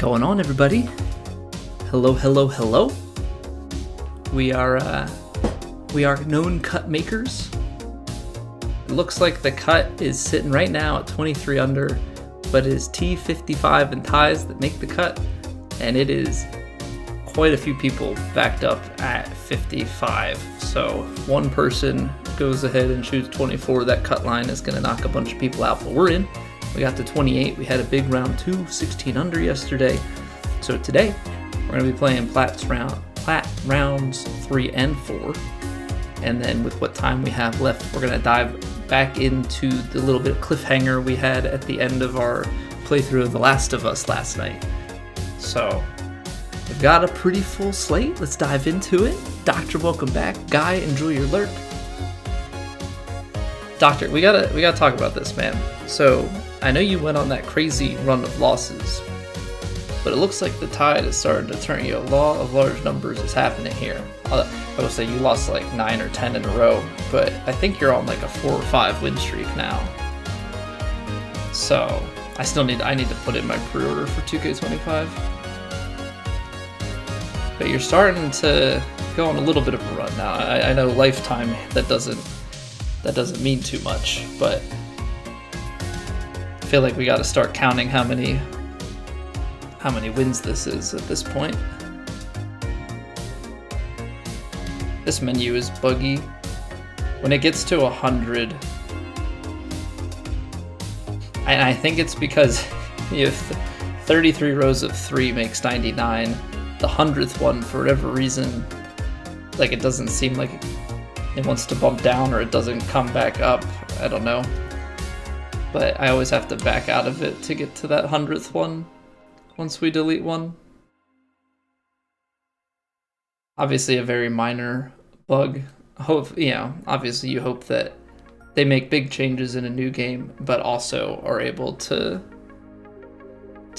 going on, everybody? Hello, hello, hello. We are known cut makers. It looks like the cut is sitting right now at 23 under, but it is T55 and ties that make the cut, and it is quite a few people backed up at 55. So if one person goes ahead and shoots 24, that cut line is going to knock a bunch of people out, but we're in. We got to 28. We had a big round 2, 16 under yesterday. So today, we're going to be playing Plat Rounds 3 and 4. And then with what time we have left, we're going to dive back into the little bit of cliffhanger we had at the end of our playthrough of The Last of Us last night. So we've got a pretty full slate. Let's dive into it. Doctor, welcome back. Guy, enjoy your lurk. Doctor, we gotta talk about this, man. So I know you went on that crazy run of losses, but it looks like the tide is starting to turn. You know, law of large numbers is happening here. I would say you lost like 9 or 10 in a row, but I think you're on like a 4 or 5 win streak now. So I need to put in my pre-order for 2K25. But you're starting to go on a little bit of a run now. I know lifetime that doesn't mean too much, but I feel like we got to start counting how many wins this is at this point. This menu is buggy. When it gets to 100, and I think it's because if 33 rows of 3 makes 99, the 100th one, for whatever reason, like, it doesn't seem like it wants to bump down, or it doesn't come back up. I don't know. But I always have to back out of it to get to that 100th one once we delete one. Obviously a very minor bug. Obviously you hope that they make big changes in a new game, but also are able to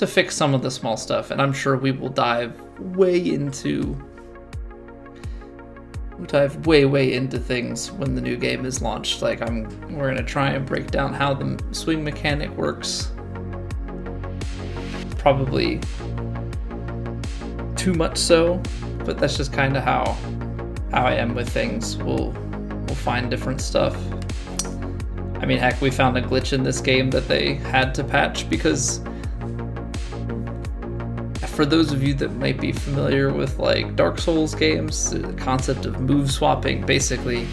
fix some of the small stuff. And I'm sure we will dive way into things when the new game is launched. Like, we're gonna try and break down how the swing mechanic works. Probably too much so, but that's just kind of how I am with things. We'll find different stuff. I mean, heck, we found a glitch in this game that they had to patch, because for those of you that might be familiar with like Dark Souls games, the concept of move swapping, basically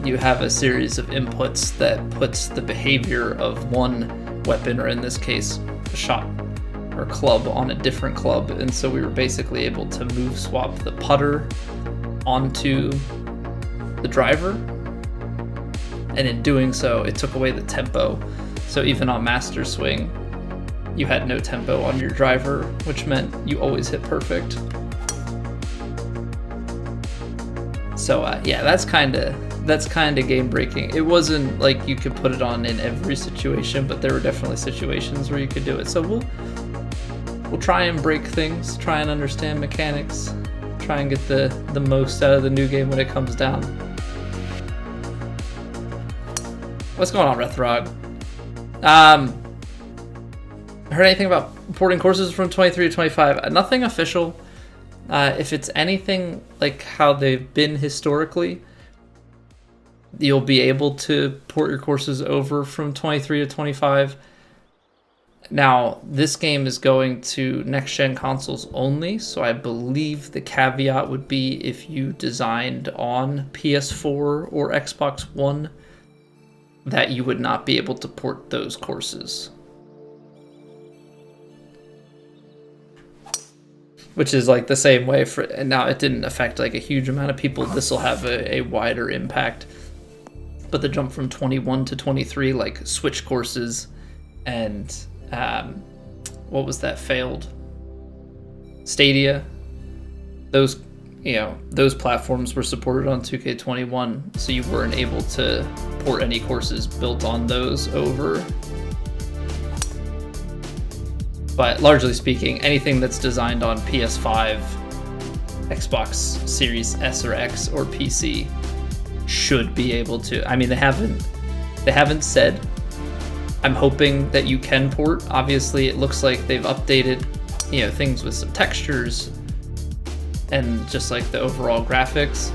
you have a series of inputs that puts the behavior of one weapon, or in this case a shot or club, on a different club. And so we were basically able to move swap the putter onto the driver, and in doing so it took away the tempo. So even on Master Swing, you had no tempo on your driver, which meant you always hit perfect. So that's kind of game breaking. It wasn't like you could put it on in every situation, but there were definitely situations where you could do it. So we'll try and break things, try and understand mechanics, try and get the most out of the new game when it comes down. What's going on, Rethrog? Heard anything about porting courses from 23 to 25? Nothing official. If it's anything like how they've been historically, you'll be able to port your courses over from 23 to 25. Now, this game is going to next-gen consoles only, so I believe the caveat would be if you designed on PS4 or Xbox One, that you would not be able to port those courses. Which is like the same way for, and now it didn't affect like a huge amount of people. This will have a wider impact. But the jump from 21 to 23, like Switch courses and what was that failed? Stadia. Those platforms were supported on 2K21, so you weren't able to port any courses built on those over. But largely speaking, anything that's designed on PS5, Xbox Series S or X, or PC should be able to. I mean, they haven't said. I'm hoping that you can port. Obviously, it looks like they've updated things with some textures and just like the overall graphics.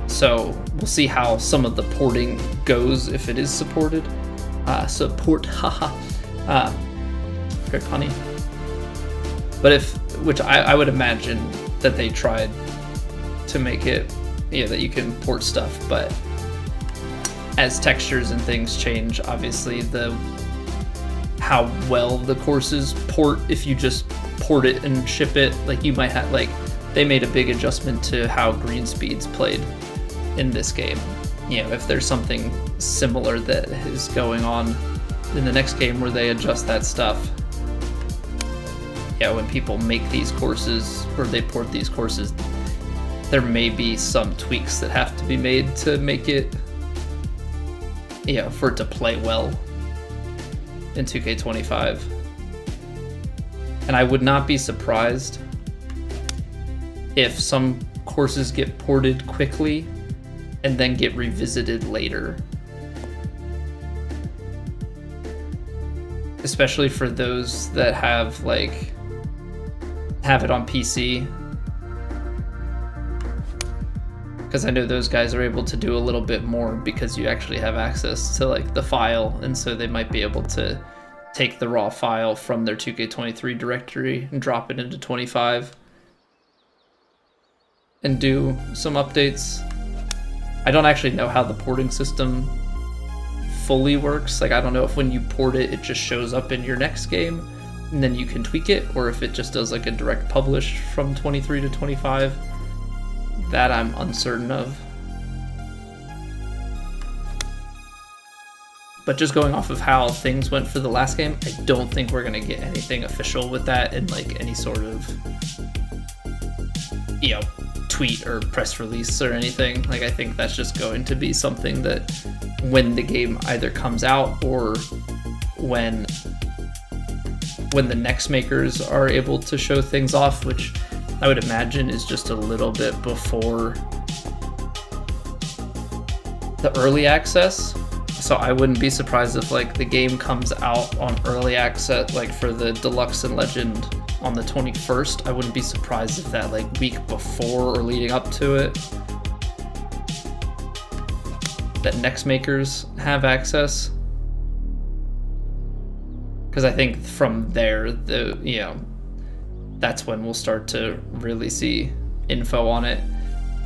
So we'll see how some of the porting goes if it is supported. Haha. Very funny. But which I would imagine that they tried to make it, that you can port stuff, but as textures and things change, obviously how well the courses port, if you just port it and ship it, like you might have, like they made a big adjustment to how green speeds played in this game. If there's something similar that is going on in the next game where they adjust that stuff, when people make these courses or they port these courses, there may be some tweaks that have to be made to make it, for it to play well in 2K25. And I would not be surprised if some courses get ported quickly and then get revisited later. Especially for those that have it on PC. Because I know those guys are able to do a little bit more because you actually have access to like the file, and so they might be able to take the raw file from their 2K23 directory and drop it into 25 and do some updates. I don't actually know how the porting system fully works. Like I don't know if when you port it, it just shows up in your next game and then you can tweak it, or if it just does like a direct publish from 23 to 25. That I'm uncertain of. But just going off of how things went for the last game, I don't think we're gonna get anything official with that in like any sort of tweet or press release or anything. Like I think that's just going to be something that when the game either comes out or when the next makers are able to show things off, which I would imagine is just a little bit before the early access. So I wouldn't be surprised if like the game comes out on early access, like for the Deluxe and Legend on the 21st. I wouldn't be surprised if that like week before or leading up to it, that next makers have access. Because I think from there, that's when we'll start to really see info on it.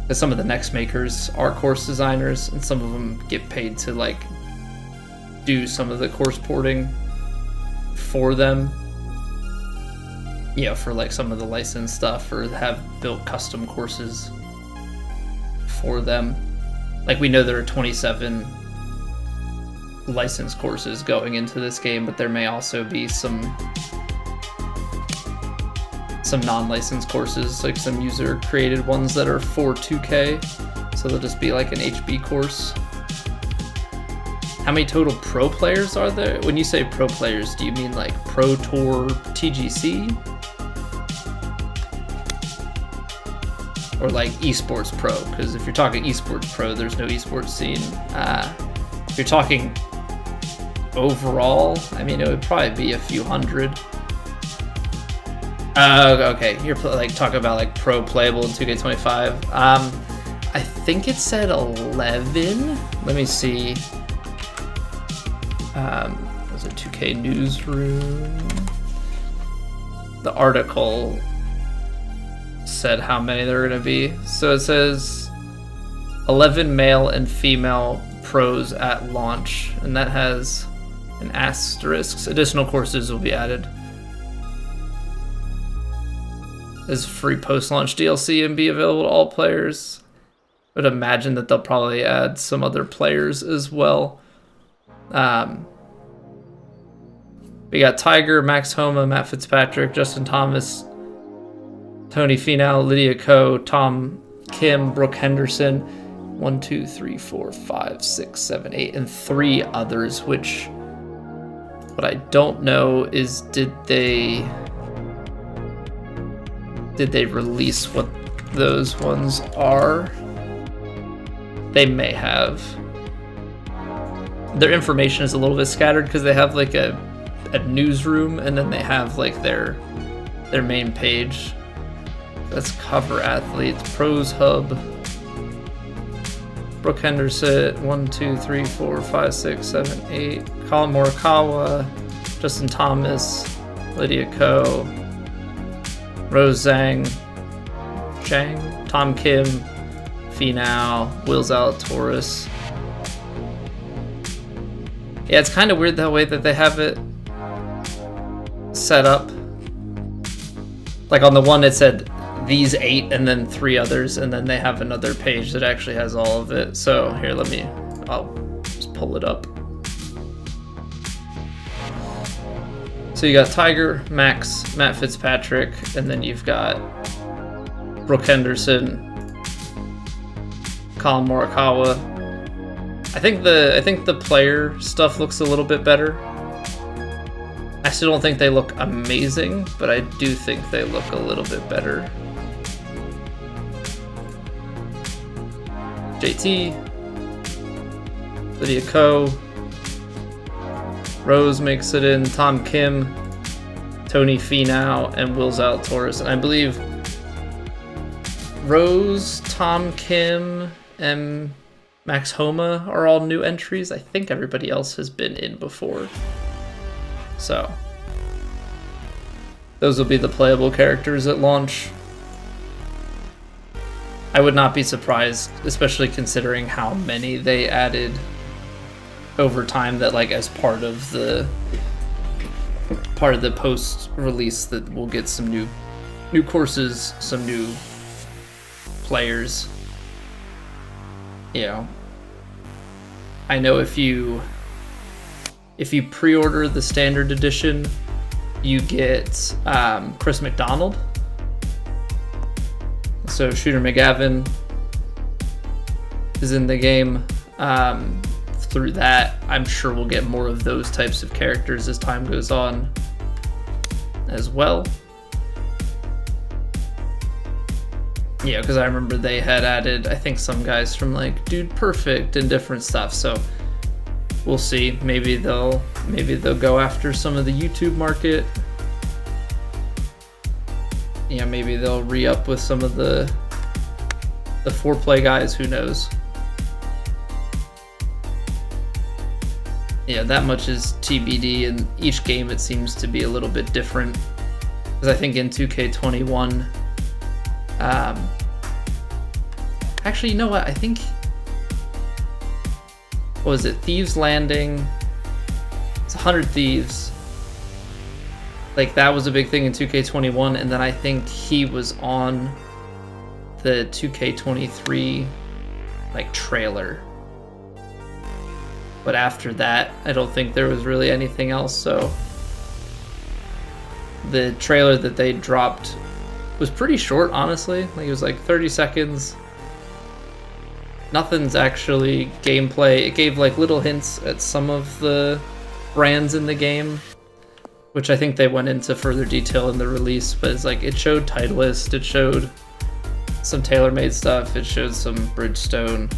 Because some of the next makers are course designers, and some of them get paid to like do some of the course porting for them. For like some of the licensed stuff, or have built custom courses for them. Like we know there are 27 licensed courses going into this game, but there may also be some non-licensed courses, like some user-created ones that are for 2K, so they'll just be like an HB course. How many total pro players are there? When you say pro players, do you mean like Pro Tour TGC? Or like esports pro? Because if you're talking esports pro, there's no esports scene. If you're talking overall, I mean, it would probably be a few hundred. Okay, you're like talking about like pro playable in 2K25. I think it said 11. Let me see. Was it 2K Newsroom? The article said how many there are going to be. So it says 11 male and female pros at launch, and that has an asterisk. Additional courses will be added as free post-launch DLC and be available to all players. I would imagine that they'll probably add some other players as well. We got Tiger, Max Homa, Matt Fitzpatrick, Justin Thomas, Tony Finau, Lydia Ko, Tom Kim, Brooke Henderson, 1, 2, 3, 4, 5, 6, 7, 8, and 3 others, which what I don't know is did they release what those ones are? They may have. Their information is a little bit scattered because they have like a newsroom, and then they have like their their main page. That's cover athletes, pros hub. Brooke Henderson, 1, 2, 3, 4, 5, 6, 7, 8. Colin Morikawa, Justin Thomas, Lydia Ko, Rose Zhang, Tom Kim, Finau, Will Zalatoris. Yeah, it's kind of weird the way that they have it set up. Like on the one it said these 8 and then 3 others, and then they have another page that actually has all of it. So here, I'll just pull it up. So you got Tiger, Max, Matt Fitzpatrick, and then you've got Brooke Henderson, Colin Morikawa. I think the player stuff looks a little bit better. I still don't think they look amazing, but I do think they look a little bit better. JT, Lydia Ko, Rose makes it in, Tom Kim, Tony Finau, and Will Zalatoris. And I believe Rose, Tom Kim, and Max Homa are all new entries. I think everybody else has been in before. So those will be the playable characters at launch. I would not be surprised, especially considering how many they added over time, that like as part of the post release, that we'll get some new courses, some new players. You know, I know if you pre-order the standard edition, you get Chris McDonald. So Shooter McGavin is in the game. Through that, I'm sure we'll get more of those types of characters as time goes on as well. Yeah, because I remember they had added, I think, some guys from like Dude Perfect and different stuff. So we'll see. Maybe they'll go after some of the YouTube market. Yeah, maybe they'll re-up with some of the foreplay guys. Who knows? Yeah, that much is TBD, and each game it seems to be a little bit different. Because I think in 2K21, actually, you know what? I think, what was it? Thieves Landing. It's 100 Thieves. Like, that was a big thing in 2K21, and then I think he was on the 2K23 like trailer. But after that, I don't think there was really anything else. So the trailer that they dropped was pretty short, honestly. Like, it was like 30 seconds. Nothing's actually gameplay. It gave like little hints at some of the brands in the game, which I think they went into further detail in the release. But it's like, it showed Titleist, it showed some TaylorMade stuff, it showed some Bridgestone.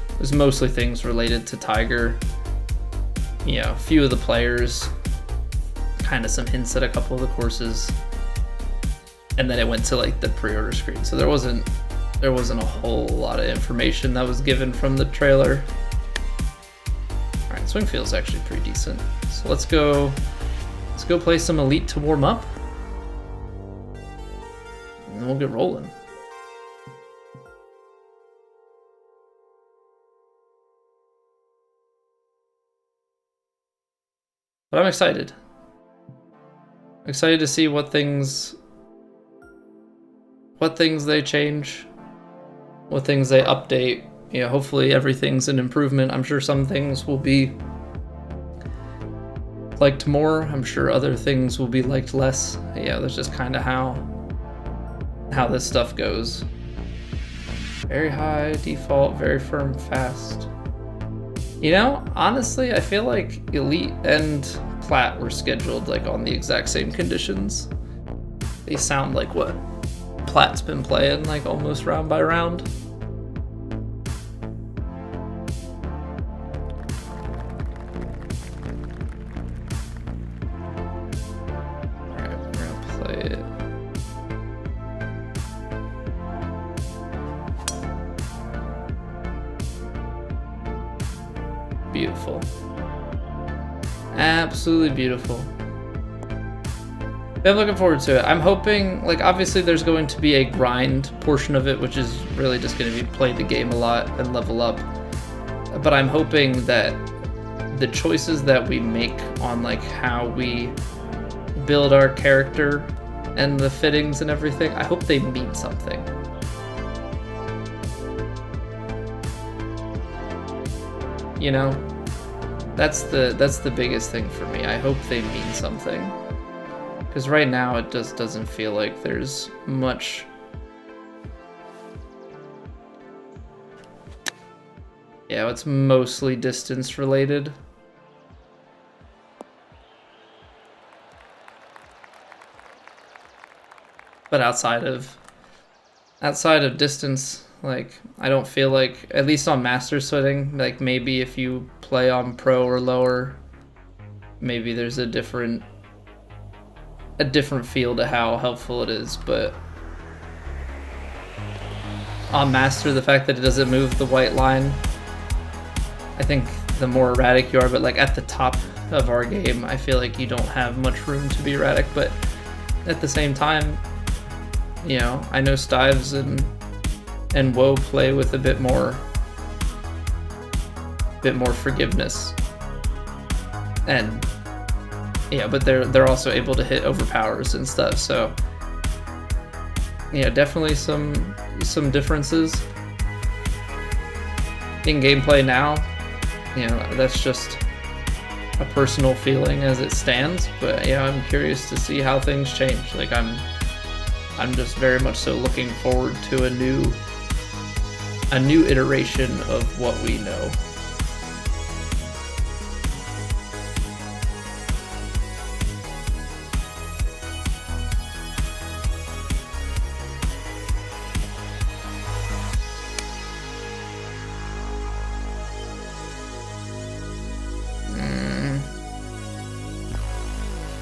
It was mostly things related to Tiger. You know, a few of the players, kind of some hints at a couple of the courses, and then it went to like the pre-order screen. So there wasn't a whole lot of information that was given from the trailer. All right, swing feels actually pretty decent. So let's go play some Elite to warm up, and then we'll get rolling. But I'm excited. Excited to see what things they change, what things they update. You know, hopefully everything's an improvement. I'm sure some things will be liked more. I'm sure other things will be liked less. Yeah, that's just kind of how this stuff goes. Very high default, very firm, fast. You know, honestly, I feel like Elite and Plat were scheduled like on the exact same conditions. They sound like what Plat's been playing, like almost round by round. it. Beautiful. Absolutely beautiful. I'm looking forward to it. I'm hoping, like, obviously there's going to be a grind portion of it, which is really just going to be play the game a lot and level up. But I'm hoping that the choices that we make on, like, how we build our character and the fittings and everything, I hope they mean something. You know? That's the biggest thing for me. I hope they mean something. Because right now it just doesn't feel like there's much. Yeah, it's mostly distance related. But outside of distance, like, I don't feel like, at least on master setting, like maybe if you play on pro or lower, maybe there's a different feel to how helpful it is. But on master, the fact that it doesn't move the white line, I think the more erratic you are, but like at the top of our game, I feel like you don't have much room to be erratic. But at the same time, you know, I know Stives and Woe play with a bit more forgiveness, and yeah, but they're also able to hit overpowers and stuff. So yeah, definitely some differences in gameplay now. You know, that's just a personal feeling as it stands. But yeah, I'm curious to see how things change. Like I'm just very much so looking forward to a new iteration of what we know.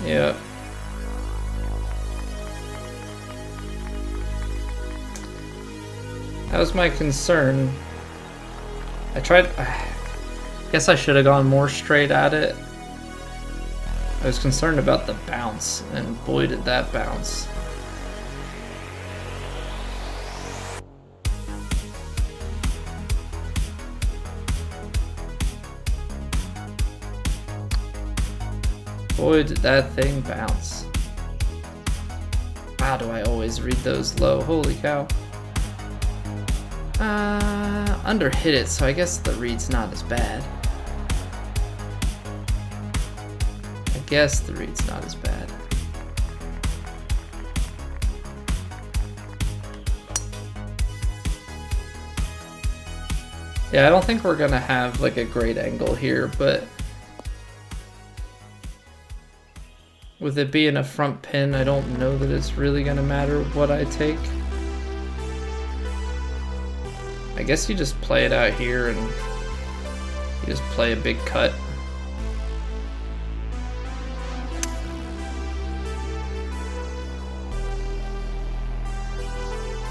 Yeah. That was my concern. I guess I should have gone more straight at it. I was concerned about the bounce, and boy did that bounce. Boy did that thing bounce. Wow, do I always read those low? Holy cow. Under hit it, so I guess the read's not as bad. I guess the read's not as bad. Yeah, I don't think we're gonna have like a great angle here, but with it being a front pin, I don't know that it's really gonna matter what I take. I guess you just play it out here and you just play a big cut.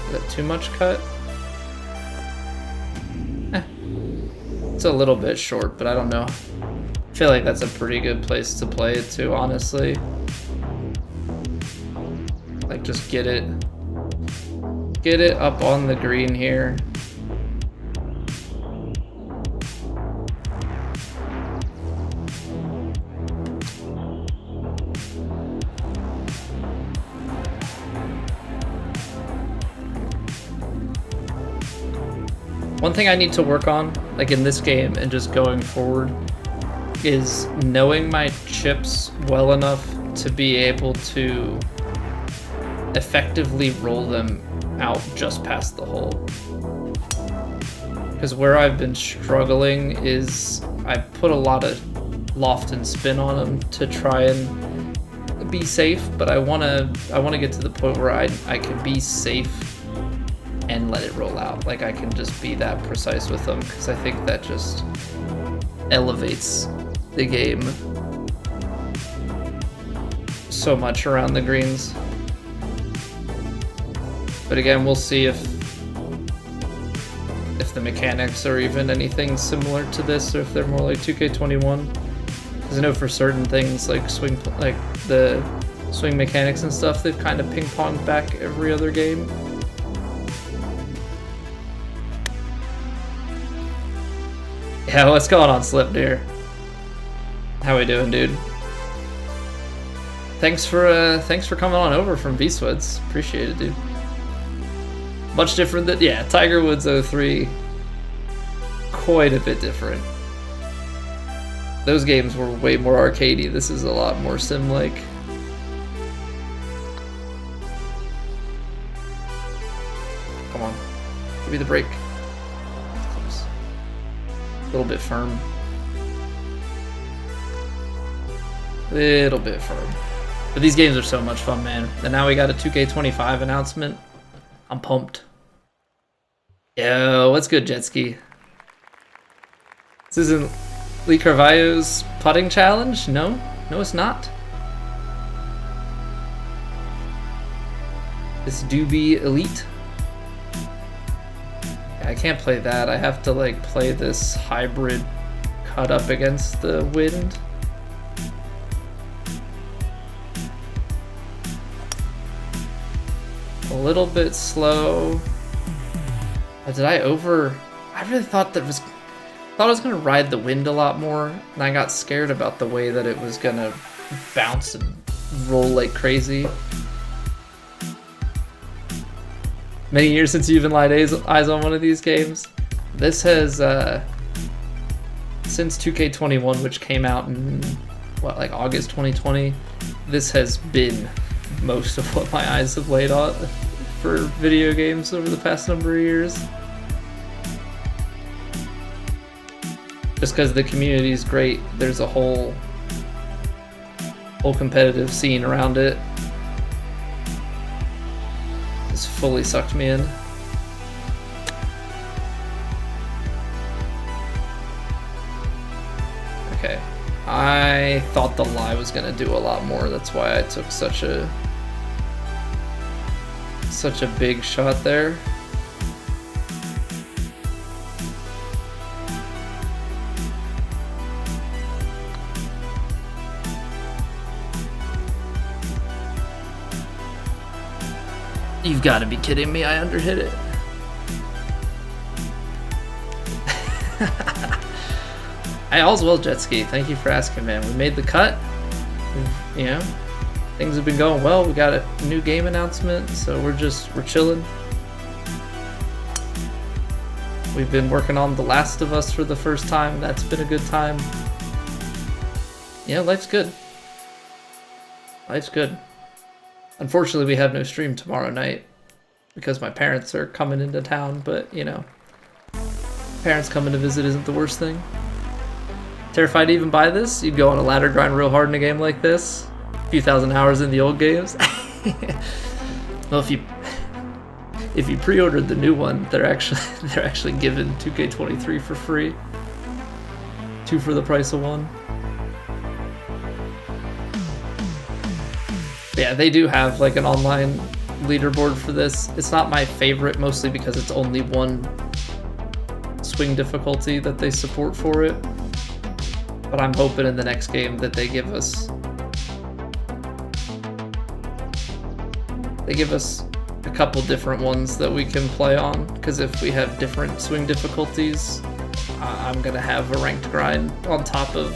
Is that too much cut? It's a little bit short, but I don't know. I feel like that's a pretty good place to play it to, honestly. Like, just get it up on the green here. One thing I need to work on, like in this game and just going forward, is knowing my chips well enough to be able to effectively roll them out just past the hole. Because where I've been struggling is I put a lot of loft and spin on them to try and be safe, but I wanna get to the point where I can be safe and let it roll out. Like I can just be that precise with them, because I think that just elevates the game so much around the greens. But again, we'll see if the mechanics are even anything similar to this, or if they're more like 2K21. Because I know for certain things like the swing mechanics and stuff, they've kind of ping-ponged back every other game. Yeah, what's going on, Slipdeer? How we doing, dude? Thanks for coming on over from V-Sweats. Appreciate it, dude. Much different than, yeah, Tiger Woods 03. Quite a bit different. Those games were way more arcadey. This is a lot more sim-like. Come on. Give me the break. Close. A little bit firm. Little bit firm. But these games are so much fun, man. And now we got a 2K25 announcement. I'm pumped. Yo, what's good, Jetski? This isn't Lee Carvalho's putting challenge? No? No, it's not. This Doobie Elite. Yeah, I can't play that. I have to like play this hybrid cut up against the wind. A little bit slow. I really thought I was gonna ride the wind a lot more, and I got scared about the way that it was gonna bounce and roll like crazy. Many years since you even laid eyes on one of these games. This has since 2K21, which came out in what, like August 2020. This has been most of what my eyes have laid on for video games over the past number of years. Just because the community is great, there's a whole competitive scene around it. It's fully sucked me in. Okay, I thought the lie was gonna do a lot more. That's why I took such a big shot there. You've got to be kidding me, I underhit it. I all's well, Jetski. Thank you for asking, man. We made the cut. You know, things have been going well. We got a new game announcement, so we're chilling. We've been working on The Last of Us for the first time. That's been a good time. Yeah, life's good. Life's good. Unfortunately, we have no stream tomorrow night because my parents are coming into town, but, you know, parents coming to visit isn't the worst thing. Terrified to even buy this? You'd go on a ladder grind real hard in a game like this. A few thousand hours in the old games. Well, if you pre-ordered the new one, they're actually giving 2K23 for free. 2 for the price of 1. Yeah, they do have like an online leaderboard for this. It's not my favorite, mostly because it's only one swing difficulty that they support for it. But I'm hoping in the next game that they give us a couple different ones that we can play on. Because if we have different swing difficulties, I'm gonna have a ranked grind on top of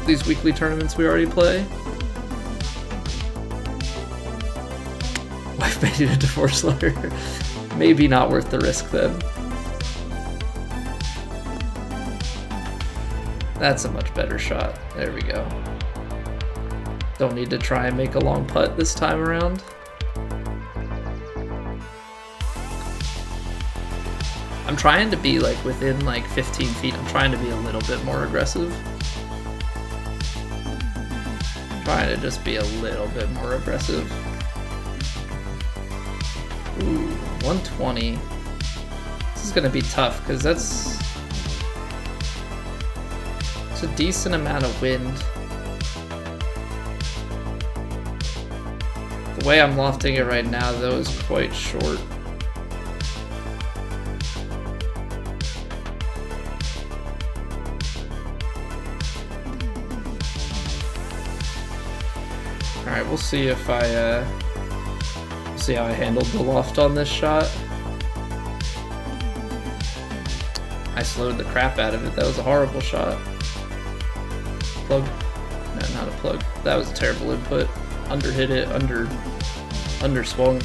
these weekly tournaments we already play. Wife made it a divorce lawyer. Maybe not worth the risk then. That's a much better shot. There we go. Don't need to try and make a long putt this time around. I'm trying to be like within like 15 feet. I'm trying to be a little bit more aggressive. Trying to just be a little bit more aggressive. Ooh, 120. This is gonna be tough because it's a decent amount of wind. The way I'm lofting it right now, though, is quite short. Alright, we'll see if I, see how I handled the loft on this shot. I slowed the crap out of it. That was a horrible shot. Plug? No, not a plug. That was a terrible input. Underhit it, underswung.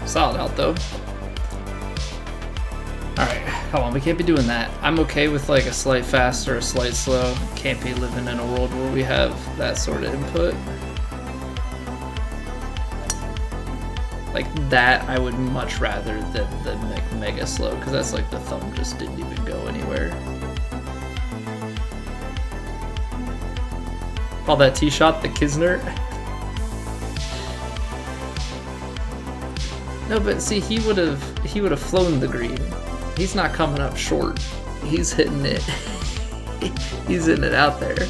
Solid out though. Alright, come on, we can't be doing that. I'm okay with like a slight fast or a slight slow. Can't be living in a world where we have that sort of input. Like that I would much rather than the mega slow, because that's like the thumb just didn't even go anywhere. Call that tee shot the Kisner. No, but see, he would have flown the green. He's not coming up short. He's hitting it. He's hitting it out there.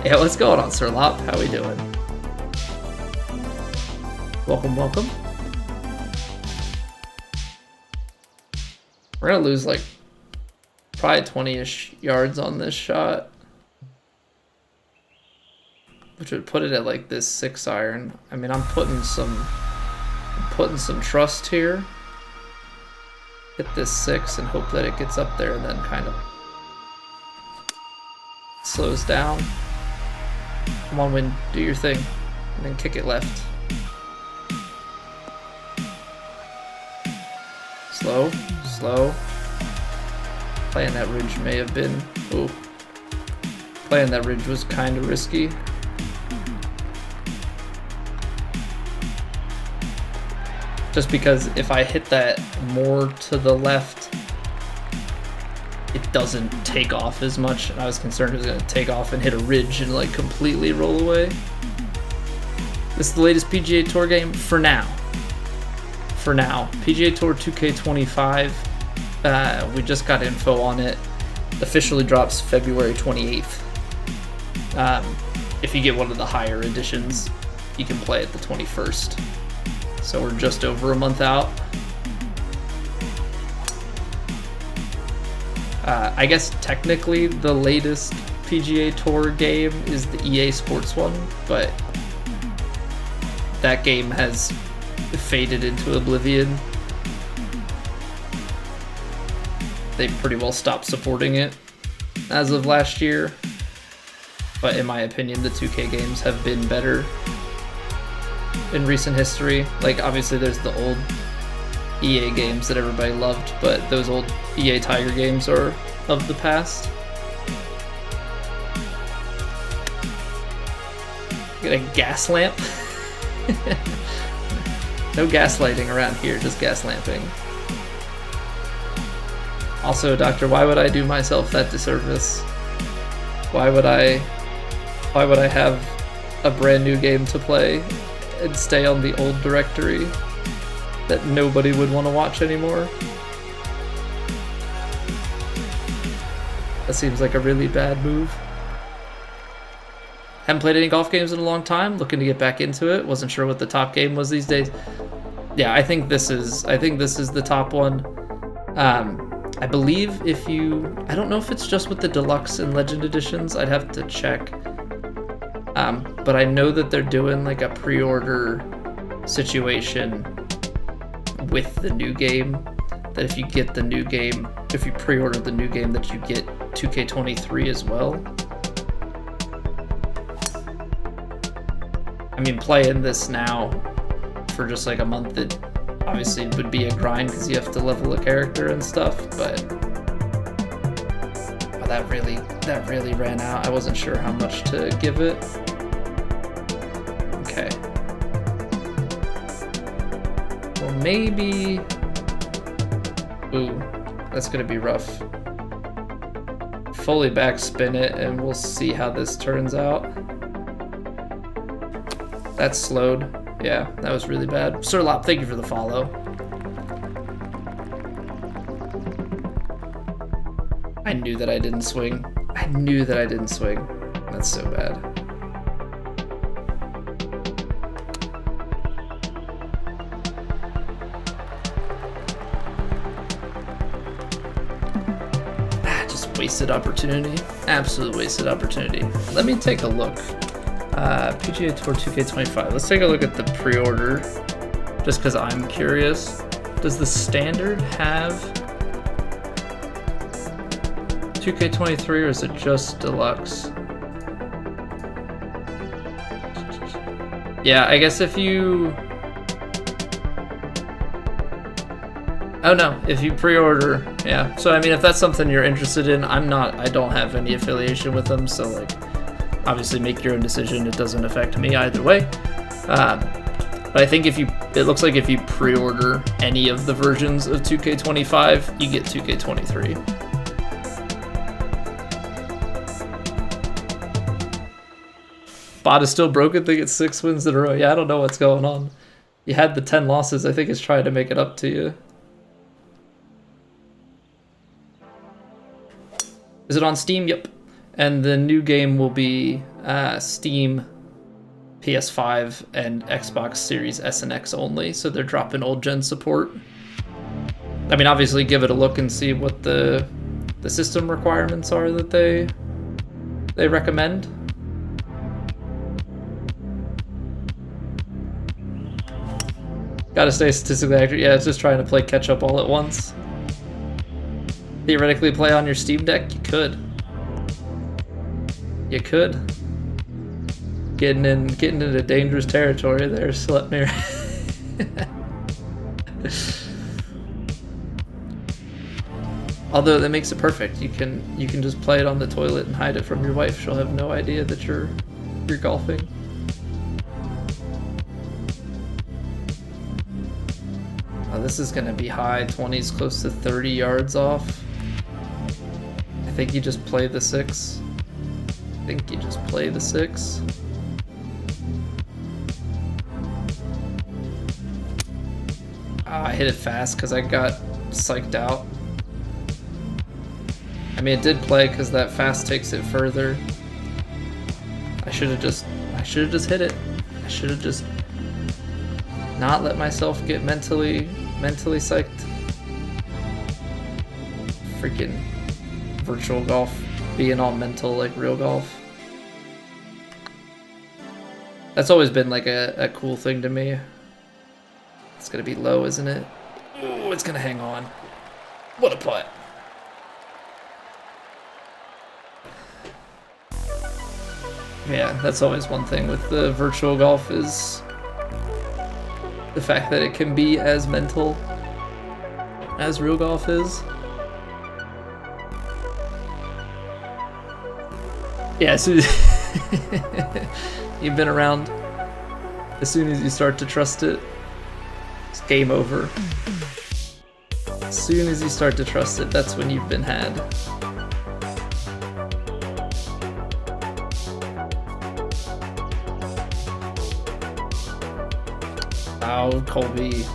Yeah, what's going on, Sir Lop? How we doing? Welcome, welcome. We're gonna lose like probably 20-ish yards on this shot, which would put it at like this 6-iron. I mean, I'm putting some trust here. Hit this 6 and hope that it gets up there and then kind of slows down. Come on, Wind, do your thing, and then kick it left. Slow, slow. Playing that ridge may have been, ooh. Playing that ridge was kind of risky. Just because if I hit that more to the left, it doesn't take off as much. And I was concerned it was going to take off and hit a ridge and like completely roll away. This is the latest PGA Tour game for now. For now. PGA Tour 2K25. We just got info on it. Officially drops February 28th. If you get one of the higher editions, you can play it the 21st. So we're just over a month out. I guess technically the latest PGA Tour game is the EA Sports one, but that game has faded into oblivion. They pretty well stopped supporting it as of last year. But in my opinion, the 2K games have been better in recent history. Like, obviously there's the old EA games that everybody loved, but those old EA Tiger games are of the past. Get a gas lamp. No gaslighting around here, just gas lamping. Also, Doctor, why would I do myself that disservice? Why would I have a brand new game to play and stay on the old directory that nobody would want to watch anymore? That seems like a really bad move. Haven't played any golf games in a long time. Looking to get back into it. Wasn't sure what the top game was these days. Yeah, I think this is the top one. I believe if you, I don't know if it's just with the deluxe and legend editions. I'd have to check. But I know that they're doing like a pre-order situation with the new game. That if you get the new game, if you pre-order the new game, that you get 2K23 as well. I mean, playing this now for just like a month, it obviously would be a grind because you have to level a character and stuff, but oh, that really ran out. I wasn't sure how much to give it. Okay. Well, maybe... Ooh, that's gonna be rough. Fully backspin it and we'll see how this turns out. That's slowed. Yeah, that was really bad. Sir Lop, thank you for the follow. I knew that I didn't swing. I knew that I didn't swing. That's so bad. wasted opportunity. Absolute wasted opportunity. Let me take a look. PGA Tour 2K25. Let's take a look at the pre-order, just because I'm curious. Does the standard have 2K23 or is it just deluxe? Yeah, I guess if you... Oh no, if you pre-order, yeah. So I mean, if that's something you're interested in, I don't have any affiliation with them, so like, obviously make your own decision. It doesn't affect me either way. But I think it looks like if you pre-order any of the versions of 2K25, you get 2K23. Bot is still broken. I think it's 6 wins in a row. Yeah, I don't know what's going on. You had the 10 losses. I think it's trying to make it up to you. Is it on Steam? Yep. And the new game will be Steam, PS5, and Xbox Series S and X only. So they're dropping old gen support. I mean, obviously give it a look and see what the system requirements are that they recommend. Gotta stay statistically accurate. Yeah, it's just trying to play catch up all at once. Theoretically play on your Steam Deck? You could. You could. Getting into dangerous territory there, Slepnir. Although that makes it perfect. You can just play it on the toilet and hide it from your wife. She'll have no idea that you're golfing. Oh, this is gonna be high 20s, close to 30 yards off. I think you just play the 6. I think you just play the 6. I hit it fast because I got psyched out. I mean, it did play because that fast takes it further. I should have just hit it. I should have just not let myself get mentally psyched. Freaking virtual golf being all mental like real golf. That's always been like a cool thing to me. It's gonna be low, isn't it? Oh, it's gonna hang on. What a putt. Yeah, that's always one thing with the virtual golf is the fact that it can be as mental as real golf is. Yeah, so you've been around. As soon as you start to trust it, it's game over. As soon as you start to trust it, that's when you've been had. Oh, Colby.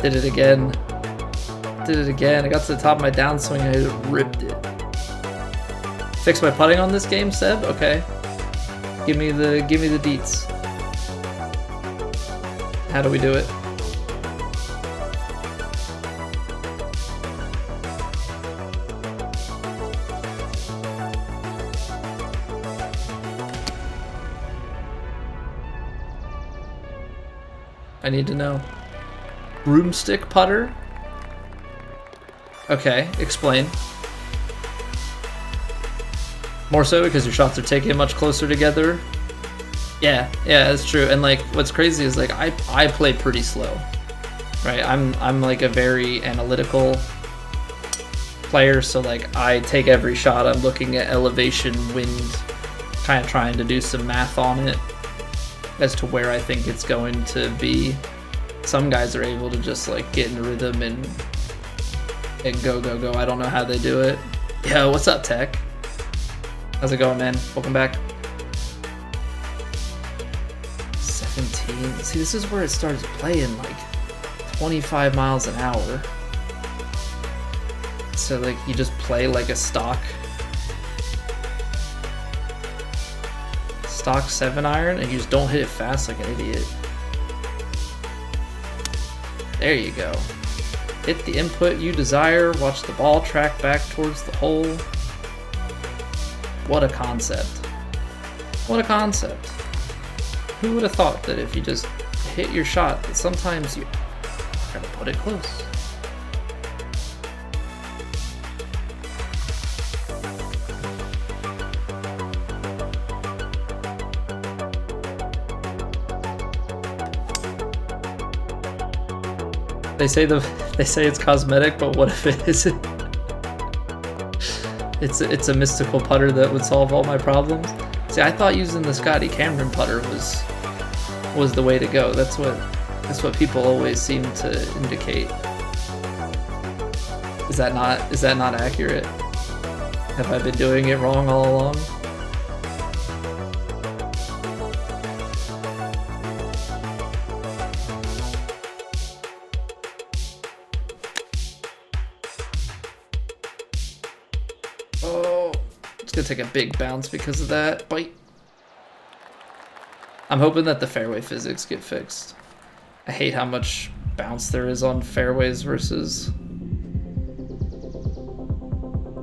Did it again. Did it again. I got to the top of my downswing and I just ripped it. Fix my putting on this game, Seb? Okay. Give me the deets. How do we do it? I need to know. Broomstick putter? Okay, explain. More so because your shots are taken much closer together. Yeah, that's true. And like, what's crazy is like I play pretty slow, right? I'm like a very analytical player, so like I take every shot. I'm looking at elevation, wind, kind of trying to do some math on it as to where I think it's going to be. Some guys are able to just like get in rhythm and go. I don't know how they do it. Yo, what's up, Tech? How's it going, man? Welcome back. 17. See, this is where it starts playing like 25 miles an hour. So like you just play like a stock 7-iron and you just don't hit it fast like an idiot. There you go. Hit the input you desire, watch the ball track back towards the hole. What a concept. What a concept. Who would have thought that if you just hit your shot, that sometimes you gotta put it close. They say it's cosmetic, but what if it isn't? It's a mystical putter that would solve all my problems. See, I thought using the Scotty Cameron putter was the way to go. That's what people always seem to indicate. Is that not accurate? Have I been doing it wrong all along? Oh, it's gonna take a big bounce because of that. Bite. I'm hoping that the fairway physics get fixed. I hate how much bounce there is on fairways versus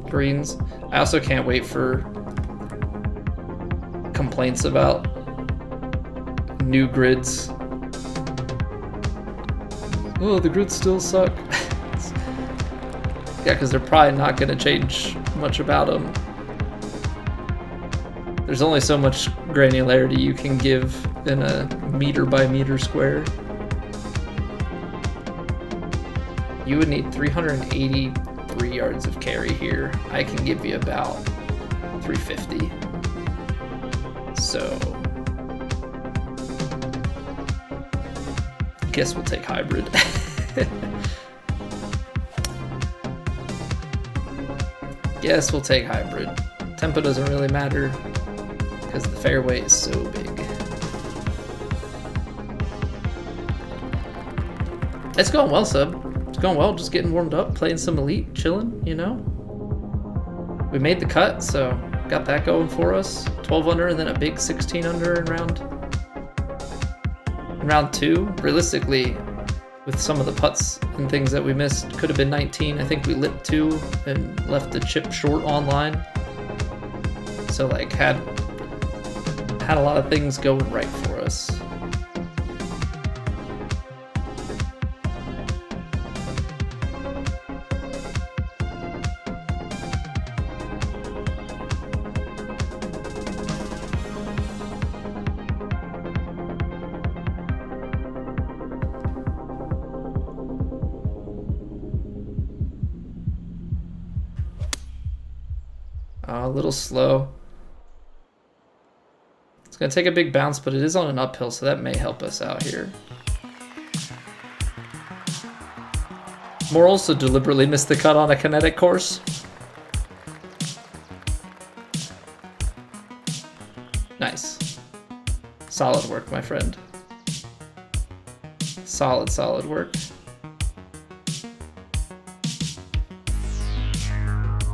greens. I also can't wait for complaints about new grids. Oh, the grids still suck. Yeah, because they're probably not going to change much about them. There's only so much granularity you can give in a meter by meter square. You would need 383 yards of carry here. I can give you about 350. So, guess we'll take hybrid. Guess we'll take hybrid. Tempo doesn't really matter because the fairway is so big. It's going well, Sub. It's going well, just getting warmed up, playing some Elite, chilling, you know? We made the cut, so got that going for us. 12 under and then a big 16 under in round 2. Realistically, with some of the putts and things that we missed, could have been 19. I think we lipped 2 and left the chip short on line. So like had a lot of things going right for us. A little slow. It's going to take a big bounce, but it is on an uphill, so that may help us out here. Moore also deliberately missed the cut on a kinetic course. Nice. Solid work, my friend. Solid work.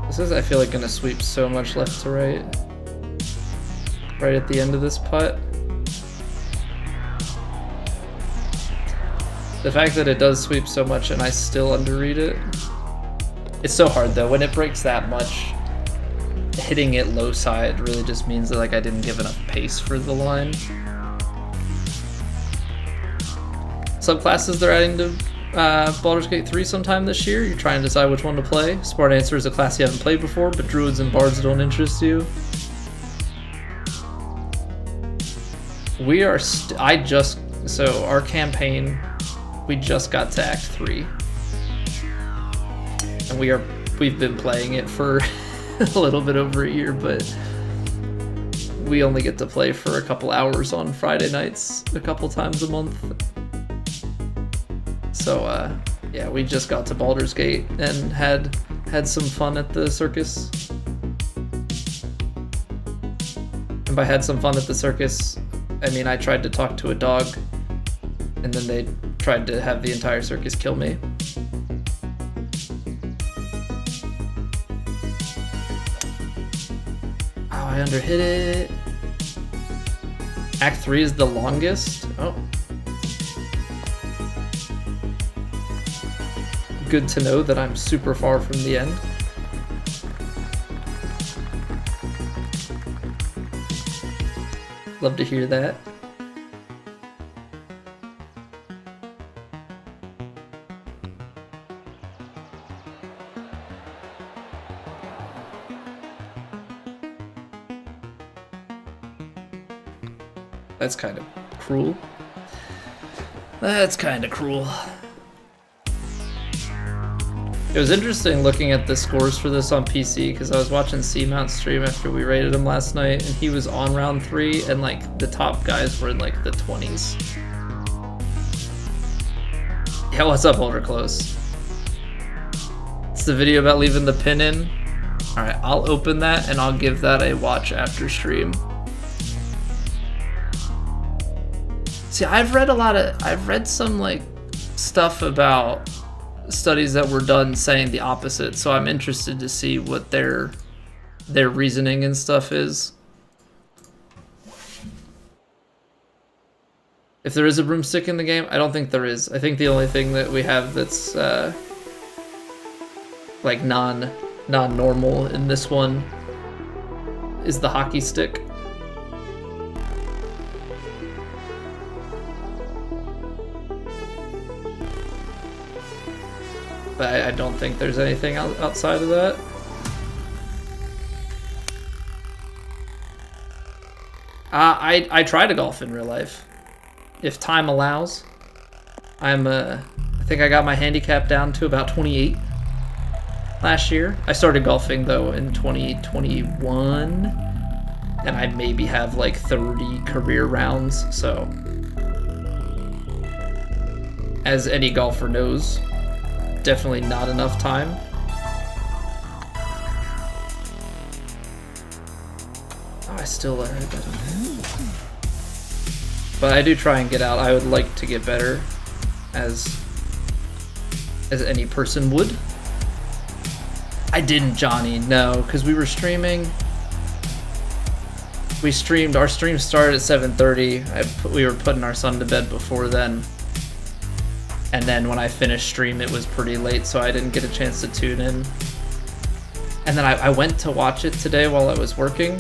This is, I feel like, gonna sweep so much left to right. Right at the end of this putt. The fact that it does sweep so much and I still underread it. It's so hard though, when it breaks that much, hitting it low side really just means that like I didn't give enough pace for the line. Subclasses they're adding to Baldur's Gate 3 sometime this year. You're trying to decide which one to play. Smart answer is a class you haven't played before, but druids and bards don't interest you. We are so our campaign, we just got to Act 3. And we've been playing it for a little bit over a year, but we only get to play for a couple hours on Friday nights, a couple times a month. So yeah, we just got to Baldur's Gate and had some fun at the circus. And by had some fun at the circus, I mean I tried to talk to a dog, and then they tried to have the entire circus kill me. Oh, I underhit it. Act 3 is the longest. Oh. good to know that I'm super far from the end. Love to hear that. That's kind of cruel. That's kind of cruel. It was interesting looking at the scores for this on PC because I was watching Seamount stream after we rated him last night, and he was on round 3, and like the top guys were in like the 20s. Yeah, what's up, Ultra Close? It's the video about leaving the pin in. Alright, I'll open that and I'll give that a watch after stream. See, I've read some like stuff about studies that were done saying the opposite, so I'm interested to see what their reasoning and stuff is. If there is a broomstick in the game, I don't think there is. I think the only thing that we have that's like non-normal in this one is the hockey stick. But I don't think there's anything outside of that. I try to golf in real life, if time allows. I think I got my handicap down to about 28 last year. I started golfing though in 2021, and I maybe have like 30 career rounds. So, as any golfer knows, definitely not enough time. Oh, I still learned that. But I do try and get out. I would like to get better, as any person would. I didn't, Johnny. No, because we were streaming. Our stream started at 7:30. We were putting our son to bed before then. And then when I finished stream, it was pretty late, so I didn't get a chance to tune in. And then I went to watch it today while I was working,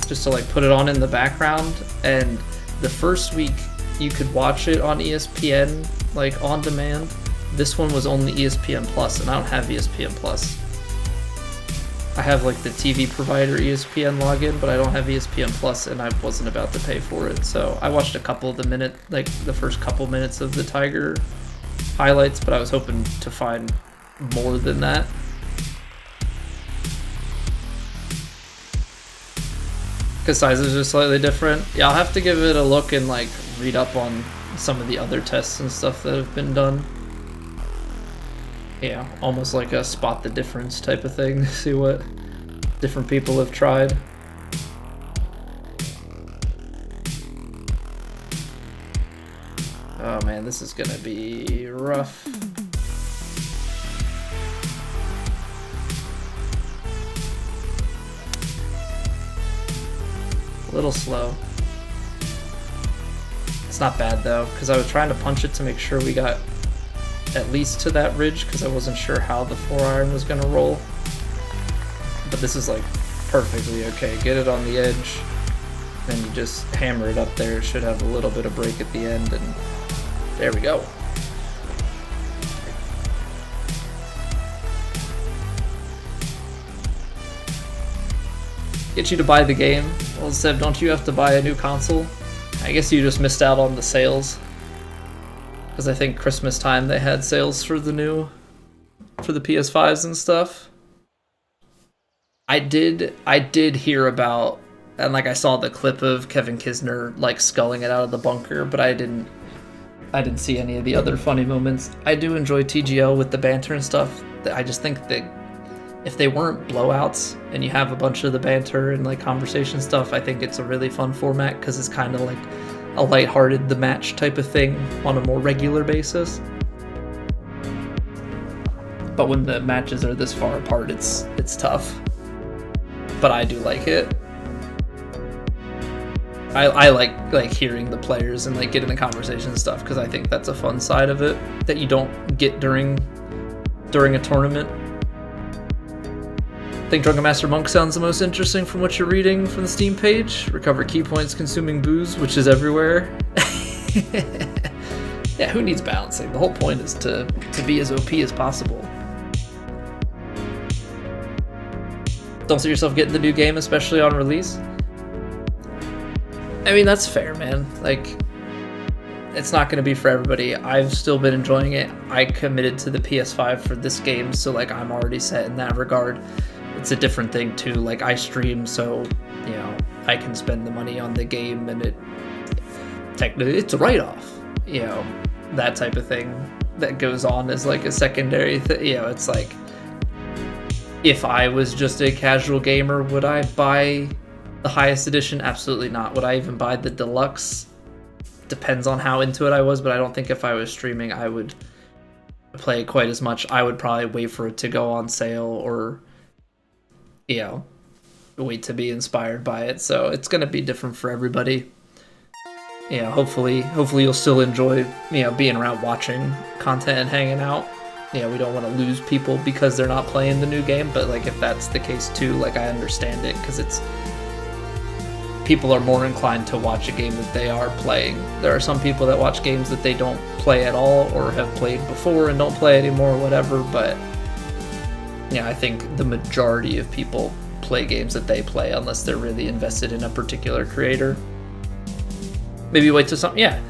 just to like put it on in the background. And the first week you could watch it on ESPN, like on demand. This one was only ESPN Plus, and I don't have ESPN Plus. I have like the TV provider ESPN login, but I don't have ESPN Plus, and I wasn't about to pay for it. So I watched a couple of the first couple minutes of the Tiger highlights, but I was hoping to find more than that. Because sizes are slightly different. Yeah, I'll have to give it a look and like read up on some of the other tests and stuff that have been done. Yeah, almost like a spot the difference type of thing to see what different people have tried. Oh man, this is gonna be rough. A little slow. It's not bad though, because I was trying to punch it to make sure we got at least to that ridge, because I wasn't sure how the 4-iron was going to roll. But this is like perfectly okay. Get it on the edge, then you just hammer it up there. It should have a little bit of break at the end, and there we go. Get you to buy the game. Well, Seb, don't you have to buy a new console? I guess you just missed out on the sales. Because I think Christmas time they had sales for the PS5s and stuff. I did hear about, and like I saw the clip of Kevin Kisner like sculling it out of the bunker, but I didn't see any of the other funny moments. I do enjoy TGL with the banter and stuff. I just think that if they weren't blowouts and you have a bunch of the banter and like conversation stuff, I think it's a really fun format because it's kind of like a lighthearted the match type of thing on a more regular basis. But when the matches are this far apart, it's tough. But I do like it. I like hearing the players and like getting the conversation and stuff, because I think that's a fun side of it that you don't get during during a tournament. I think Drunken Master Monk sounds the most interesting from what you're reading from the Steam page. Recover key points consuming booze, which is everywhere. Yeah, who needs balancing? The whole point is to be as OP as possible. Don't see yourself getting the new game, especially on release. I mean, that's fair, man. Like, it's not going to be for everybody. I've still been enjoying it. I committed to the PS5 for this game, so like I'm already set in that regard. It's a different thing too. Like, I stream, so you know I can spend the money on the game, and it technically it's a write-off. You know, that type of thing that goes on as like a secondary thing. You know, it's like, if I was just a casual gamer, would I buy the highest edition? Absolutely not. Would I even buy the deluxe? Depends on how into it I was, but I don't think if I was streaming I would play quite as much. I would probably wait for it to go on sale, or you know, wait to be inspired by it. So it's going to be different for everybody. Yeah, hopefully you'll still enjoy, you know, being around watching content and hanging out. Yeah, we don't want to lose people because they're not playing the new game, but like if that's the case too, like I understand it, because it's people are more inclined to watch a game that they are playing. There are some people that watch games that they don't play at all or have played before and don't play anymore or whatever, but yeah, I think the majority of people play games that they play unless they're really invested in a particular creator. Maybe wait till something, yeah.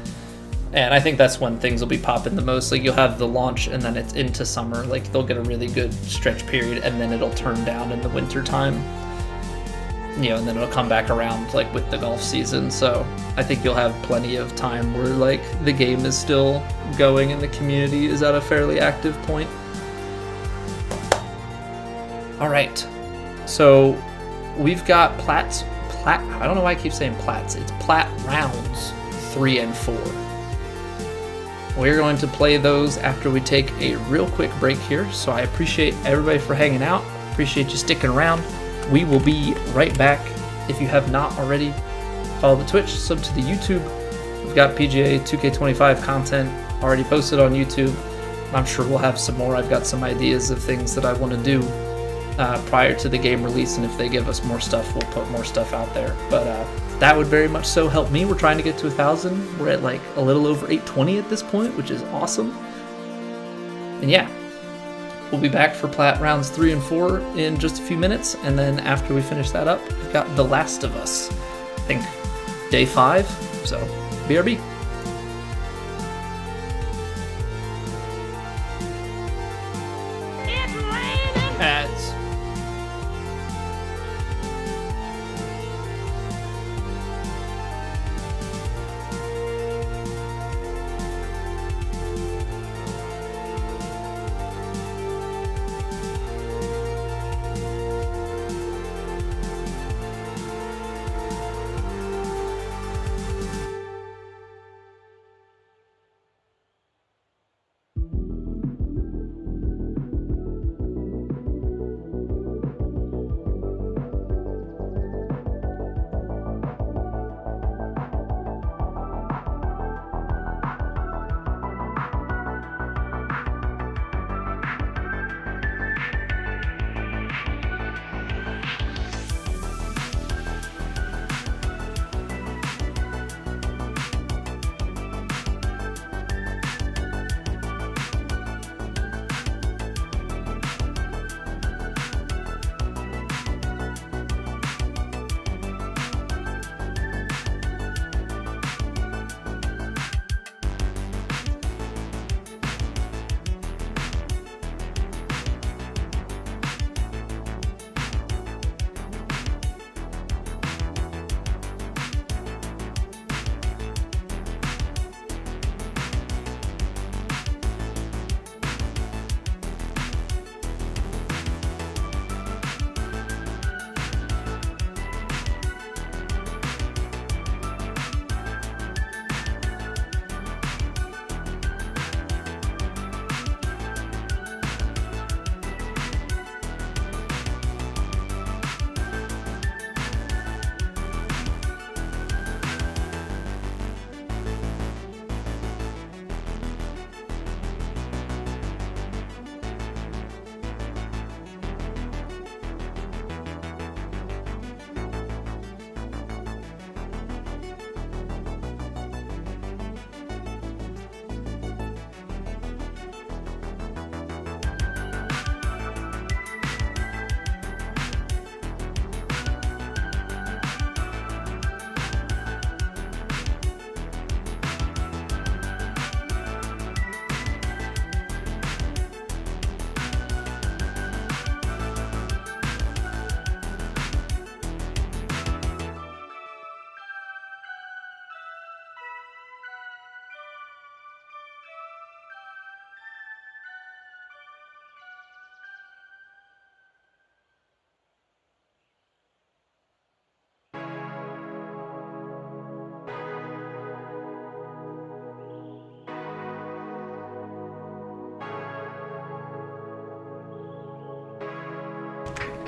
And I think that's when things will be popping the most. Like, you'll have the launch and then it's into summer. Like, they'll get a really good stretch period and then it'll turn down in the winter time. You know, and then it'll come back around, like, with the golf season. So I think you'll have plenty of time where, like, the game is still going and the community is at a fairly active point. All right. So we've got Plat, I don't know why I keep saying Plats. It's Plat Rounds 3 and 4. We're going to play those after we take a real quick break here. So I appreciate everybody for hanging out. Appreciate you sticking around. We will be right back. If you have not already, follow the Twitch, sub to the YouTube. We've got PGA 2K25 content already posted on YouTube. I'm sure we'll have some more. I've got some ideas of things that I want to do prior to the game release, and if they give us more stuff, we'll put more stuff out there. But that would very much so help me. We're trying to get to 1,000. We're at like a little over 820 at this point, which is awesome. And yeah, we'll be back for Plat Rounds 3 and 4 in just a few minutes, and then after we finish that up, we've got The Last of Us. I think day 5, so BRB. Ads.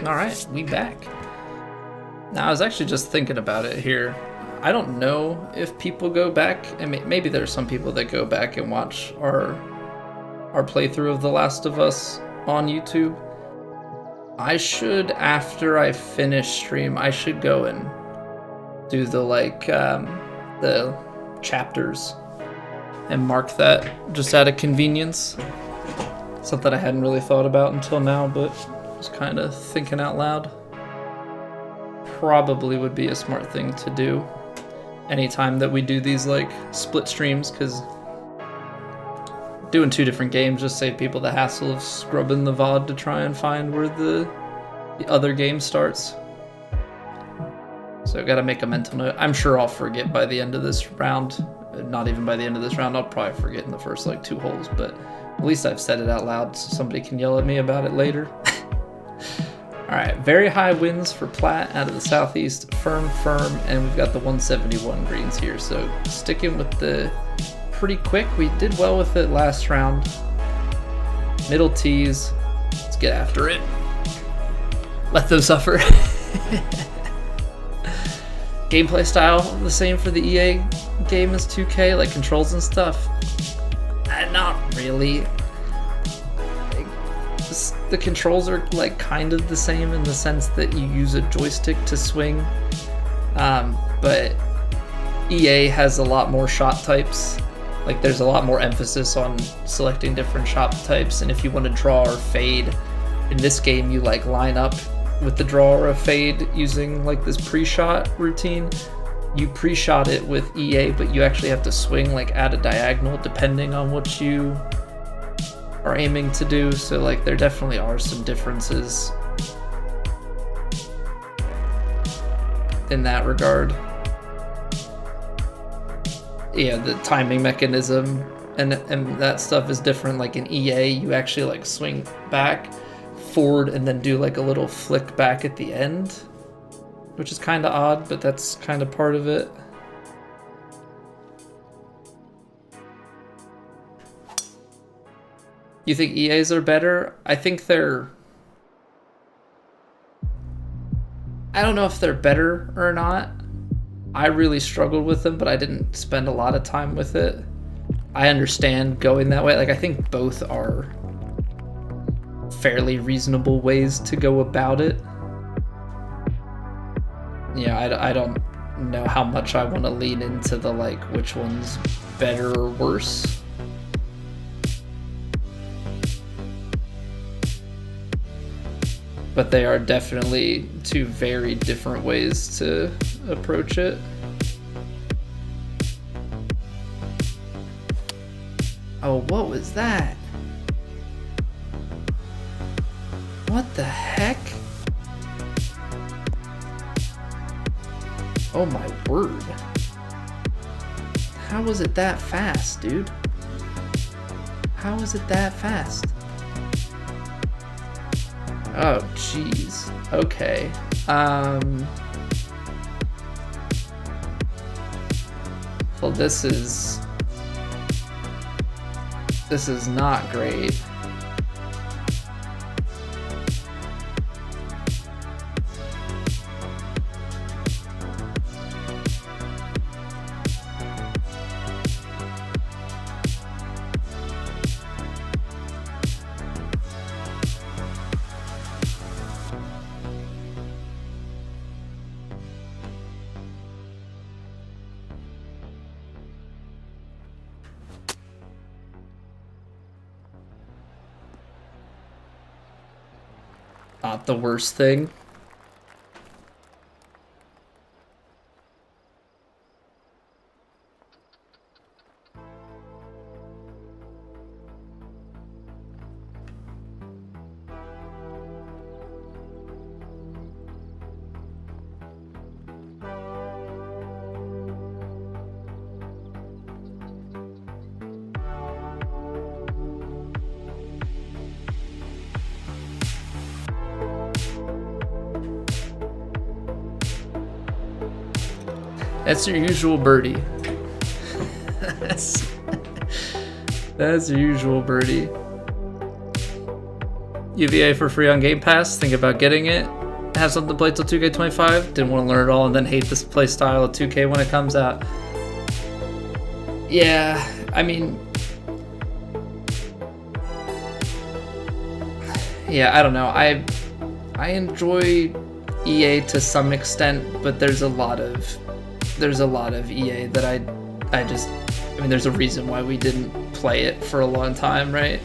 Alright, we back. Now, I was actually just thinking about it here. I don't know if people go back, and maybe there's some people that go back and watch our playthrough of The Last of Us on YouTube. I should, after I finish stream, I should go and do the the chapters and mark that just out of convenience. Something I hadn't really thought about until now, but was kind of thinking out loud. Probably would be a smart thing to do anytime that we do these like split streams, because doing 2 different games just save people the hassle of scrubbing the VOD to try and find where the other game starts. So I gotta make a mental note. I'm sure I'll forget by the end of this round. Not even by the end of this round, I'll probably forget in the first like 2 holes, but at least I've said it out loud so somebody can yell at me about it later. Alright, very high winds for Plat out of the southeast, firm, and we've got the 171 greens here, so sticking with the pretty quick. We did well with it last round. Middle tees, let's get after it. Let them suffer. Gameplay style, the same for the EA game as 2K, like controls and stuff. Not really. The controls are like kind of the same in the sense that you use a joystick to swing, but EA has a lot more shot types. Like there's a lot more emphasis on selecting different shot types, and if you want to draw or fade, in this game you like line up with the draw or a fade using like this pre-shot routine. You pre-shot it with EA, but you actually have to swing like at a diagonal depending on what you are aiming to do, so like there definitely are some differences in that regard. Yeah, the timing mechanism and that stuff is different. Like in EA, you actually like swing back, forward, and then do like a little flick back at the end, which is kind of odd, but that's kind of part of it. You think EAs are better? I think they're... I don't know if they're better or not. I really struggled with them, but I didn't spend a lot of time with it. I understand going that way. Like, I think both are fairly reasonable ways to go about it. Yeah, I don't know how much I want to lean into the, like, which one's better or worse. But they are definitely 2 very different ways to approach it. Oh, what was that? What the heck? Oh my word. How was it that fast, dude? How was it that fast? Oh, jeez. Okay. Well, this is not great. Not the worst thing. That's your usual birdie. That's your usual birdie. UVA for free on Game Pass. Think about getting it. have something to play till 2K25. Didn't want to learn it all and then hate this play style of 2K when it comes out. Yeah, I mean, yeah, I don't know. I enjoy EA to some extent, but there's a lot of EA that I mean, there's a reason why we didn't play it for a long time, right?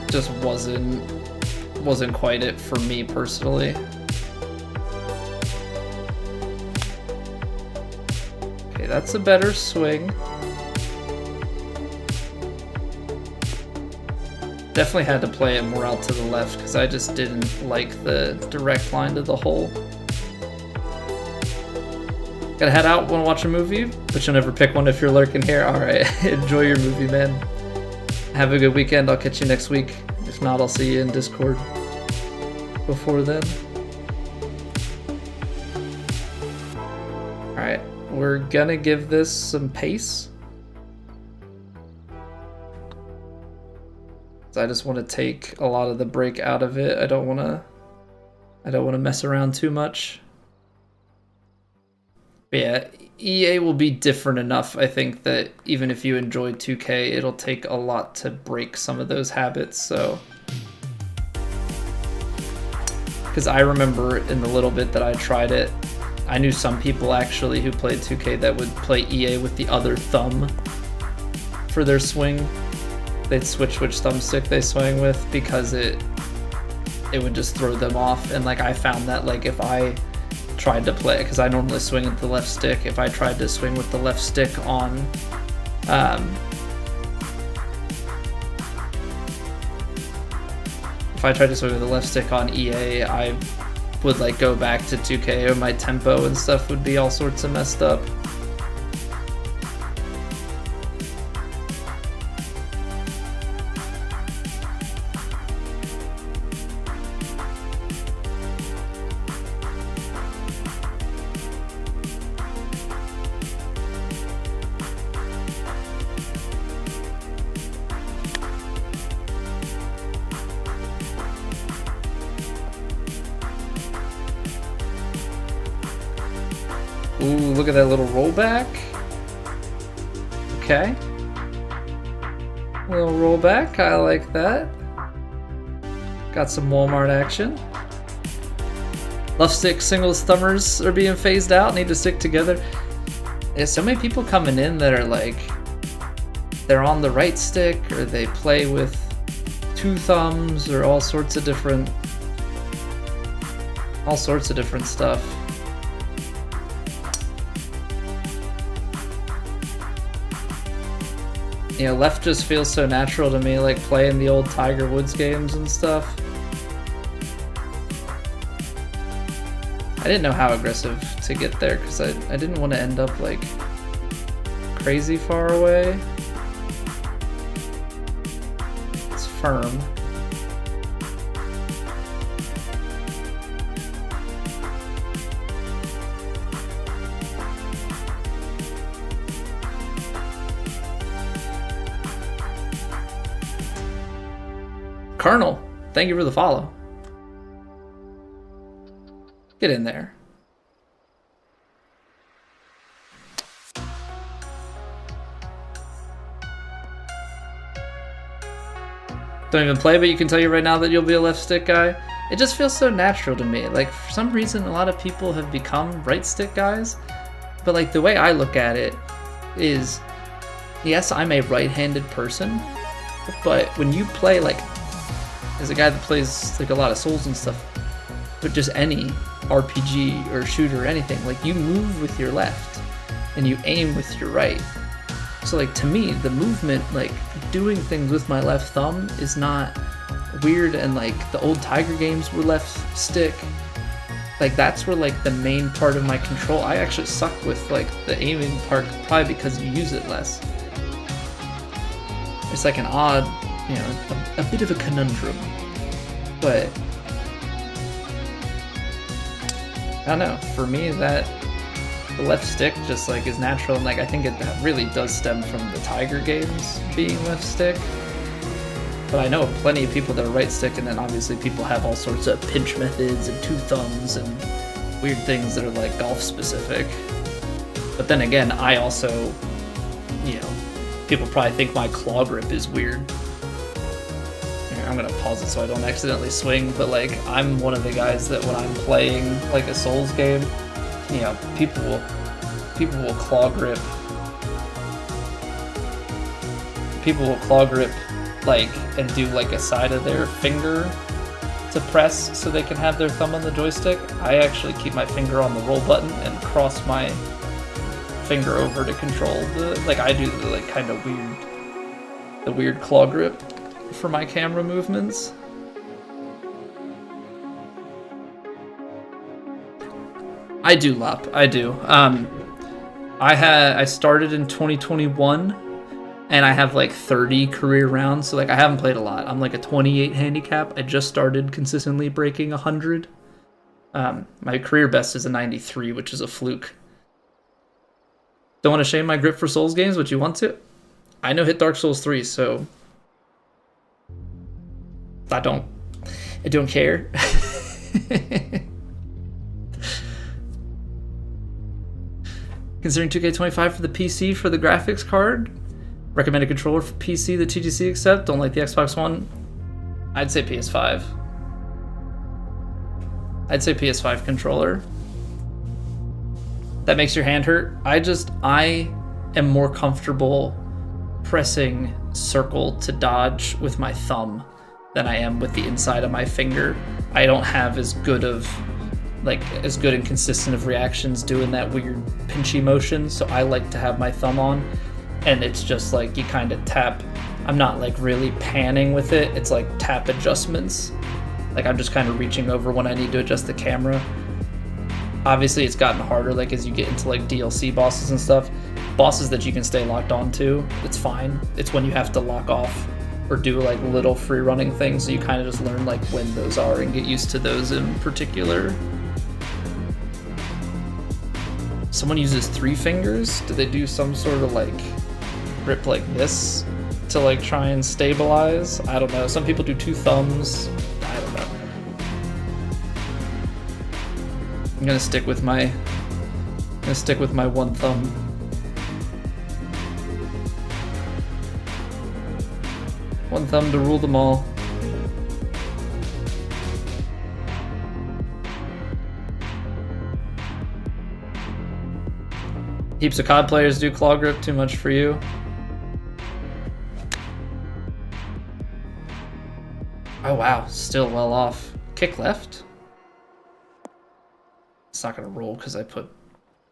Just wasn't quite it for me personally. Okay, that's a better swing. Definitely had to play it more out to the left because I just didn't like the direct line to the hole. Gotta head out, wanna watch a movie? But you'll never pick one if you're lurking here. Alright, enjoy your movie, man. Have a good weekend, I'll catch you next week. If not, I'll see you in Discord before then. Alright, we're gonna give this some pace. I just want to take a lot of the break out of it. I don't want to mess around too much. But yeah, EA will be different enough, I think, that even if you enjoy 2K, it'll take a lot to break some of those habits, so. Because I remember in the little bit that I tried it, I knew some people actually who played 2K that would play EA with the other thumb for their swing. They'd switch which thumbstick they swing with because it would just throw them off. And like I found that like if I tried to play, because I normally swing with the left stick, if I tried to swing with the left stick on if I tried to swing with the left stick on EA, I would like go back to 2K or my tempo and stuff would be all sorts of messed up. Ooh, look at that little rollback. Okay. Little rollback, I like that. Got some Walmart action. Left stick singles thumbers are being phased out, need to stick together. There's so many people coming in that are like, they're on the right stick or they play with two thumbs or all sorts of different stuff. You know, left just feels so natural to me, like playing the old Tiger Woods games and stuff. I didn't know how aggressive to get there because I didn't want to end up like crazy far away. It's firm. Colonel, thank you for the follow. Get in there. Don't even play, but you can tell you right now that you'll be a left stick guy. It just feels so natural to me. Like, for some reason, a lot of people have become right stick guys. But like, the way I look at it is, yes, I'm a right-handed person. But when you play, like, as a guy that plays like a lot of Souls and stuff, but just any RPG or shooter or anything, like you move with your left and you aim with your right. So like to me, the movement, like doing things with my left thumb is not weird. And like the old Tiger games were left stick. Like that's where like the main part of my control, I actually suck with like the aiming part probably because you use it less. It's like an odd, you know, a bit of a conundrum, but I don't know, for me that the left stick just like is natural, and like I think it really does stem from the Tiger games being left stick. But I know plenty of people that are right stick, and then obviously people have all sorts of pinch methods and two thumbs and weird things that are like golf specific. But then again, I also, you know, people probably think my claw grip is weird. Here, I'm gonna pause it so I don't accidentally swing, but like I'm one of the guys that when I'm playing like a Souls game, you know, people will claw grip. People will claw grip like and do like a side of their finger to press so they can have their thumb on the joystick. I actually keep my finger on the roll button and cross my finger over to control the, like I do the like kind of weird claw grip for my camera movements. I do lop, I do. I started in 2021 and I have like 30 career rounds, so like I haven't played a lot. I'm like a 28 handicap. I just started consistently breaking 100. My career best is a 93, which is a fluke. Don't want to shame my grip for Souls games, but you want to? I know hit Dark Souls 3, so I don't care. Considering 2K25 for the PC for the graphics card. Recommend a controller for PC that TGC accept. Don't like the Xbox One. I'd say PS5. I'd say PS5 controller. That makes your hand hurt. I am more comfortable pressing circle to dodge with my thumb than I am with the inside of my finger. I don't have as good and consistent of reactions doing that weird pinchy motion, so I like to have my thumb on, and it's just like you kind of tap. I'm not like really panning with it. It's like tap adjustments. Like I'm just kind of reaching over when I need to adjust the camera. Obviously it's gotten harder like as you get into like DLC bosses and stuff. Bosses that you can stay locked on to, it's fine. It's when you have to lock off or do like little free running things, so you kind of just learn like when those are and get used to those in particular. Someone uses 3 fingers? Do they do some sort of like grip like this to like try and stabilize? I don't know. Some people do 2 thumbs. I don't know. I'm gonna stick with my one thumb. One thumb to rule them all. Heaps of COD players do claw grip, too much for you. Oh wow, still well off. Kick left? It's not gonna roll because I put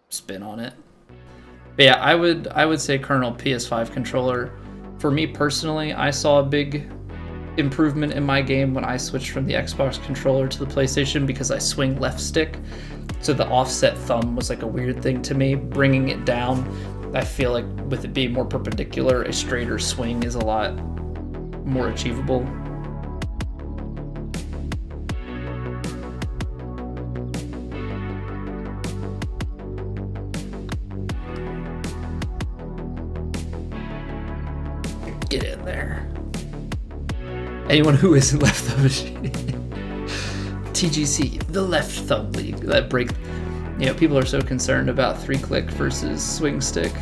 spin on it. But yeah, I would say Colonel PS5 controller. For me personally, I saw a big improvement in my game when I switched from the Xbox controller to the PlayStation because I swing left stick. So the offset thumb was like a weird thing to me. Bringing it down, I feel like with it being more perpendicular, a straighter swing is a lot more achievable. Get in there. Anyone who isn't left thumb machine. TGC, the left thumb league. That break. You know, people are so concerned about 3-click versus swing stick.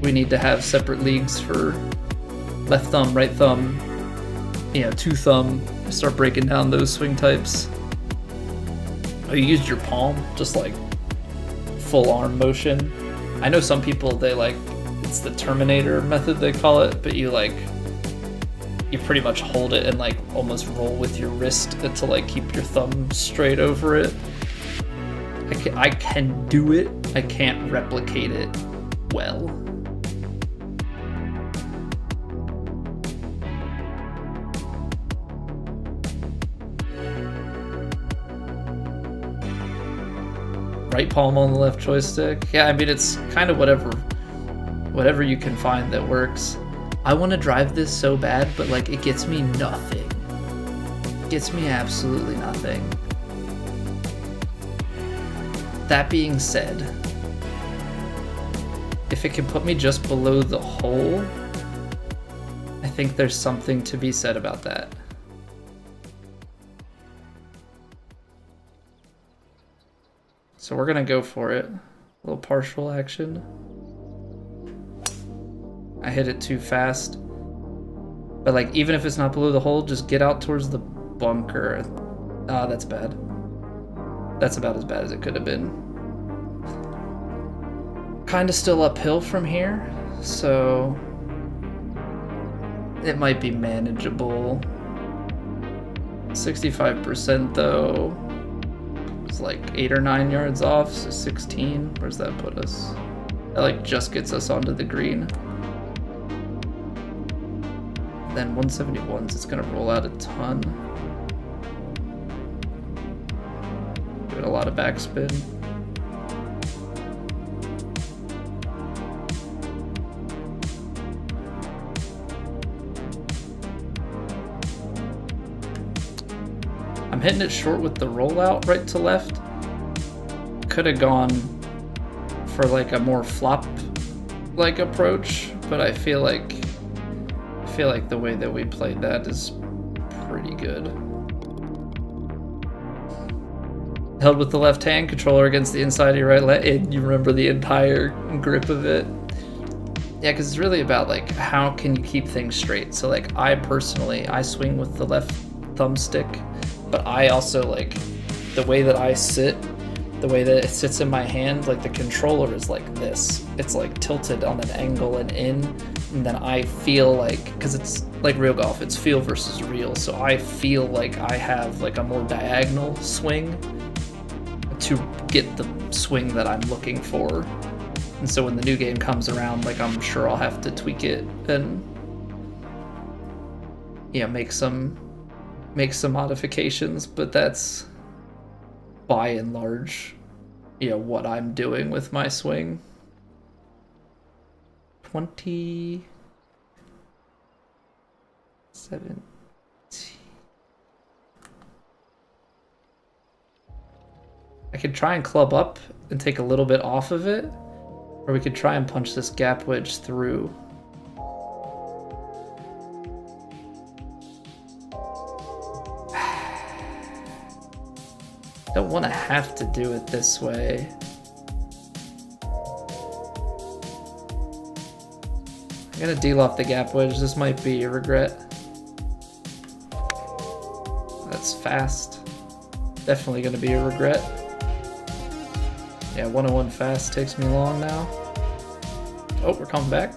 We need to have separate leagues for left thumb, right thumb, you know, 2 thumb. Start breaking down those swing types. Oh, you used your palm, just like full arm motion. I know some people, they like, it's the Terminator method they call it, but you pretty much hold it and like almost roll with your wrist to like keep your thumb straight over it. I can do it, I can't replicate it well. Right palm on the left joystick. Yeah, I mean, it's kind of whatever you can find that works. I want to drive this so bad, but like it gets me nothing. It gets me absolutely nothing. That being said, if it can put me just below the hole, I think there's something to be said about that. So we're gonna go for it. A little partial action. I hit it too fast. But like, even if it's not below the hole, just get out towards the bunker. Ah, that's bad. That's about as bad as it could have been. Kinda still uphill from here, so it might be manageable. 65% though. It's like 8 or 9 yards off, so 16. Where's that put us? That like just gets us onto the green. Then 171s, it's gonna roll out a ton. Give it a lot of backspin. I'm hitting it short with the rollout right to left. Could have gone for like a more flop like approach, but I feel like the way that we played that is pretty good. Held with the left hand, controller against the inside of your right leg, and you remember the entire grip of it. Yeah, because it's really about like how can you keep things straight. So like I swing with the left thumbstick, but I also like the way that I sit, the way that it sits in my hand, like the controller is like this. It's like tilted on an angle and in, and then I feel like, because it's like real golf, it's feel versus real, so I feel like I have like a more diagonal swing to get the swing that I'm looking for. And so when the new game comes around, like I'm sure I'll have to tweak it and yeah, make some modifications, but that's by and large, you know, what I'm doing with my swing. 2017. I could try and club up and take a little bit off of it, or we could try and punch this gap wedge through. Don't want to have to do it this way. I'm gonna deal off the gap wedge. This might be a regret. That's fast. Definitely gonna be a regret. Yeah, 101 fast takes me long now. Oh, we're coming back.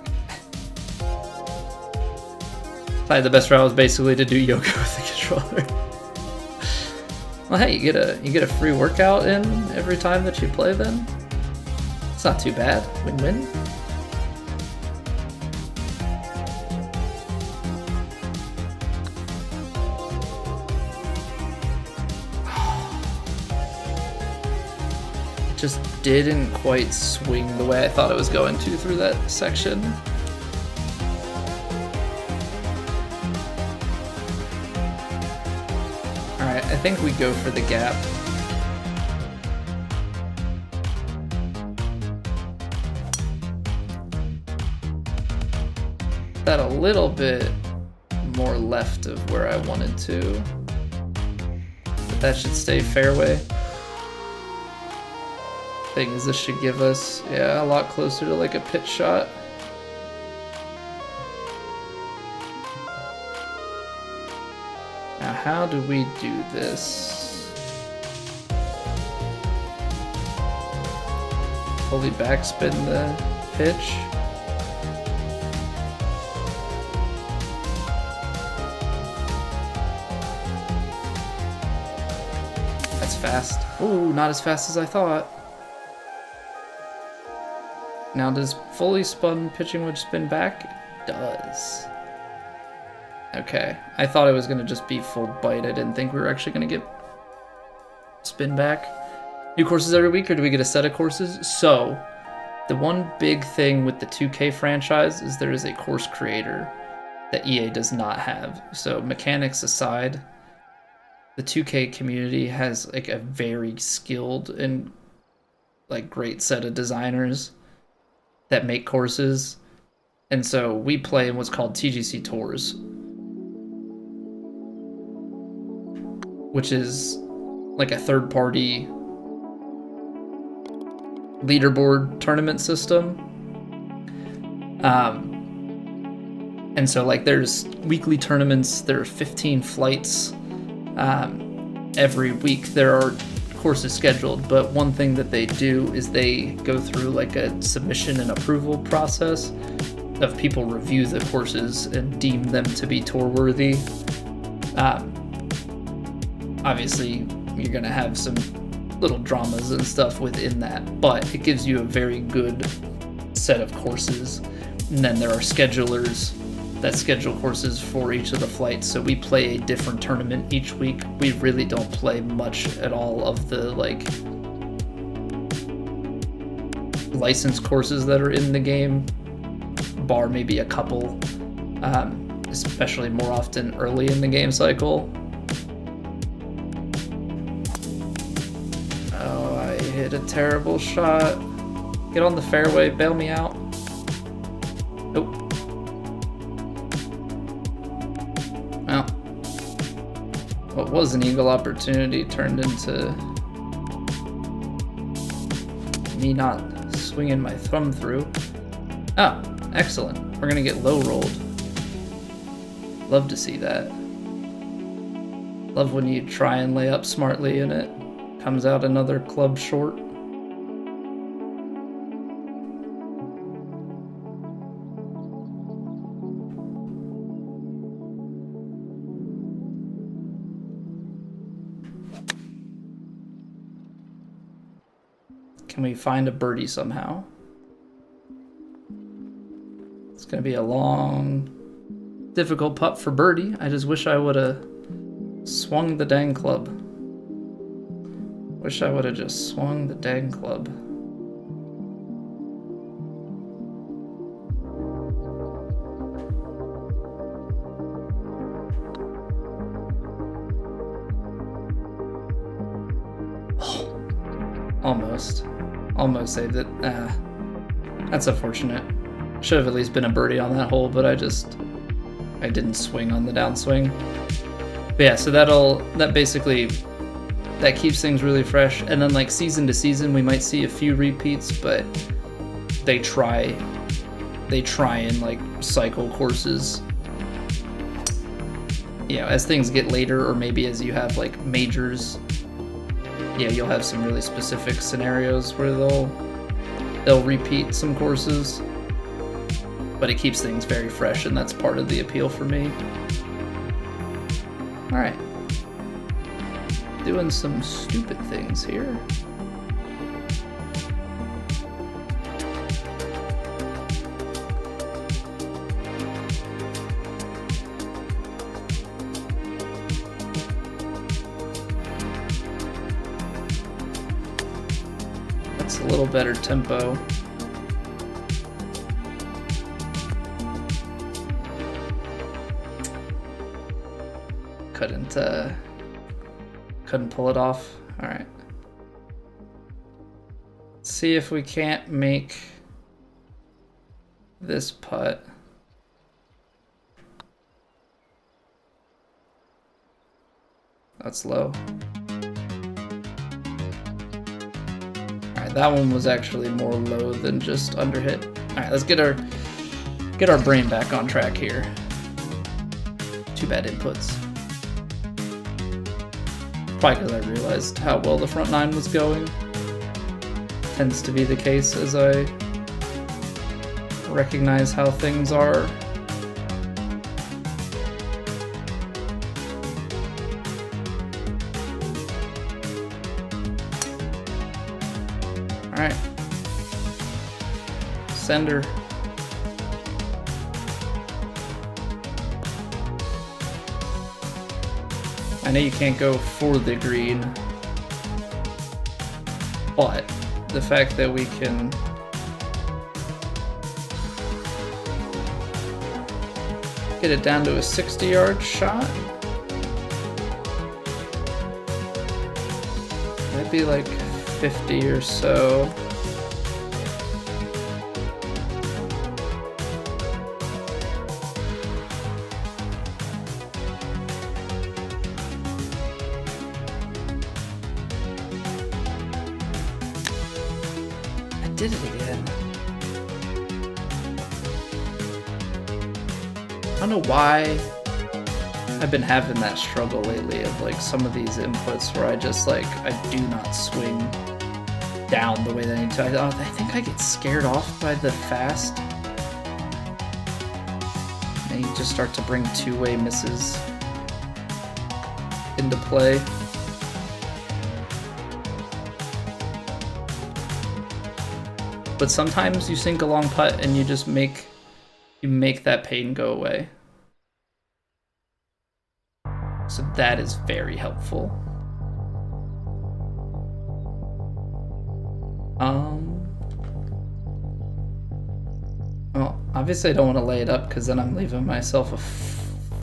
The best route was basically to do yoga with the controller. Well, hey, you get a free workout in every time that you play then? It's not too bad. Win-win. It just didn't quite swing the way I thought it was going to through that section. I think we go for the gap. That a little bit more left of where I wanted to. But that should stay fairway. Thing is, this should give us, yeah, a lot closer to like a pitch shot. Now, how do we do this? Fully backspin the pitch. That's fast. Ooh, not as fast as I thought. Now, does fully spun pitching wedge spin back? It does. Okay, I thought it was going to just be full bite. I didn't think we were actually going to get spin back. New courses every week, or do we get a set of courses? So, the one big thing with the 2K franchise is there is a course creator that EA does not have. So, mechanics aside, the 2K community has like a very skilled and like great set of designers that make courses. And so we play in what's called TGC Tours, which is like a third-party leaderboard tournament system. And so like there's weekly tournaments, there are 15 flights. Every week there are courses scheduled, but one thing that they do is they go through like a submission and approval process of people review the courses and deem them to be tour worthy. Obviously you're gonna have some little dramas and stuff within that, but it gives you a very good set of courses. And then there are schedulers that schedule courses for each of the flights, so we play a different tournament each week. We really don't play much at all of the like licensed courses that are in the game, bar maybe a couple, especially more often early in the game cycle. Oh, I hit a terrible shot. Get on the fairway, bail me out. Nope. Well, what was an eagle opportunity turned into me not swinging my thumb through. Oh, excellent. We're gonna get low rolled. Love to see that. Love when you try and lay up smartly and it comes out another club short. Can we find a birdie somehow? It's gonna be a long, difficult putt for birdie. I just wish I would have swung the dang club. Wish I would have just swung the dang club. Almost saved it. That's unfortunate. Should have at least been a birdie on that hole, but I didn't swing on the downswing. But yeah, so that basically keeps things really fresh. And then like season to season, we might see a few repeats, but they try and like cycle courses. You know, as things get later, or maybe as you have like majors. Yeah, you'll have some really specific scenarios where they'll repeat some courses, but it keeps things very fresh, and that's part of the appeal for me. All right, doing some stupid things here. A little better tempo. Couldn't pull it off. All right. Let's see if we can't make this putt. That's low. That one was actually more low than just underhit. All right, let's get our brain back on track here. Too bad inputs. Probably because I realized how well the front nine was going. Tends to be the case as I recognize how things are. Alright. Sender. I know you can't go for the green, but the fact that we can get it down to a 60-yard shot, that'd be like 50 or so. did it again. I don't know why I've been having that struggle lately of like some of these inputs where I just like, I do not swing down the way that I need to. I think I get scared off by the fast. And you just start to bring two-way misses into play. But sometimes you sink a long putt and you just make that pain go away. So that is very helpful. Well, obviously I don't want to lay it up because then I'm leaving myself a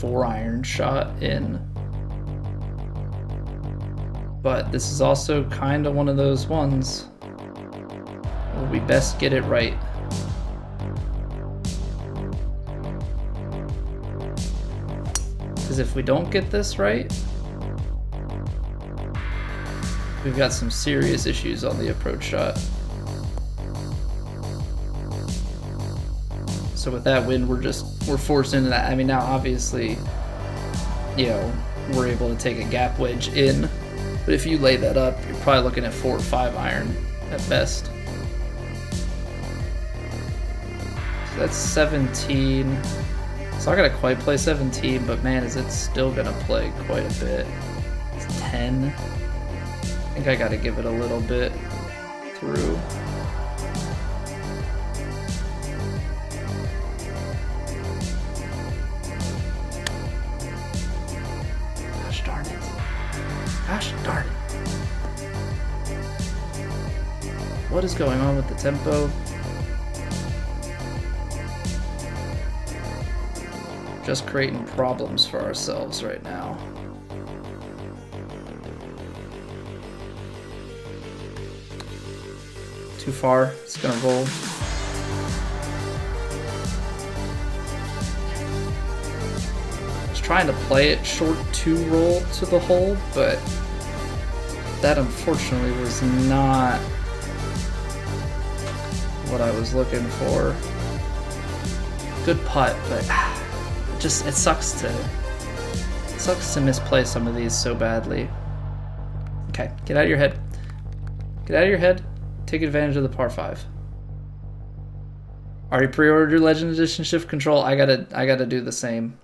4-iron shot in. But this is also kind of one of those ones where we best get it right. Because if we don't get this right, we've got some serious issues on the approach shot. So with that wind, we're forced into that. I mean, now obviously, you know, we're able to take a gap wedge in, but if you lay that up, you're probably looking at 4 or 5 iron at best. So that's 17. It's not gonna quite play 17, but man, is it still gonna play quite a bit. It's 10. I think I gotta give it a little bit through. Gosh darn it. Gosh darn it. What is going on with the tempo? Just creating problems for ourselves right now. Too far, it's gonna roll. I was trying to play it short to roll to the hole, but that unfortunately was not what I was looking for. Good putt, but just it sucks to misplay some of these so badly. Okay, get out of your head. Get out of your head. Take advantage of the par 5. Already pre-ordered your Legend Edition Shift Control. I gotta do the same.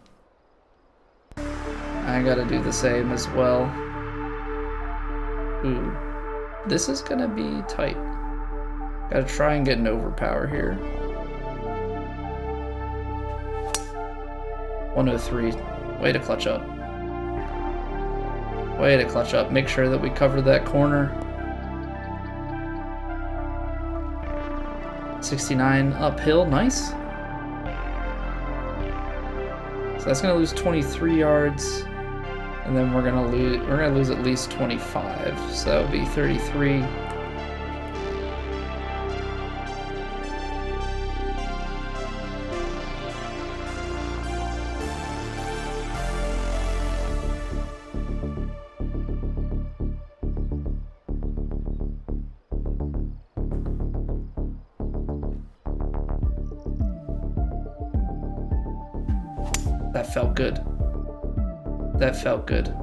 I gotta do the same as well. Ooh, this is gonna be tight. Gotta try and get an overpower here. 103. Way to clutch up. Way to clutch up. Make sure that we cover that corner. 69 uphill. Nice. So that's gonna lose 23 yards, and then we're gonna lose at least 25. So that would be 33. That felt good. That felt good.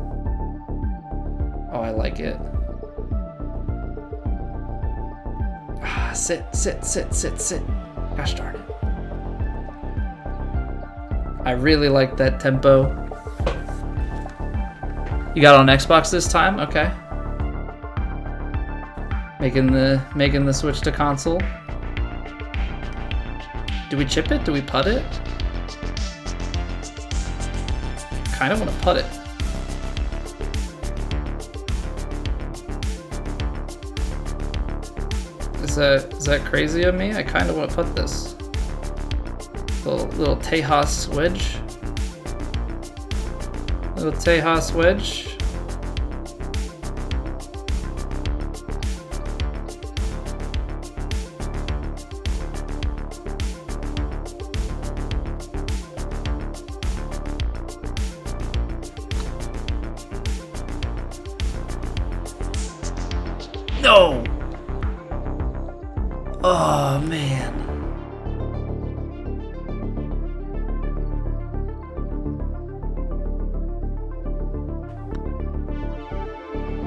Oh, I like it. Ah, sit. Gosh darn it. I really like that tempo. You got it on Xbox this time? Okay. Making the switch to console. Do we chip it? Do we putt it? I don't want to putt it. Is that crazy of me? I kind of want to putt this. Little Tejas wedge. Little Tejas wedge. No! Oh. Oh, man.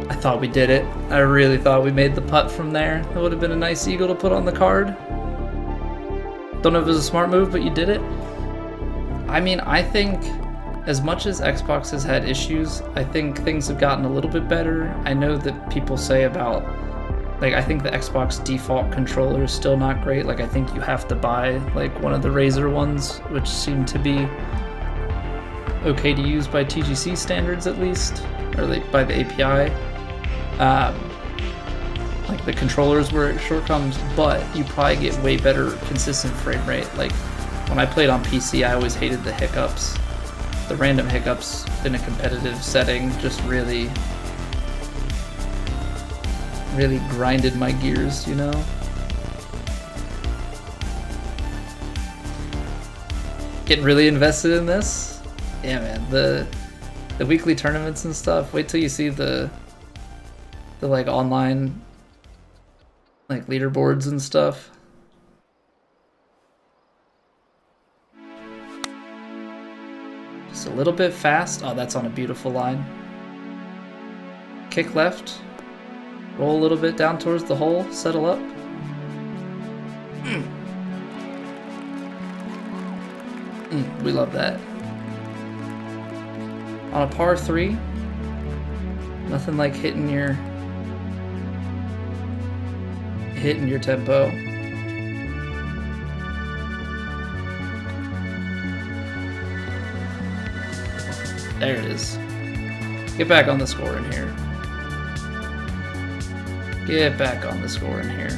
I thought we did it. I really thought we made the putt from there. That would have been a nice eagle to put on the card. Don't know if it was a smart move, but you did it. I mean, I think as much as Xbox has had issues, I think things have gotten a little bit better. I know that people say about, like, I think the Xbox default controller is still not great. Like, I think you have to buy, like, one of the Razer ones, which seem to be okay to use by TGC standards at least, or like by the API. Like the controllers were shortcomings, but you probably get way better consistent frame rate. Like when I played on PC, I always hated the hiccups. The random hiccups in a competitive setting just really grinded my gears, you know? Getting really invested in this? Yeah, man, the weekly tournaments and stuff. Wait till you see the like online like leaderboards and stuff. Just a little bit fast. Oh, that's on a beautiful line. Kick left. Roll a little bit down towards the hole. Settle up. We love that. On a par 3. Nothing like hitting your tempo. There it is. Get back on the score in here. Get back on the score in here.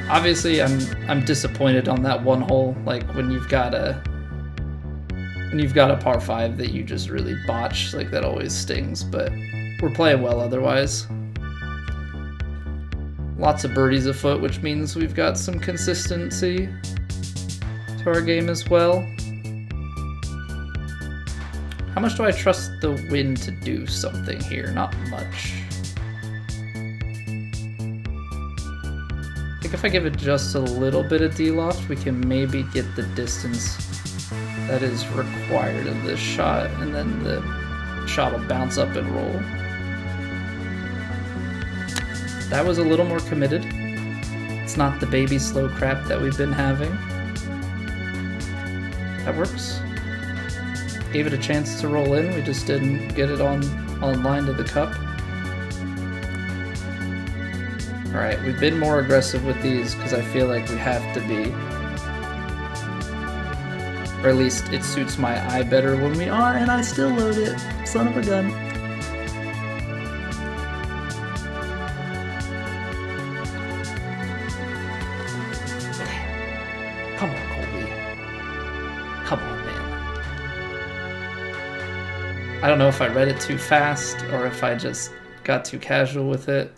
Obviously, I'm disappointed on that one hole. Like when you've got a par 5 that you just really botch, like that always stings. But we're playing well otherwise. Lots of birdies afoot, which means we've got some consistency to our game as well. How much do I trust the wind to do something here? Not much. I think if I give it just a little bit of D-loft, we can maybe get the distance that is required of this shot, and then the shot will bounce up and roll. That was a little more committed. It's not the baby slow crap that we've been having. That works. Gave it a chance to roll in, we just didn't get it on line to the cup. Alright, we've been more aggressive with these because I feel like we have to be. Or at least it suits my eye better when we are, and I still load it. Son of a gun. Come on, Colby. Come on, man. I don't know if I read it too fast or if I just got too casual with it.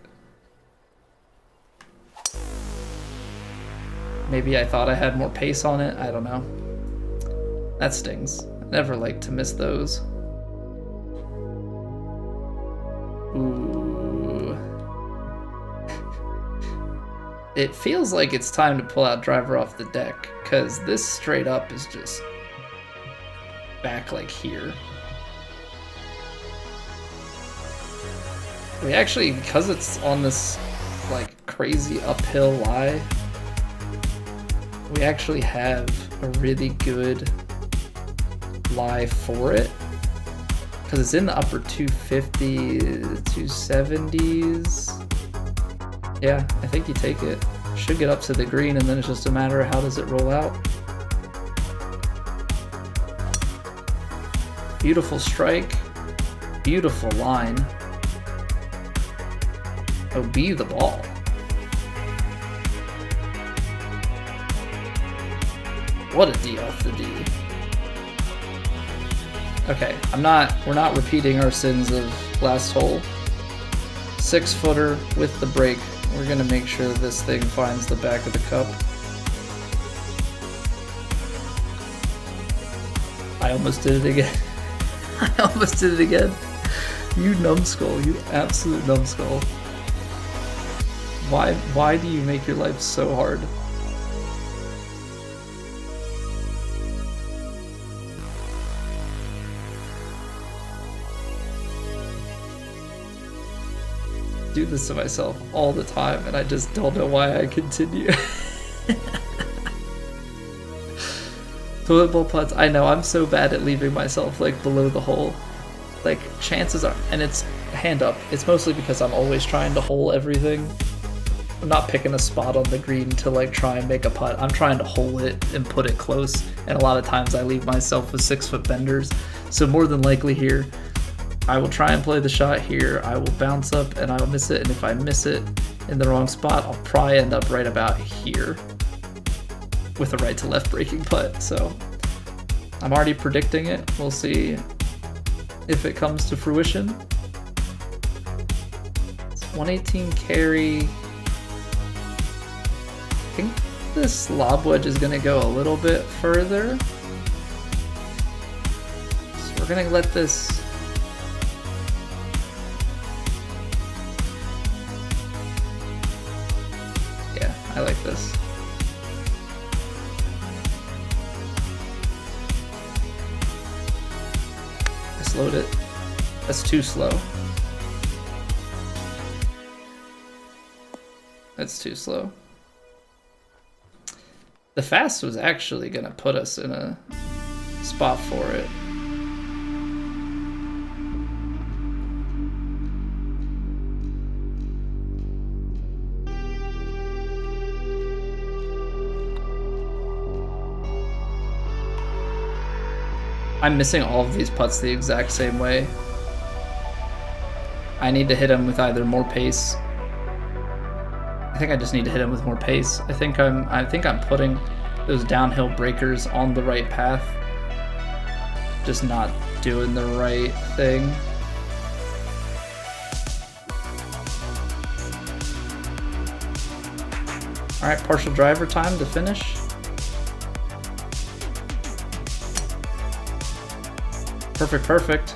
Maybe I thought I had more pace on it. I don't know. That stings. I never like to miss those. Ooh. It feels like it's time to pull out driver off the deck, because this straight up is just back like here. We actually, because it's on this like crazy uphill lie, we actually have a really good lie for it, because it's in the upper 250, 270s. Yeah, I think you take it. Should get up to the green, and then it's just a matter of how does it roll out. Beautiful strike, beautiful line. Oh, be the ball. What a D off the D. Okay, we're not repeating our sins of last hole. 6-footer with the break. We're gonna make sure this thing finds the back of the cup. I almost did it again. I almost did it again. You numbskull, you absolute numbskull. Why do you make your life so hard? Do this to myself all the time, and I just don't know why I continue. Toilet bowl putts, I know, I'm so bad at leaving myself like below the hole. Like, chances are, and it's hand up, it's mostly because I'm always trying to hole everything. I'm not picking a spot on the green to like try and make a putt. I'm trying to hole it and put it close, and a lot of times I leave myself with 6-foot benders. So more than likely here, I will try and play the shot here, I will bounce up and I'll miss it, and if I miss it in the wrong spot, I'll probably end up right about here with a right to left breaking putt. So I'm already predicting it. We'll see if it comes to fruition. It's 118 carry. I think this lob wedge is going to go a little bit further. So we're going to let this... Yeah, I like this. I slowed it. That's too slow. That's too slow. The fast was actually going to put us in a spot for it. I'm missing all of these putts the exact same way. I need to hit them with either more pace. I think I just need to hit him with more pace. I think I'm putting those downhill breakers on the right path. Just not doing the right thing. All right, partial driver time to finish. Perfect, perfect.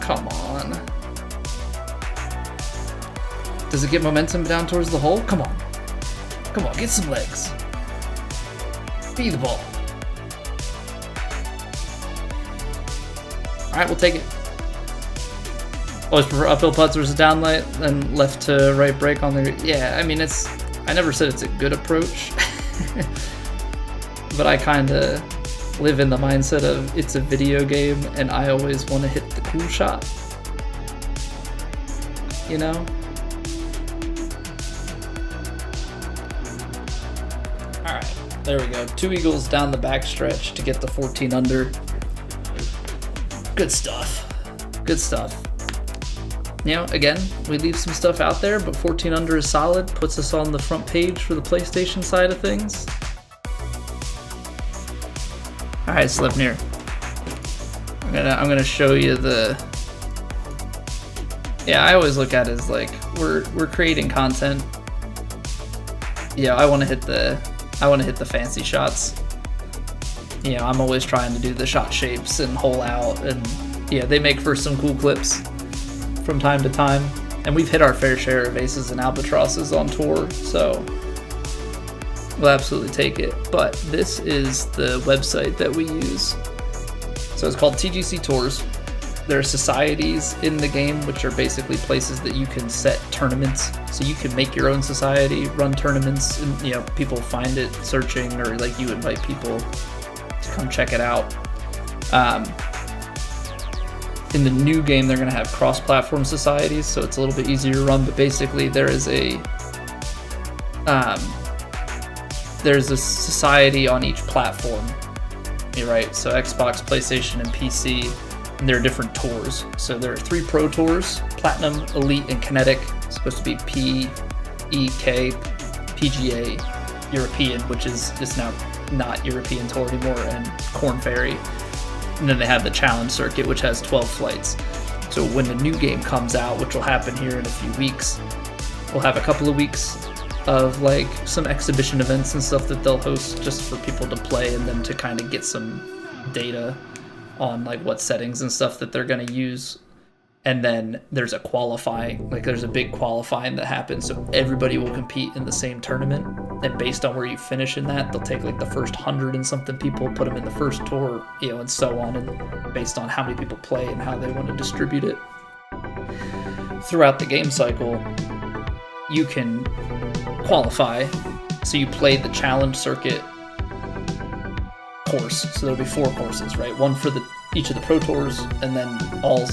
Come on. Does it get momentum down towards the hole? Come on. Come on, get some legs. Be the ball. Alright, we'll take it. Always prefer uphill putts versus downlight, then left to right break on the... Yeah, I mean, it's... I never said it's a good approach. But I kind of live in the mindset of it's a video game and I always want to hit the cool shot. You know? Alright, there we go. 2 eagles down the backstretch to get the 14 under. Good stuff. Good stuff. You know, again, we leave some stuff out there, but 14 under is solid, puts us on the front page for the PlayStation side of things. Alright, Slipnir. I'm gonna show you the... Yeah, I always look at it as like we're creating content. Yeah, I wanna hit the fancy shots. You know, I'm always trying to do the shot shapes and hole out, and yeah, they make for some cool clips from time to time, and we've hit our fair share of aces and albatrosses on tour, so we'll absolutely take it. But this is the website that we use. So it's called TGC Tours. There are societies in the game, which are basically places that you can set tournaments. So you can make your own society, run tournaments, and you know, people find it searching, or like you invite people to come check it out. In the new game, they're going to have cross-platform societies, so it's a little bit easier to run, but basically there's a society on each platform, right? So Xbox, PlayStation, and PC, and there are different tours. So there are 3 pro tours: Platinum, Elite, and Kinetic. It's supposed to be PEK, PGA, European, which is now not European Tour anymore, and Corn Ferry. And then they have the Challenge Circuit, which has 12 flights. So when the new game comes out, which will happen here in a few weeks, we'll have a couple of weeks of like some exhibition events and stuff that they'll host just for people to play and then to kind of get some data on like what settings and stuff that they're going to use. And then there's a qualifying, like there's a big qualifying that happens, so everybody will compete in the same tournament, and based on where you finish in that, they'll take like the first 100 and something people, put them in the first tour, you know, and so on, and based on how many people play and how they want to distribute it throughout the game cycle, you can qualify. So you play the challenge circuit course, so there'll be 4 courses, right? One for each of the Pro Tours, and then all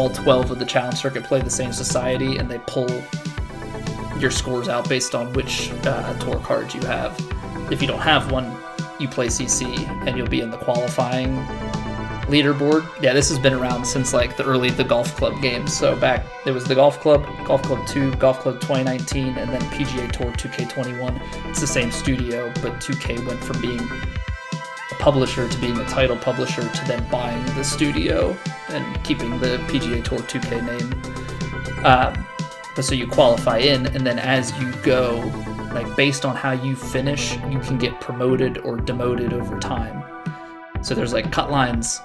12 of the challenge circuit play the same society, and they pull your scores out based on which tour cards you have. If you don't have one, you play CC, and you'll be in the qualifying leaderboard. Yeah, this has been around since like the golf club games. So back, there was the Golf Club 2, Golf Club 2019, and then PGA Tour 2K21. It's the same studio, but 2K went from being publisher to being a title publisher to then buying the studio and keeping the PGA Tour 2K name. But so you qualify in, and then as you go, like based on how you finish, you can get promoted or demoted over time. So there's like cut lines.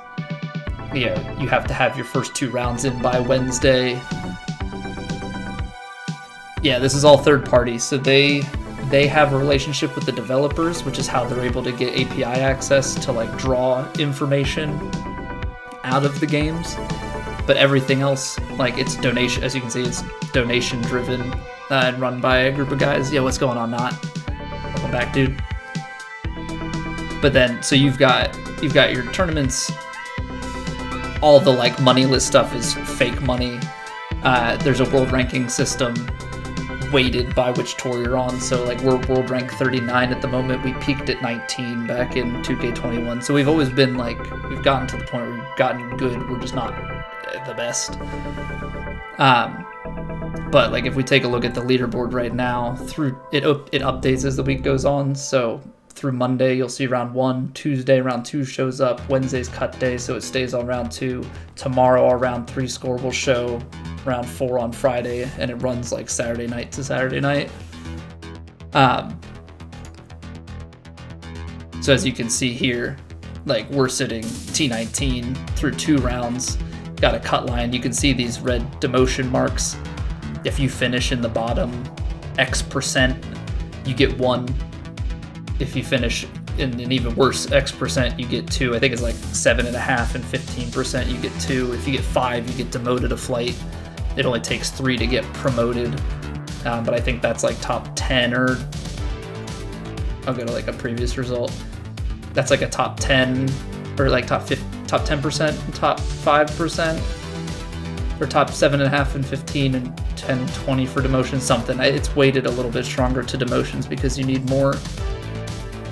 You know, you have to have your first 2 rounds in by Wednesday. Yeah, this is all third party, so they have a relationship with the developers, which is how they're able to get API access to like draw information out of the games. But everything else, like it's donation, as you can see, it's donation driven and run by a group of guys. Yeah, what's going on, Not? Welcome back, dude. But then, so you've got your tournaments. All the like moneyless stuff is fake money. There's a world ranking system weighted by which tour you're on. So like we're world rank 39 at the moment. We peaked at 19 back in 2K21. So we've always been like, we've gotten to the point where we've gotten good. We're just not the best. But like if we take a look at the leaderboard right now, through it updates as the week goes on. So through Monday, you'll see round 1. Tuesday, round 2 shows up. Wednesday's cut day, so it stays on round 2. Tomorrow, our round 3 score will show round 4 on Friday, and it runs like Saturday night to Saturday night. So as you can see here, like we're sitting T19 through 2 rounds, got a cut line. You can see these red demotion marks. If you finish in the bottom X%, you get 1. If you finish in an even worse X%, you get 2. I think it's like 7.5 and 15%, you get 2. If you get 5, you get demoted a flight. It only takes 3 to get promoted. But I think that's like top 10, or I'll go to like a previous result. That's like a top 10 or like top 10%, top 5%, or top 7.5 and 15 and 10, 20 for demotion, something. It's weighted a little bit stronger to demotions because you need more.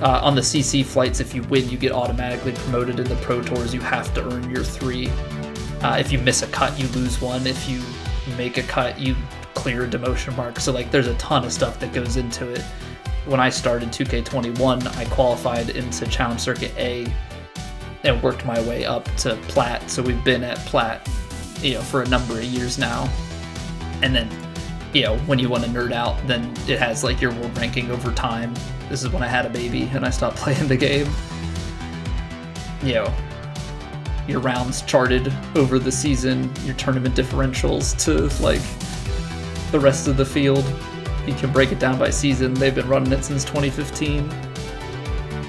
On the CC flights, if you win, you get automatically promoted. In the Pro Tours, you have to earn your 3. If you miss a cut, you lose 1. If you make a cut, you clear a demotion mark. So like there's a ton of stuff that goes into it. When I started 2K21, I qualified into Challenge Circuit A and worked my way up to Plat. So we've been at Plat, for a number of years now. And then, when you want to nerd out, then it has like your world ranking over time. This is when I had a baby and I stopped playing the game. Your rounds charted over the season, your tournament differentials to like the rest of the field. You can break it down by season. They've been running it since 2015.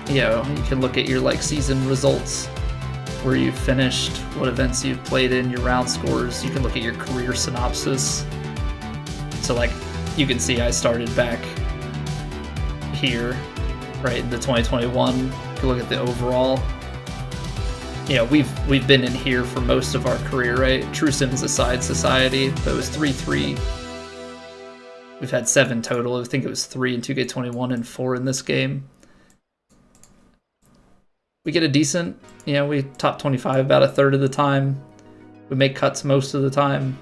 You can look at your like season results, where you've finished, what events you've played in, your round scores. You can look at your career synopsis. So like you can see I started back here, right in the 2021. You can look at the overall. We've been in here for most of our career, right? True Sims aside, society, that was 3-3. We've had 7 total. I think it was 3 in 2K21 and 4 in this game. We get a decent, we top 25 about a third of the time. We make cuts most of the time.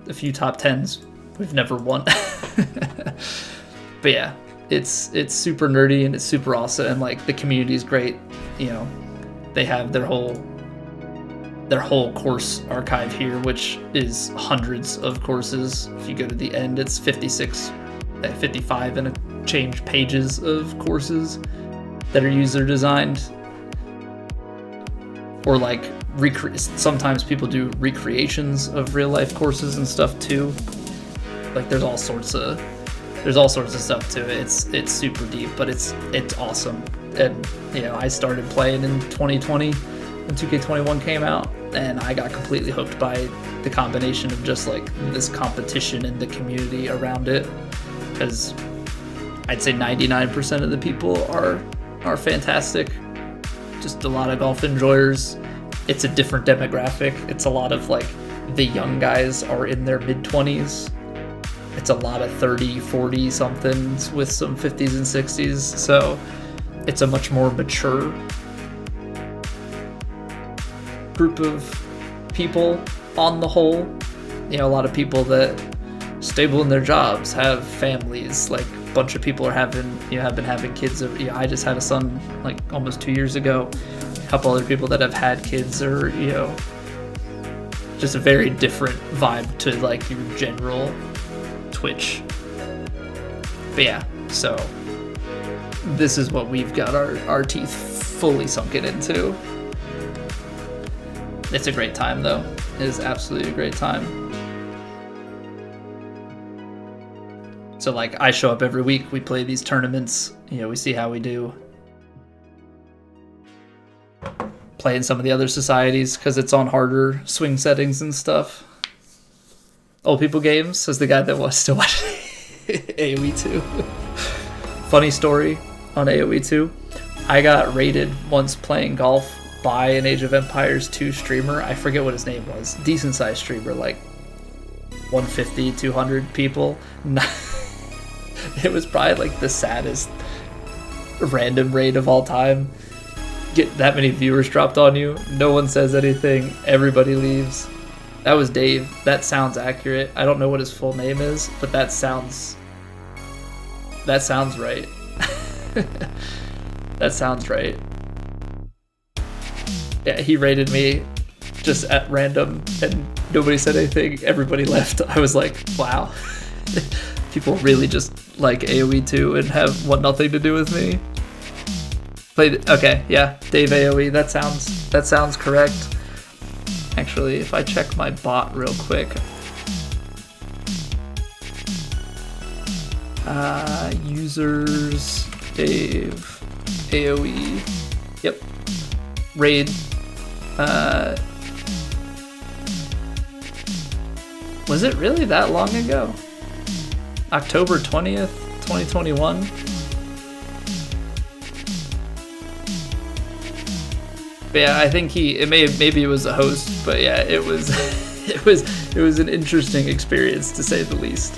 A few top 10s. We've never won. But yeah, it's super nerdy and it's super awesome, and like the community is great. They have their whole course archive here, which is hundreds of courses. If you go to the end, it's 56 55 and a change pages of courses that are user designed, or like sometimes people do recreations of real life courses and stuff too. Like there's all sorts of stuff to it. It's super deep, but it's awesome. And you know, I started playing in 2020 when 2K21 came out, and I got completely hooked by the combination of just like this competition and the community around it, because I'd say 99% of the people are fantastic. Just a lot of golf enjoyers. It's a different demographic. It's a lot of like the young guys are in their mid-20s. It's a lot of 30, 40 somethings with some 50s and 60s. So it's a much more mature group of people on the whole. You know, a lot of people that stable in their jobs, have families. Like a bunch of people have been having kids. I just had a son like almost 2 years ago. A couple other people that have had kids, or you know, just a very different vibe to like your general Twitch. But yeah, so this is what we've got our teeth fully sunken into. It's a great time though. It is absolutely a great time. So like I show up every week, we play these tournaments, you know, we see how we do. Play in some of the other societies because it's on harder swing settings and stuff. Old people games, says the guy that was still watching AoE 2. Funny story on AoE 2. I got raided once playing golf by an Age of Empires 2 streamer. I forget what his name was. Decent sized streamer, like 150, 200 people. It was probably like the saddest random raid of all time. Get that many viewers dropped on you, no one says anything, everybody leaves. That was Dave. That sounds accurate. I don't know what his full name is, but that sounds right. That sounds right. Yeah, he raided me just at random and nobody said anything. Everybody left. I was like, wow. People really just like AoE 2 and want nothing to do with me. Okay, yeah, Dave AoE, that sounds correct. Actually, if I check my bot real quick. Users, Dave, AoE, yep, raid. Was it really that long ago? October 20th, 2021? But yeah, I think maybe it was a host, but yeah, it was it was an interesting experience to say the least.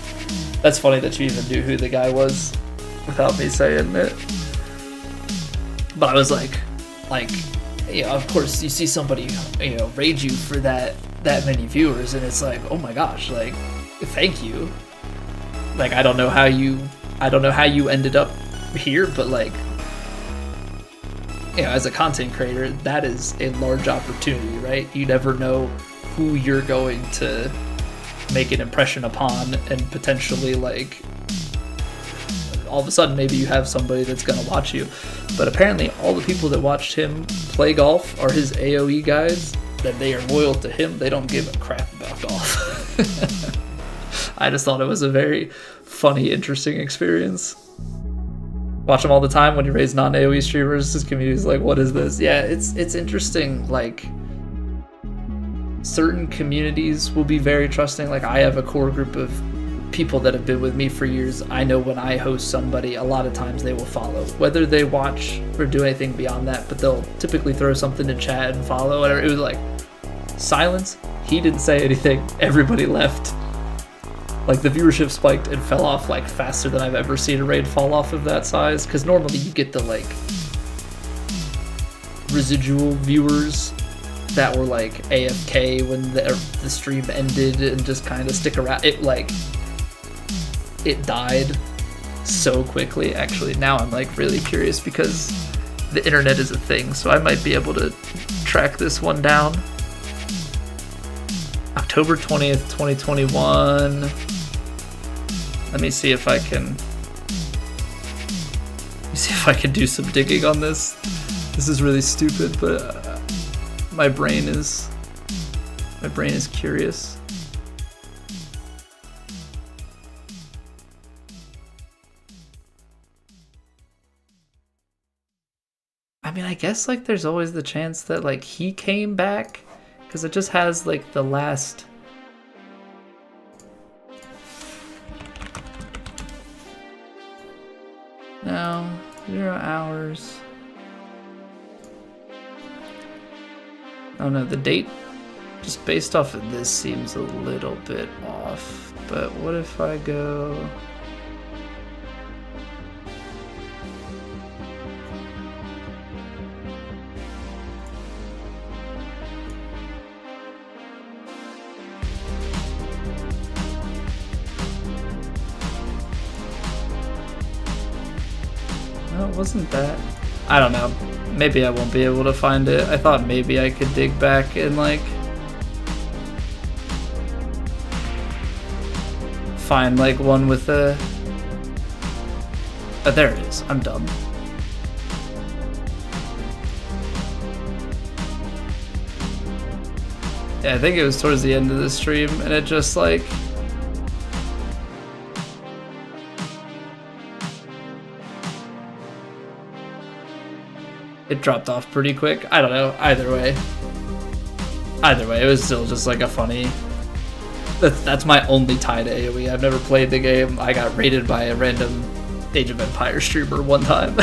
That's funny that you even knew who the guy was without me saying it. But I was like, yeah, of course you see somebody, you know, raid you for that many viewers, and it's like, oh my gosh, like, thank you. Like, I don't know how you ended up here, but like, you know, as a content creator, that is a large opportunity, right? You never know who you're going to make an impression upon, and potentially, like, all of a sudden maybe you have somebody that's going to watch you. But apparently all the people that watched him play golf are his AoE guys, that they are loyal to him. They don't give a crap about golf. I just thought it was a very funny, interesting experience. Watch him all the time when he raises non-AoE streamers. His community's like, what is this? Yeah, it's interesting. Like, certain communities will be very trusting. Like, I have a core group of people that have been with me for years. I know when I host somebody, a lot of times they will follow, whether they watch or do anything beyond that, but they'll typically throw something in chat and follow, whatever. It was like silence. He didn't say anything. Everybody left. Like, the viewership spiked and fell off like faster than I've ever seen a raid fall off of that size, because normally you get the like residual viewers that were like AFK when the stream ended and just kind of stick around. It died so quickly. Actually, now I'm like really curious because the internet is a thing, so I might be able to track this one down. October 20th, 2021. Let me see if I can. Let me see if I can do some digging on this. This is really stupid, but my brain is curious. I mean, I guess like there's always the chance that like he came back, because it just has like the last. No, 0 hours. Oh no, the date just based off of this seems a little bit off. But what if I go? No, it wasn't that. I don't know. Maybe I won't be able to find it. I thought maybe I could dig back and like find like one with a. Oh, there it is. I'm dumb. Yeah, I think it was towards the end of the stream, and it just like. It dropped off pretty quick. I don't know. Either way, it was still just like a funny. That's my only tie to AoE. I've never played the game. I got raided by a random Age of Empires streamer one time.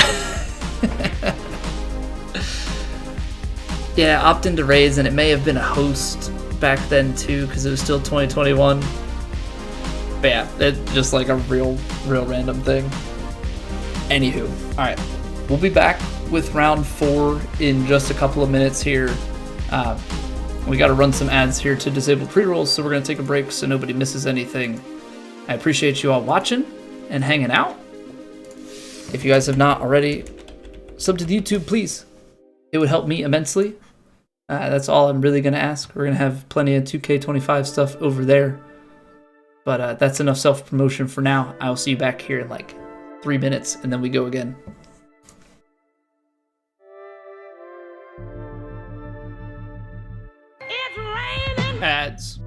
Yeah, opt into raids, and it may have been a host back then too, because it was still 2021. But yeah, it's just like a real random thing. Anywho, all right, we'll be back with round 4 in just a couple of minutes here. We got to run some ads here to disable pre-rolls, so we're going to take a break so nobody misses anything. I appreciate you all watching and hanging out. If you guys have not already, sub to the YouTube, please. It would help me immensely. That's all I'm really going to ask. We're going to have plenty of 2K25 stuff over there. But that's enough self-promotion for now. I'll see you back here in like 3 minutes, and then we go again. Ads.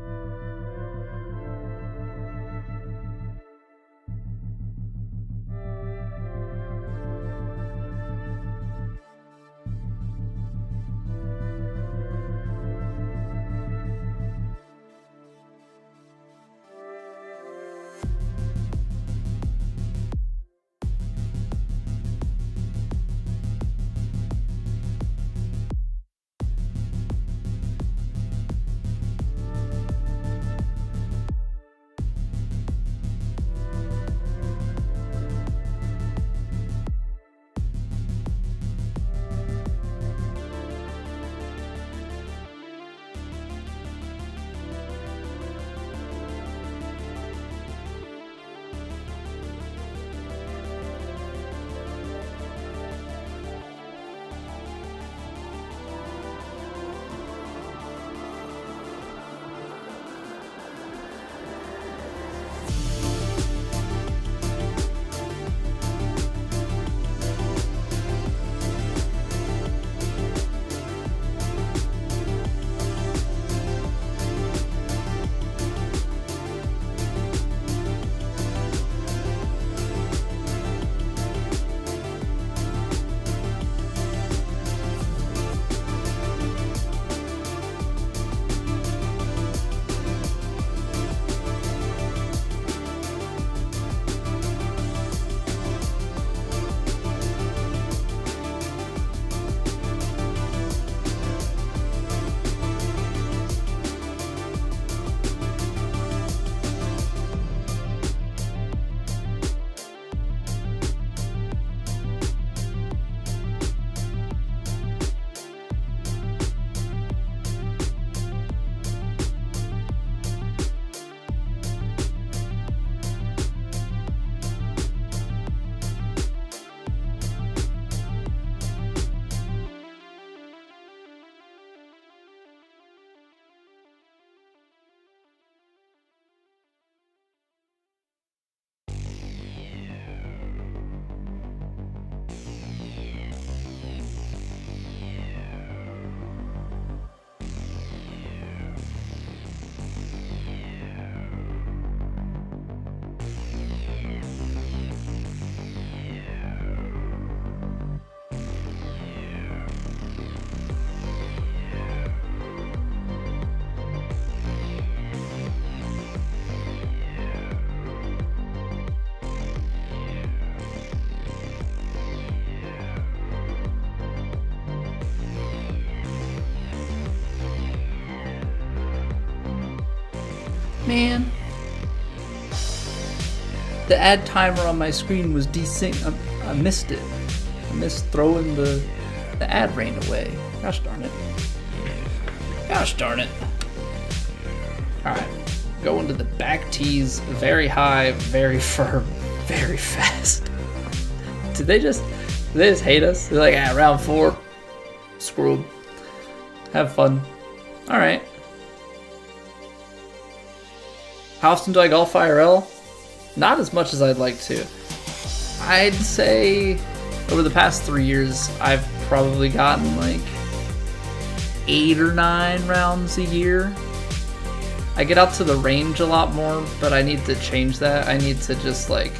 Man. The ad timer on my screen was desync. I missed it. I missed throwing the ad rain away. Gosh darn it. Gosh darn it. Alright. Going to the back tees, very high, very firm, very fast. Did they just hate us? They're like, ah, round 4. Screw 'em. Have fun. Alright. How often do I golf IRL? Not as much as I'd like to. I'd say over the past 3 years, I've probably gotten like 8 or 9 rounds a year. I get out to the range a lot more, but I need to change that. I need to just like,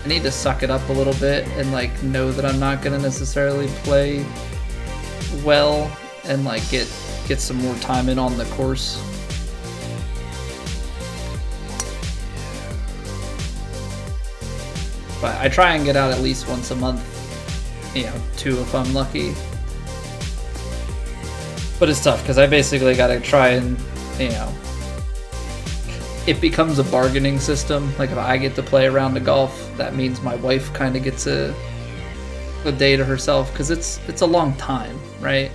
I need to suck it up a little bit and like know that I'm not gonna necessarily play well and like get some more time in on the course. But I try and get out at least once a month, 2 if I'm lucky. But it's tough because I basically gotta try and, it becomes a bargaining system. Like if I get to play a round of golf, that means my wife kind of gets a day to herself because it's a long time, right?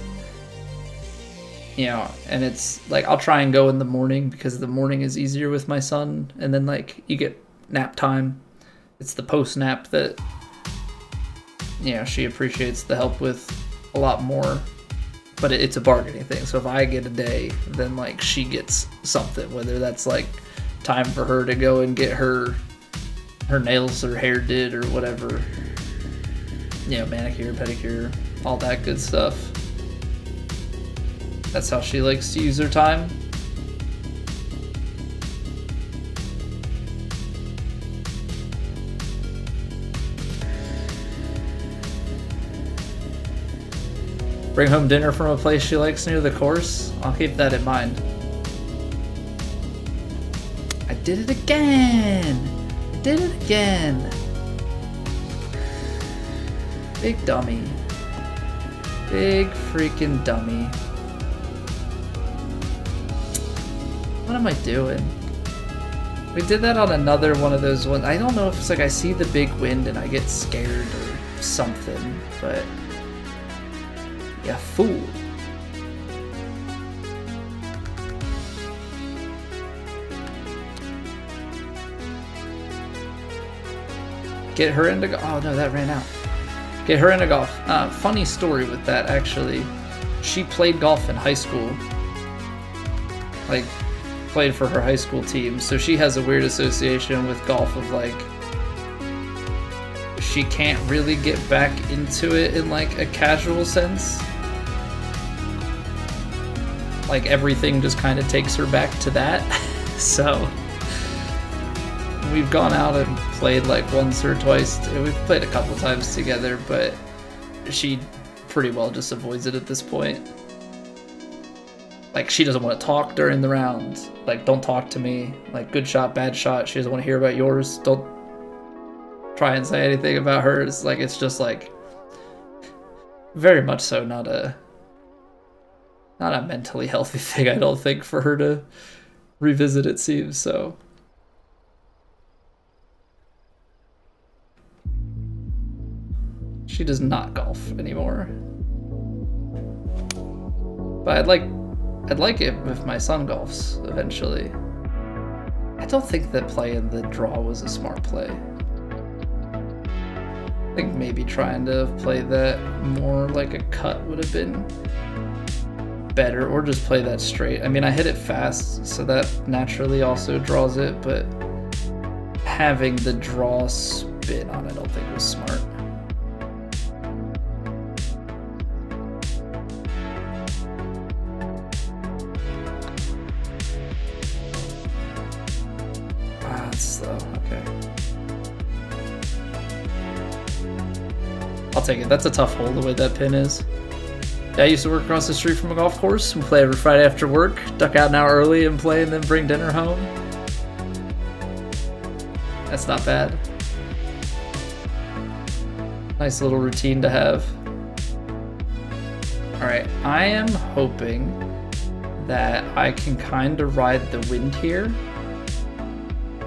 And it's like I'll try and go in the morning because the morning is easier with my son, and then like you get nap time. It's the post-nap that, she appreciates the help with a lot more. But it's a bargaining thing. So if I get a day, then like she gets something, whether that's like time for her to go and get her nails or hair did or whatever. Manicure, pedicure, all that good stuff. That's how she likes to use her time. Bring home dinner from a place she likes near the course. I'll keep that in mind. I did it again! I did it again! Big dummy. Big freaking dummy. What am I doing? We did that on another one of those ones. I don't know if it's like I see the big wind and I get scared or something, but... You fool. Get her into golf. Oh no, that ran out. Get her into golf. Funny story with that, actually. She played golf in high school. Like, played for her high school team. So she has a weird association with golf of like, she can't really get back into it in like a casual sense. Like everything just kind of takes her back to that. So we've gone out and played like once or twice. We've played a couple times together, but she pretty well just avoids it at this point. Like she doesn't want to talk during the rounds. Like don't talk to me. Like good shot, bad shot. She doesn't want to hear about yours. Don't try and say anything about hers. Like it's just like very much so not a mentally healthy thing, I don't think, for her to revisit, it seems, so. She does not golf anymore. But I'd like it if my son golfs eventually. I don't think that playing the draw was a smart play. I think maybe trying to play that more like a cut would have been better, or just play that straight. I mean, I hit it fast, so that naturally also draws it, but having the draw spin on it I don't think was smart. It's slow, okay. I'll take it. That's a tough hole the way that pin is. I used to work across the street from a golf course. We play every Friday after work, duck out an hour early and play, and then bring dinner home. That's not bad. Nice little routine to have. Alright, I am hoping that I can kind of ride the wind here.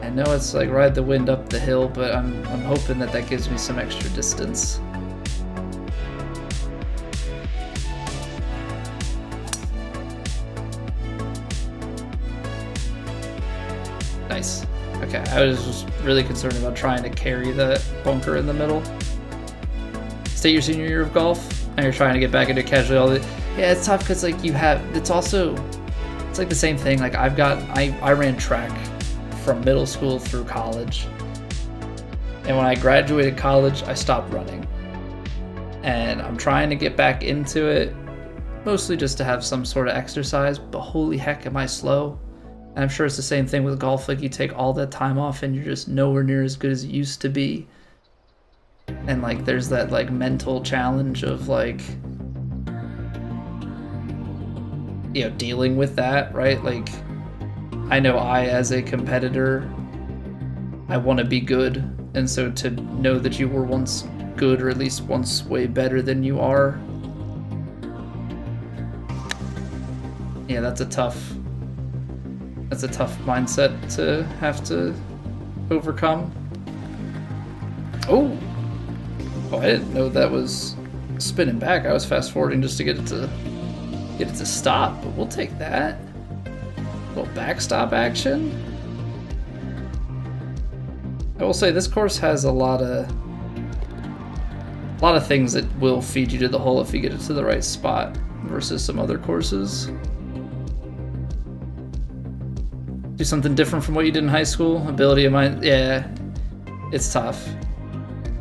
I know it's like ride the wind up the hill, but I'm hoping that that gives me some extra distance. Nice. Okay, I was just really concerned about trying to carry the bunker in the middle. State your senior year of golf, and you're trying to get back into casualty. Yeah, it's tough because like you have, it's like the same thing. Like I ran track from middle school through college, and when I graduated college, I stopped running. And I'm trying to get back into it, mostly just to have some sort of exercise, but holy heck am I slow. And I'm sure it's the same thing with golf. Like you take all that time off and you're just nowhere near as good as it used to be. And like there's that like mental challenge of like, you know, dealing with that, right? Like I know I, as a competitor, I want to be good. And so to know that you were once good, or at least once way better than you are, yeah, that's a tough mindset to have to overcome. Oh, I didn't know that was spinning back. I was fast forwarding just to get it to stop, but we'll take that. A little backstop action. I will say this course has a lot of things that will feed you to the hole if you get it to the right spot versus some other courses. Do something different from what you did in high school. Ability of mine, yeah, it's tough.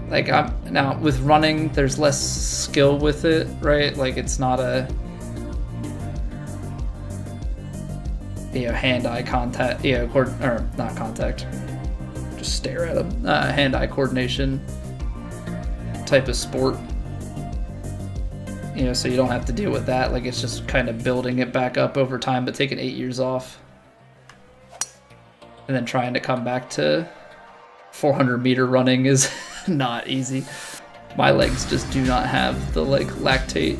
Like now with running, there's less skill with it, right? Like it's not a, you know, hand-eye contact, you know, or not contact, just stare at them. Hand-eye coordination type of sport. You know, so you don't have to deal with that. Like it's just kind of building it back up over time, but taking 8 years off. And then trying to come back to 400-meter running is not easy. My legs just do not have the like lactate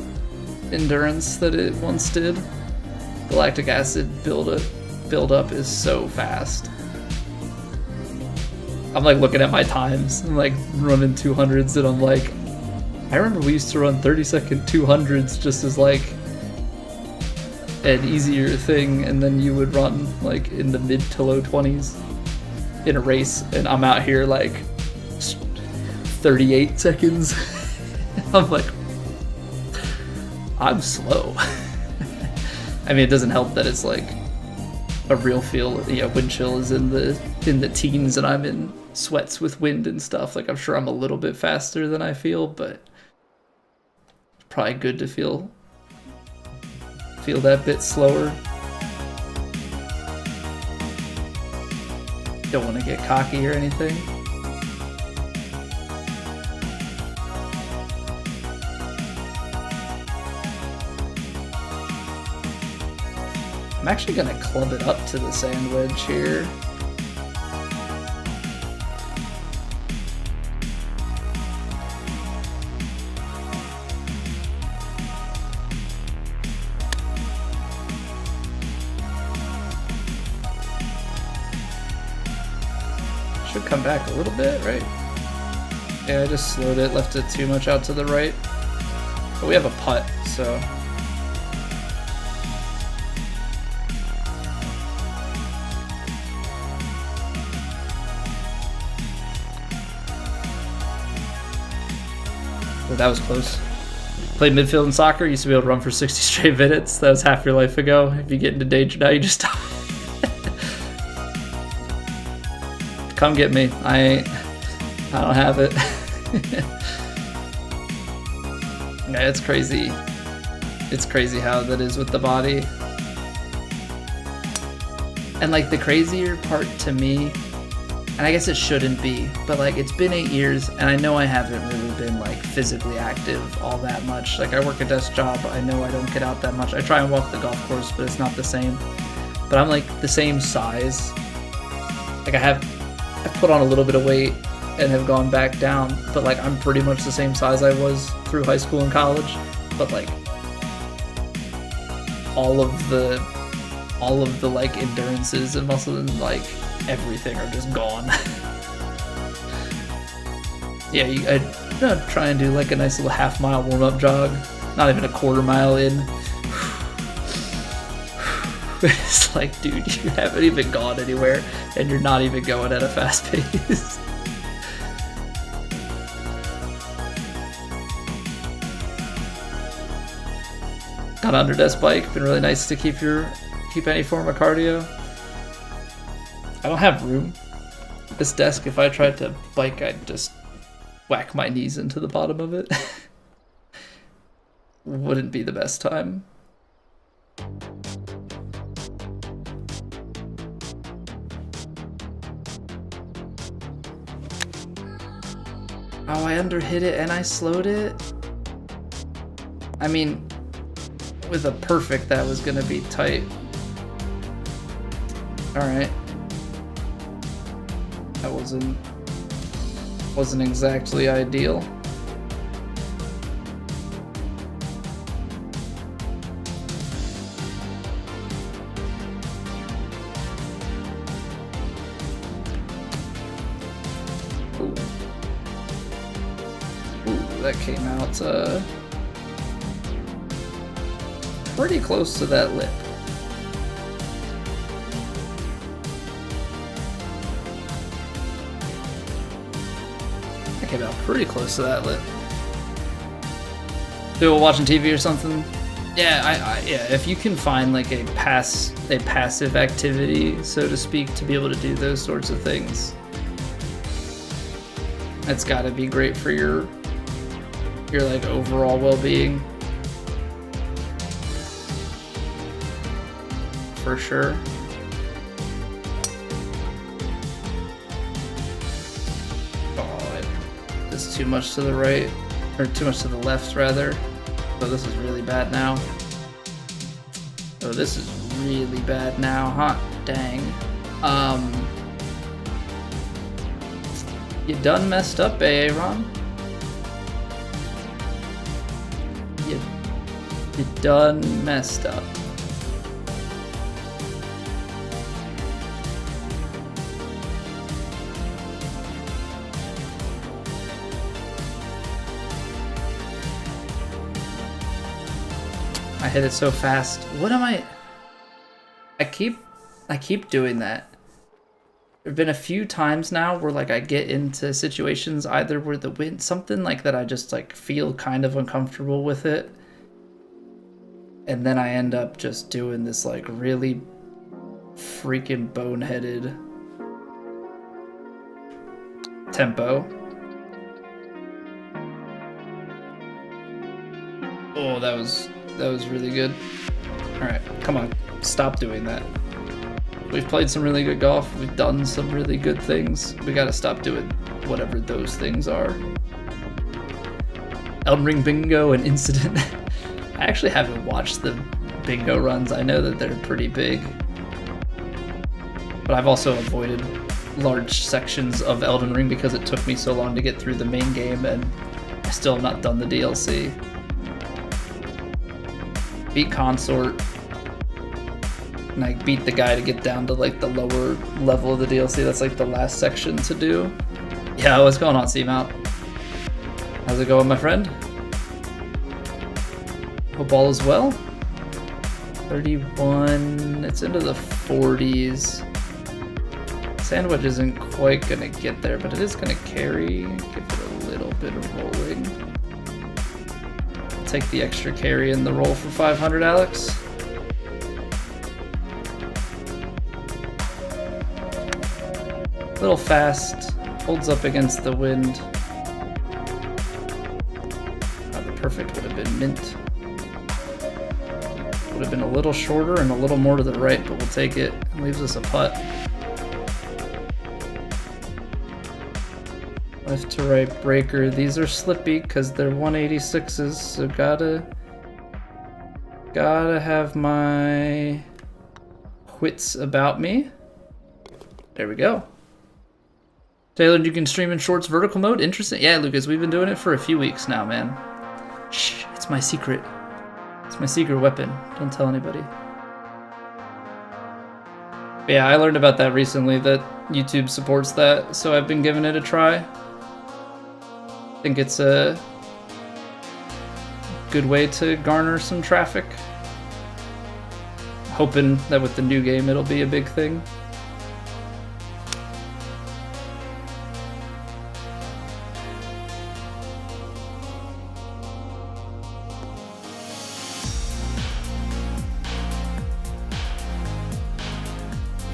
endurance that it once did. The lactic acid build up is so fast. I'm like looking at my times. I'm like running 200s, and I'm like, I remember we used to run 30-second 200s just as like an easier thing, and then you would run like in the mid to low 20s in a race, and I'm out here like 38 seconds. I'm like, I'm slow. I mean, it doesn't help that it's like a real feel, you know, wind chill is in the teens, and I'm in sweats with wind and stuff. Like I'm sure I'm a little bit faster than I feel, but it's probably good to feel that bit slower. Don't want to get cocky or anything. I'm actually gonna club it up to the sand wedge here. Should come back a little bit, right? Yeah, I just slowed it, left it too much out to the right. But we have a putt, so. Oh, that was close. Played midfield in soccer, used to be able to run for 60 straight minutes. That was half your life ago. If you get into danger now, you just stop. Come get me. I don't have it. Yeah, it's crazy. It's crazy how that is with the body. And like the crazier part to me, and I guess it shouldn't be, but like it's been 8 years and I know I haven't really been like physically active all that much. Like I work a desk job, I know I don't get out that much. I try and walk the golf course, but it's not the same. But I'm like the same size. Like I've put on a little bit of weight and have gone back down, but like I'm pretty much the same size I was through high school and college. But like all of the all of the like endurances and muscle and like everything are just gone. Yeah, I'd try and do like a nice little half-mile warm-up jog, not even a quarter mile in. It's like, dude, you haven't even gone anywhere, and you're not even going at a fast pace. Got an under-desk bike, been really nice to keep any form of cardio. I don't have room. This desk, if I tried to bike, I'd just whack my knees into the bottom of it. Wouldn't be the best time. Oh, I underhit it and I slowed it? I mean, with a perfect, that was gonna be tight. Alright. That wasn't exactly ideal. Ooh. Ooh, that came out pretty close to that lip. That came out pretty close to that lip. People watching TV or something? Yeah, yeah. If you can find like a passive activity, so to speak, to be able to do those sorts of things, that's got to be great for your like overall well-being. For sure. Oh, this is too much to the right, or too much to the left rather. Oh, this is really bad now. Oh, this is really bad now, huh? Dang. You done messed up, Aaron. You done messed up. I hit it so fast. What am I keep doing that. There've been a few times now where like I get into situations either where the wind, something like that, I just like feel kind of uncomfortable with it. And then I end up just doing this like really freaking boneheaded tempo. Oh, that was really good. All right, come on, stop doing that. We've played some really good golf. We've done some really good things. We gotta stop doing whatever those things are. Elden Ring bingo and incident. I actually haven't watched the bingo runs. I know that they're pretty big, but I've also avoided large sections of Elden Ring because it took me so long to get through the main game, and I still have not done the DLC. Beat Consort, and I beat the guy to get down to like the lower level of the DLC. That's like the last section to do. Yeah, what's going on, Seamount? How's it going, my friend? Hope all is well. 31, it's into the 40s. Sandwich isn't quite gonna get there, but it is gonna carry. Give it a little bit of rolling. Take the extra carry in the roll for 500, Alex. A little fast, holds up against the wind. The perfect would have been mint. Would have been a little shorter and a little more to the right, but we'll take it. It leaves us a putt. Left to right breaker. These are slippy because they're 186s, so gotta have my wits about me. There we go. Taylor, you can stream in shorts vertical mode? Interesting. Yeah, Lucas, we've been doing it for a few weeks now, man. Shh, it's my secret. It's my secret weapon. Don't tell anybody. But yeah, I learned about that recently, that YouTube supports that, so I've been giving it a try. I think it's a good way to garner some traffic. Hoping that with the new game it'll be a big thing.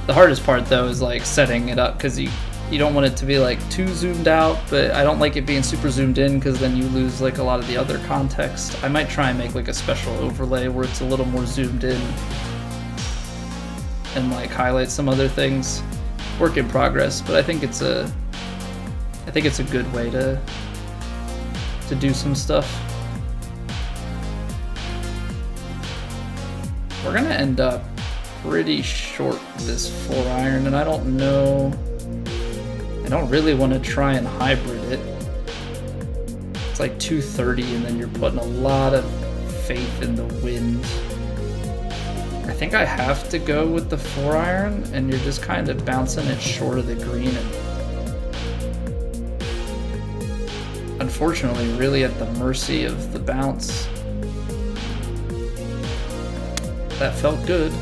The hardest part though is like setting it up, because you don't want it to be like too zoomed out, but I don't like it being super zoomed in because then you lose like a lot of the other context. I might try and make like a special overlay where it's a little more zoomed in and like highlight some other things. Work in progress, but I think it's a good way to do some stuff. We're gonna end up pretty short this 4-iron, and I don't really want to try and hybrid it. It's like 230 and then you're putting a lot of faith in the wind. I think I have to go with the 4-iron, and you're just kind of bouncing it short of the green, and unfortunately really at the mercy of the bounce. That felt good.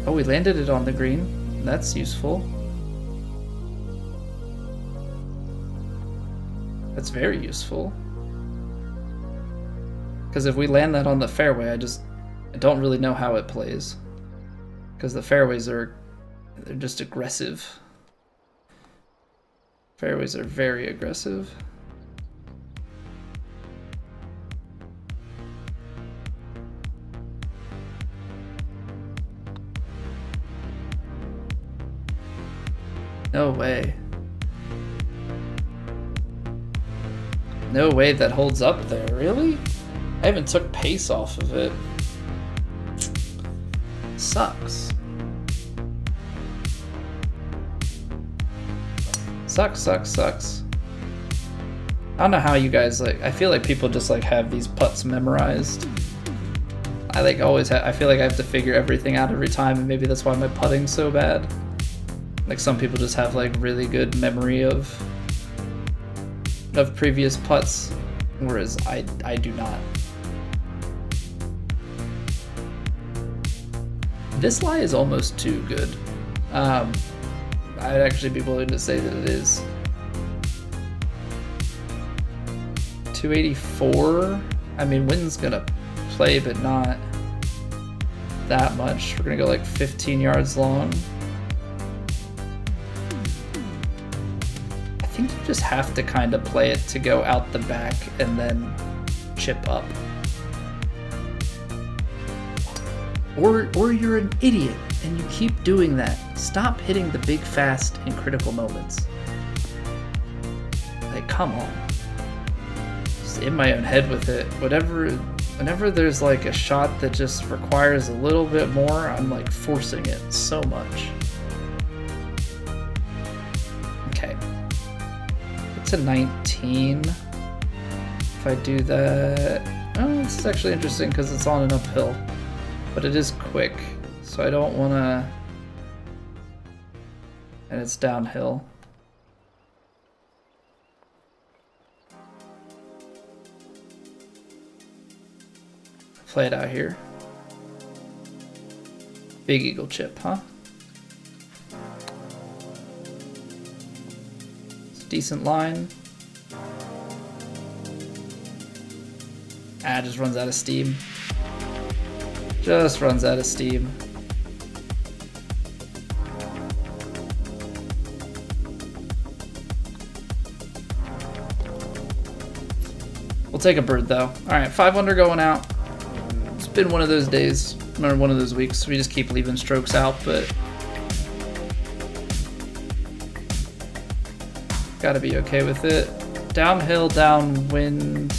Oh, we landed it on the green. That's useful. That's very useful. Because if we land that on the fairway, I don't really know how it plays. Because the fairways they're just aggressive. Fairways are very aggressive. No way. No way that holds up there, really? I haven't took pace off of it. Sucks. Sucks. I don't know how you guys I feel like people just have these putts memorized. I I feel like I have to figure everything out every time, and maybe that's why my putting's so bad. Like some people just have really good memory of previous putts, whereas I do not. This lie is almost too good. I'd actually be willing to say that it is. 284. I mean, wind's gonna play, but not that much. We're gonna go 15 yards long. I think you just have to kind of play it to go out the back and then chip up. Or you're an idiot and you keep doing that. Stop hitting the big fast in critical moments. Come on. Just in my own head with it. Whenever there's a shot that just requires a little bit more, I'm forcing it so much. Okay. It's a 19. If I do that... Oh, it's actually interesting because it's on an uphill. But it is quick, so I don't want to... And it's downhill. Play it out here. Big eagle chip, huh? It's a decent line. Ah, just runs out of steam. Just runs out of steam. We'll take a bird though. Alright, 5 under going out. It's been one of those days, or one of those weeks. We just keep leaving strokes out, but gotta be okay with it. Downhill, downwind.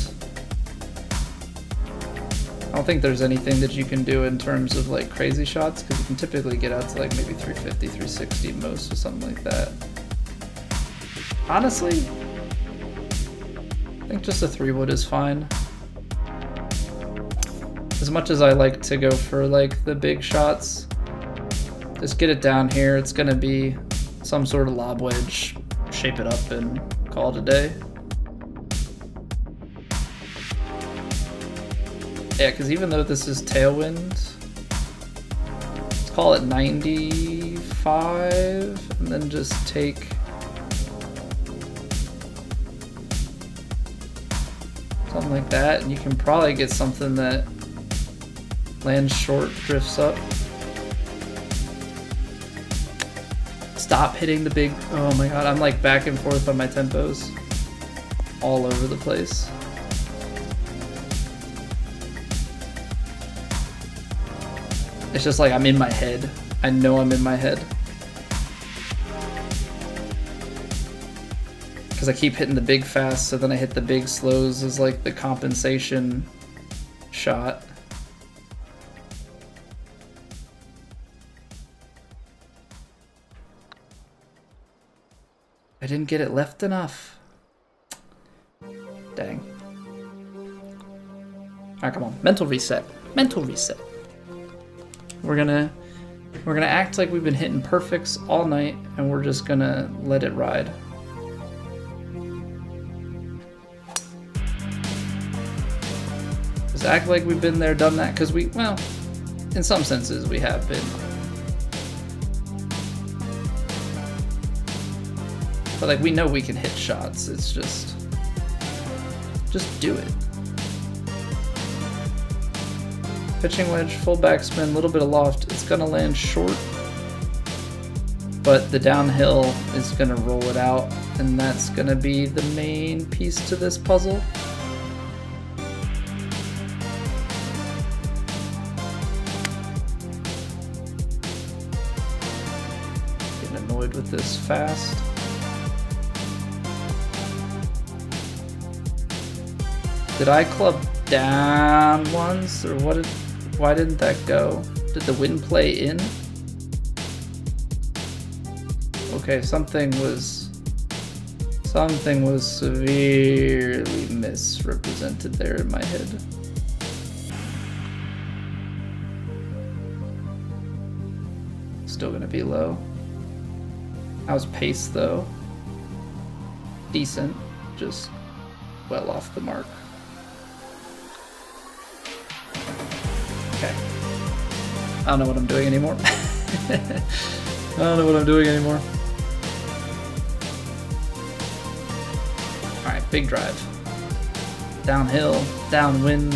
I don't think there's anything that you can do in terms of crazy shots, because you can typically get out to maybe 350, 360 most or something like that. Honestly, I think just a 3-wood is fine. As much as I like to go for like the big shots, just get it down here. It's gonna be some sort of lob wedge, shape it up and call it a day. Yeah, because even though this is tailwind, let's call it 95 and then just take something like that, and you can probably get something that lands short, drifts up. Stop hitting the big, oh my god, I'm like back and forth on my tempos all over the place. It's just like I'm in my head. I know I'm in my head. Because I keep hitting the big fast, so then I hit the big slows as like the compensation shot. I didn't get it left enough. Dang. Alright, come on. Mental reset. Mental reset. We're gonna act like we've been hitting perfects all night, and we're just gonna let it ride. Just act like we've been there, done that, because we, well, in some senses we have been. But like we know we can hit shots, it's just do it. Pitching wedge, full backspin, a little bit of loft. It's gonna land short, but the downhill is gonna roll it out, and that's gonna be the main piece to this puzzle. Getting annoyed with this fast. Did I club down once, or what? Why didn't that go? Did the wind play in? Okay, something was severely misrepresented there in my head. Still gonna be low. How's pace though? Decent, just well off the mark. Okay. I don't know what I'm doing anymore. I don't know what I'm doing anymore. Alright, big drive. Downhill, downwind.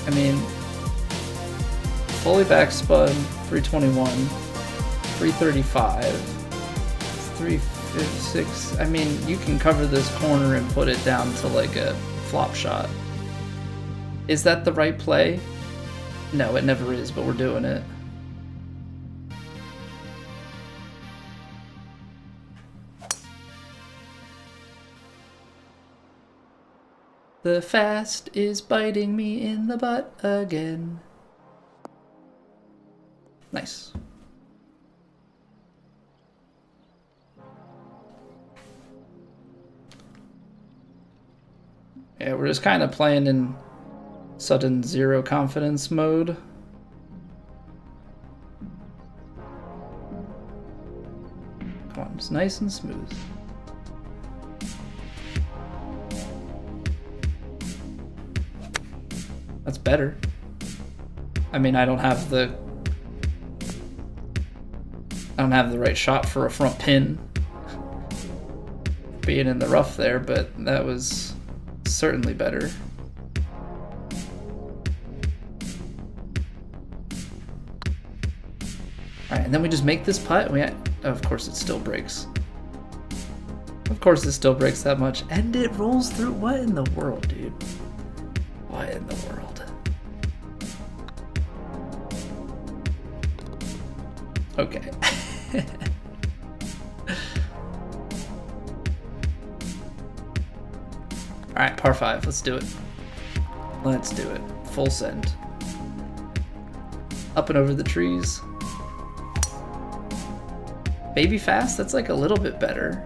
I mean, fully backspun, 321, 335, 356. I mean, you can cover this corner and put it down to like a flop shot. Is that the right play? No, it never is, but we're doing it. The fast is biting me in the butt again. Nice. Yeah, we're just kind of playing in sudden zero confidence mode. Come on, just nice and smooth. That's better. I mean, I don't have the right shot for a front pin being in the rough there, but that was certainly better. Alright, and then we just make this putt. Of course it still breaks. Of course it still breaks that much. And it rolls through. What in the world, dude? What in the world? Okay. Alright, par 5. Let's do it. Let's do it. Full send. Up and over the trees. Baby fast? That's like a little bit better.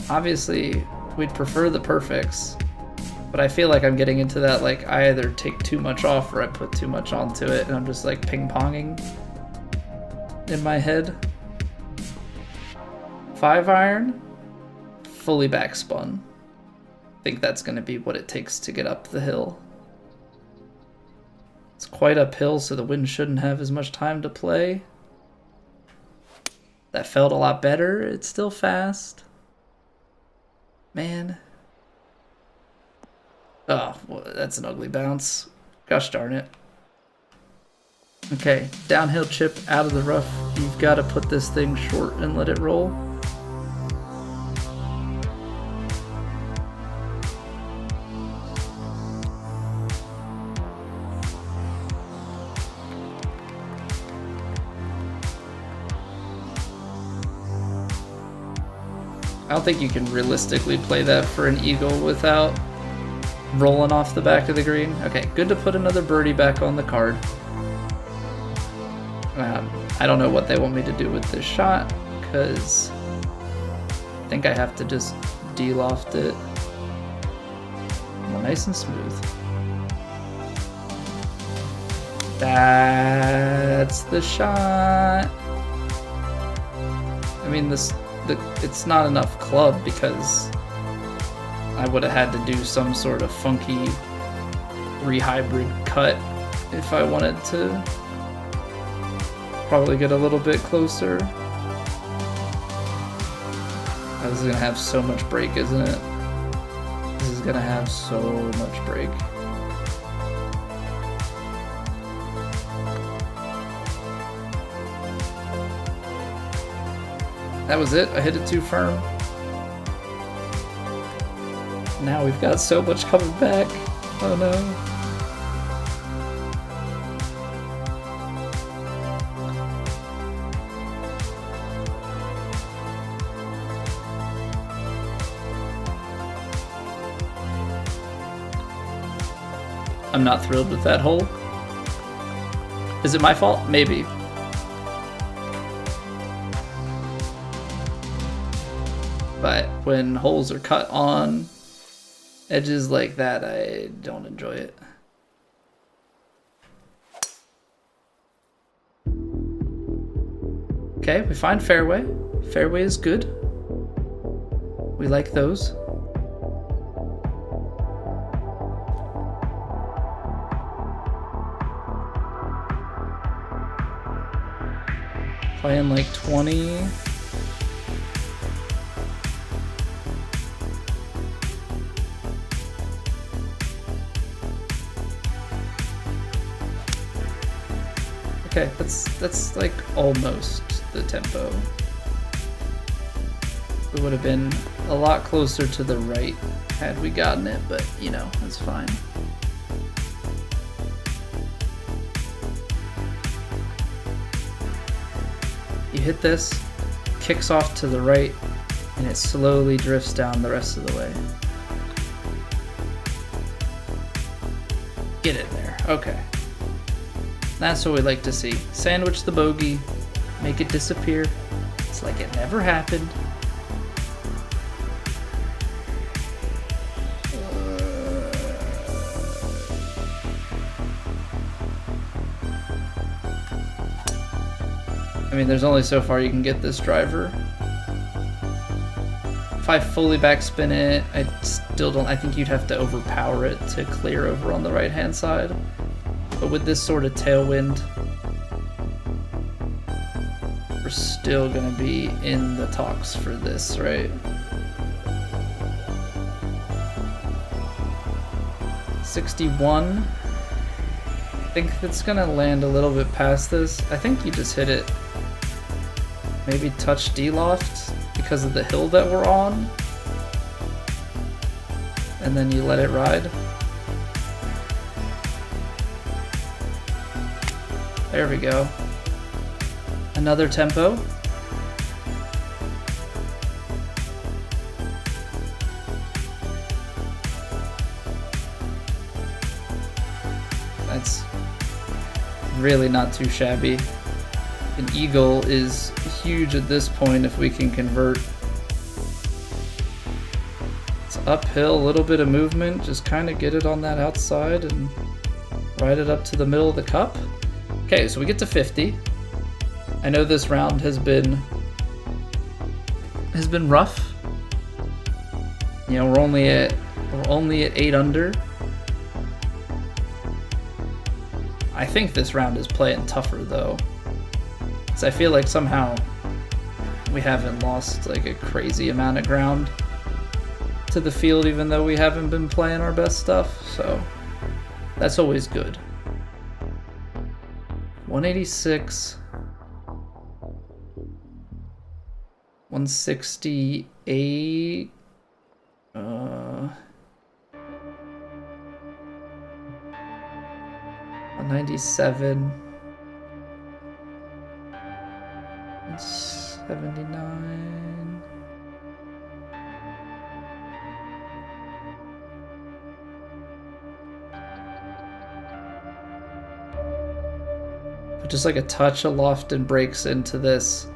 Obviously, we'd prefer the perfects, but I feel like I'm getting into that, like, I either take too much off or I put too much onto it, and I'm just like ping-ponging in my head. 5-iron, fully backspun. I think that's going to be what it takes to get up the hill. It's quite uphill, so the wind shouldn't have as much time to play. That felt a lot better. It's still fast. Man. Oh, well, that's an ugly bounce. Gosh darn it. Okay, downhill chip out of the rough. You've got to put this thing short and let it roll. I don't think you can realistically play that for an eagle without rolling off the back of the green. Okay, good to put another birdie back on the card. I don't know what they want me to do with this shot, because I think I have to just de-loft it. Well, nice and smooth. That's the shot. I mean, it's not enough club because I would have had to do some sort of funky rehybrid cut if I wanted to probably get a little bit closer. This is gonna have so much break, isn't it? This is gonna have so much break. That was it. I hit it too firm. Now we've got so much coming back. Oh no. I'm not thrilled with that hole. Is it my fault? Maybe. But when holes are cut on edges like that, I don't enjoy it. Okay, we find fairway. Fairway is good. We like those. Playing like 20. Okay, that's like almost the tempo. It would have been a lot closer to the right had we gotten it, but you know, that's fine. You hit this, kicks off to the right, and it slowly drifts down the rest of the way. Get in there, okay. That's what we like to see. Sandwich the bogey, make it disappear. It's like it never happened. I mean, there's only so far you can get this driver. If I fully backspin it, I think you'd have to overpower it to clear over on the right-hand side. But with this sort of tailwind, we're still gonna be in the talks for this, right? 61. I think it's gonna land a little bit past this. I think you just hit it. Maybe touch D-loft because of the hill that we're on. And then you let it ride. There we go. Another tempo. That's really not too shabby. An eagle is huge at this point if we can convert. uphill, a little bit of movement, just kind of get it on that outside and ride it up to the middle of the cup. Okay, so we get to 50. I know this round has been rough. You know, we're only at 8 under. I think this round is playing tougher though, because I feel like somehow we haven't lost like a crazy amount of ground to the field, even though we haven't been playing our best stuff. So that's always good. 186, 168. 197, 179. But just like a touch aloft and breaks into this.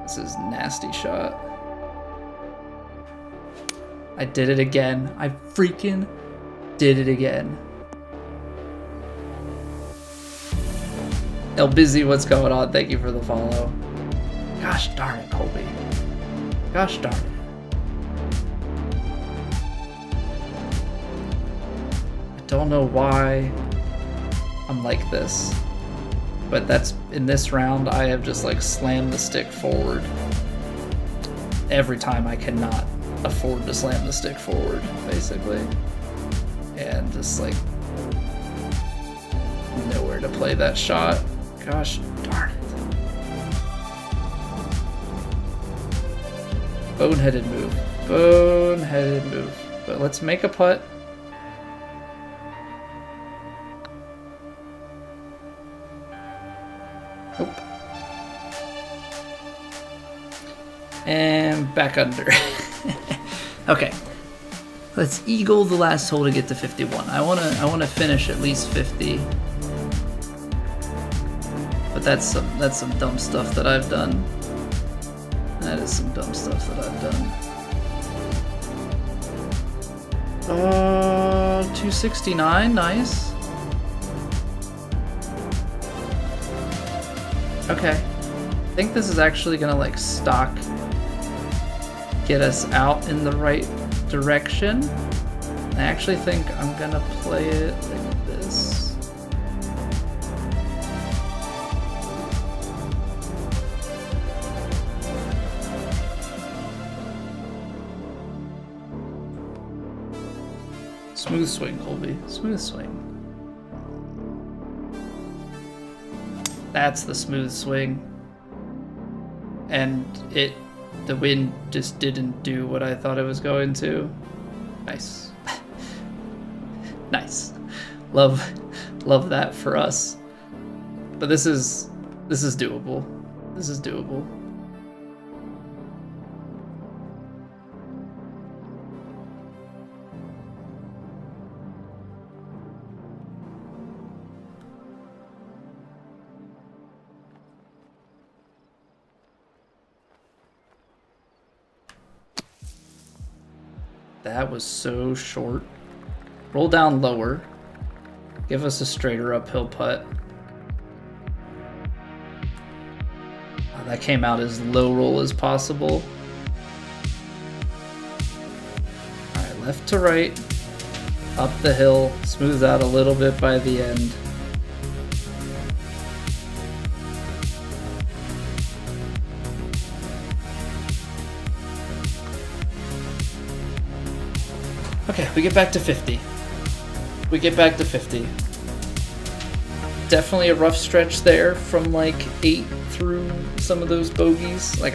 This is a nasty shot. I did it again. I freaking did it again. El Busy, what's going on? Thank you for the follow. Gosh darn it, Colby. Gosh darn it. I don't know why I'm like this, but that's in this round. I have just like slammed the stick forward every time I cannot afford to slam the stick forward, basically, and just like nowhere to play that shot. Gosh darn it. Boneheaded move. Boneheaded move. But let's make a putt. Nope. And back under. Okay, let's eagle the last hole to get to 51. I wanna finish at least 50. But that's some dumb stuff that I've done. That is some dumb stuff that I've done. 269, nice. Okay, I think this is actually gonna like stock get us out in the right direction. I actually think I'm gonna play it like this. Smooth swing, Colby. Smooth swing. That's the smooth swing. And the wind just didn't do what I thought it was going to. Nice. Nice. Love that for us. But this is doable. This is doable. That was so short. Roll down lower. Give us a straighter uphill putt. Oh, that came out as low roll as possible. Alright, left to right. Up the hill. Smooth out a little bit by the end. Okay, we get back to 50. We get back to 50. Definitely a rough stretch there from like 8 through some of those bogeys. Like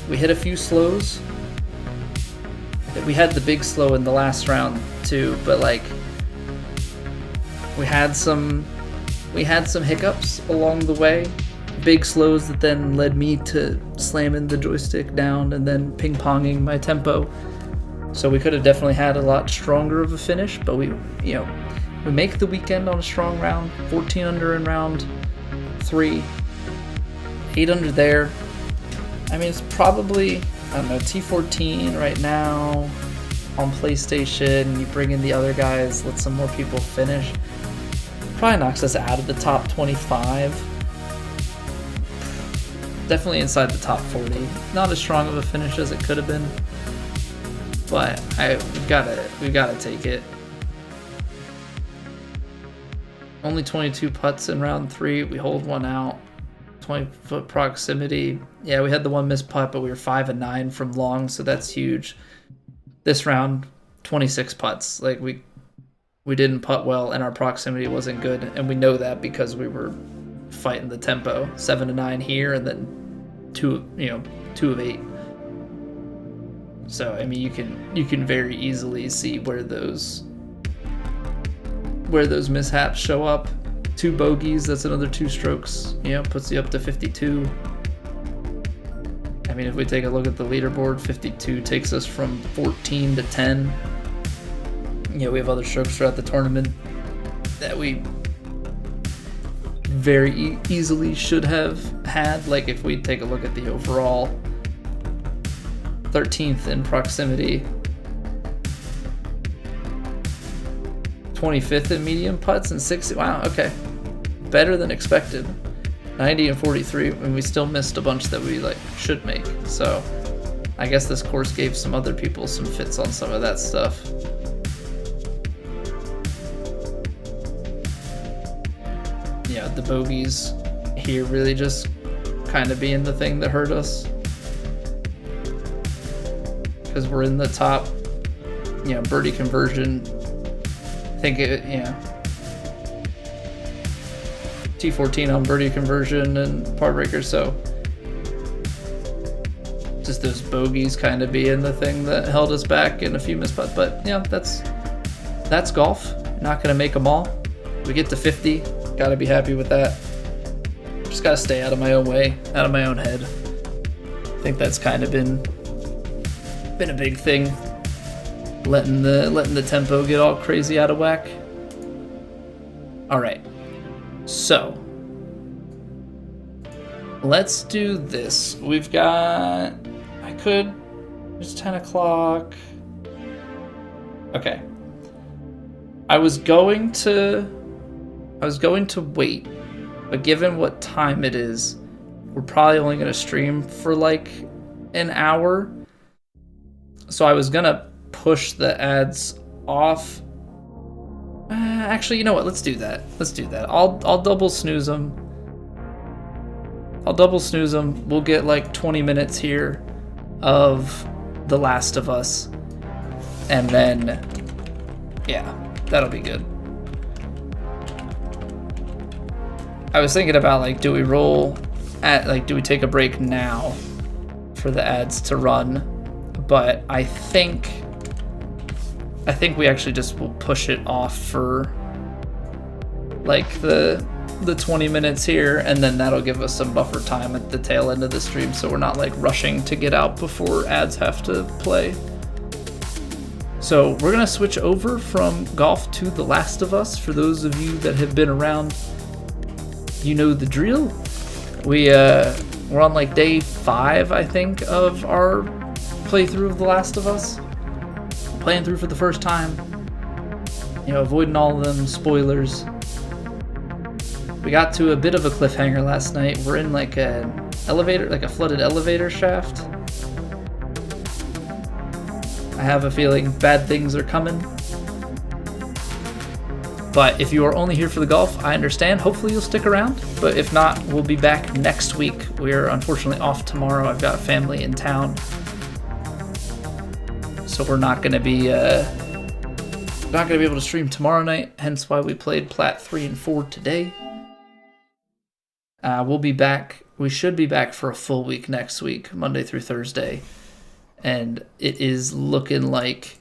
we hit a few slows. We had the big slow in the last round too, but like we had some hiccups along the way. Big slows that then led me to slamming the joystick down and then ping-ponging my tempo. So we could have definitely had a lot stronger of a finish, but we make the weekend on a strong round. 14 under in round 3, 8 under there. I mean, it's probably, I don't know, T14 right now on PlayStation. You bring in the other guys, let some more people finish. Probably knocks us out of the top 25. Definitely inside the top 40. Not as strong of a finish as it could have been, but we've gotta take it. Only 22 putts in round 3. We hold one out. 20-foot proximity. Yeah, we had the one missed putt, but we were 5 and 9 from long, so that's huge. This round, 26 putts. Like we didn't putt well, and our proximity wasn't good, and we know that because we were fighting the tempo. 7 to 9 here, and then 2 of 8. So I mean, you can very easily see where those mishaps show up. 2 bogeys, that's another 2 strokes, puts you up to 52. I mean, if we take a look at the leaderboard, 52 takes us from 14 to 10. We have other strokes throughout the tournament that we very easily should have had. Like if we take a look at the overall, 13th in proximity, 25th in medium putts, and 60. Wow, okay. Better than expected. 90 and 43, and we still missed a bunch that we should make. So I guess this course gave some other people some fits on some of that stuff. Yeah, the bogeys here really just kind of being the thing that hurt us. Because we're in the top, birdie conversion. T14 on birdie conversion and par breaker, so just those bogeys kind of being the thing that held us back in a few missed putts. But that's golf. You're not gonna make them all. We get to 50, gotta be happy with that. Just gotta stay out of my own way, out of my own head. I think that's kind of been a big thing. Letting the tempo get all crazy out of whack. All right, so let's do this. We've got. It's 10 o'clock. Okay. I was going to wait, but given what time it is, we're probably only gonna stream for an hour. So I was gonna push the ads off. Actually, you know what? Let's do that. I'll double snooze them. We'll get 20 minutes here of The Last of Us, and then that'll be good. I was thinking about do we roll at do we take a break now for the ads to run? But I think we actually just will push it off for the 20 minutes here, and then that'll give us some buffer time at the tail end of the stream, so we're not rushing to get out before ads have to play. So we're gonna switch over from golf to The Last of Us. For those of you that have been around, you know the drill. We're on day 5, I think, of our playthrough of The Last of Us. Playing through for the first time, avoiding all of them spoilers. We got to a bit of a cliffhanger last night. We're in an elevator, a flooded elevator shaft. I have a feeling bad things are coming. But if you are only here for the golf, I understand. Hopefully you'll stick around. But if not, we'll be back next week. We're unfortunately off tomorrow. I've got family in town. So we're not going to be able to stream tomorrow night, hence why we played Plat 3 and 4 today. We'll be back. We should be back for a full week next week, Monday through Thursday. And it is looking like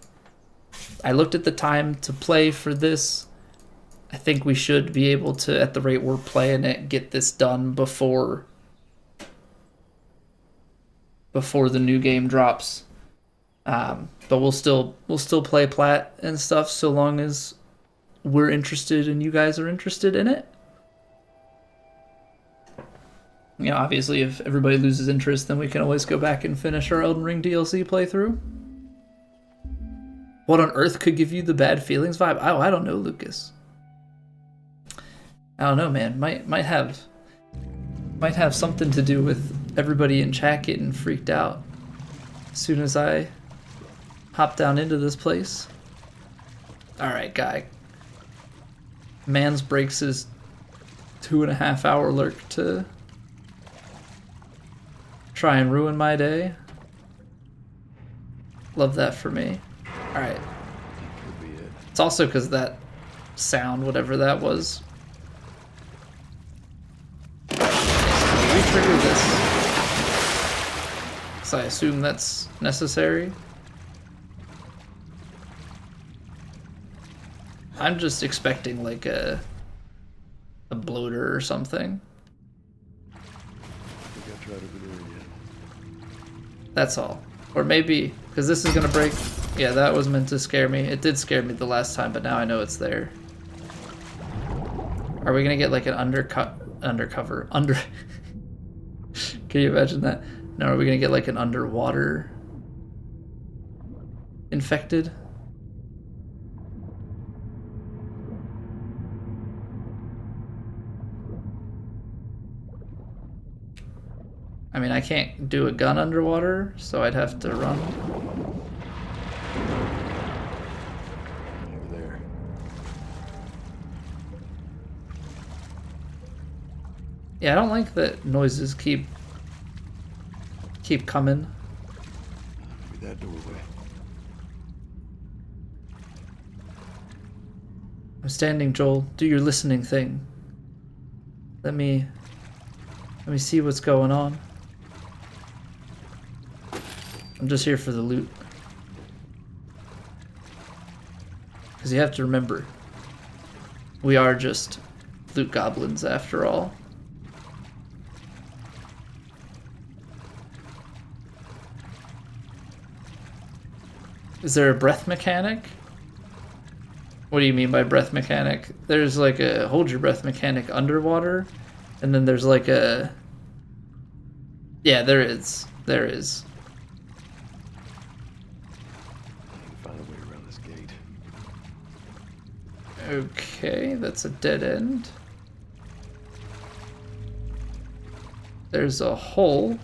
I looked at the time to play for this. I think we should be able to, at the rate we're playing it, get this done before the new game drops. But we'll still play Plat and stuff so long as we're interested and you guys are interested in it. You know, obviously, if everybody loses interest, then we can always go back and finish our Elden Ring DLC playthrough. What on earth could give you the bad feelings vibe? Oh, I don't know, Lucas. I don't know, man. Might have something to do with everybody in chat getting freaked out as soon as I hop down into this place. All right, guy. Mans breaks his 2.5 hour lurk to try and ruin my day. Love that for me. All right. It's also because that sound, whatever that was. Can we trigger this? Because I assume that's necessary. I'm just expecting like a bloater or something. I think I tried over there again. That's all. Or maybe, because this is gonna break. Yeah, that was meant to scare me. It did scare me the last time, but now I know it's there. Are we gonna get like an undercover? Can you imagine that? No, are we gonna get like an underwater infected? I mean, I can't do a gun underwater, so I'd have to run. Over there. Yeah, I don't like that noises keep coming. Maybe that doorway. I'm standing, Joel. Do your listening thing. Let me see what's going on. I'm just here for the loot. Because you have to remember, we are just loot goblins after all. Is there a breath mechanic? What do you mean by breath mechanic? There's like a hold your breath mechanic underwater, and then there's like a... Yeah, there is. There is. Find a way around this gate. Okay, that's a dead end. There's a hole.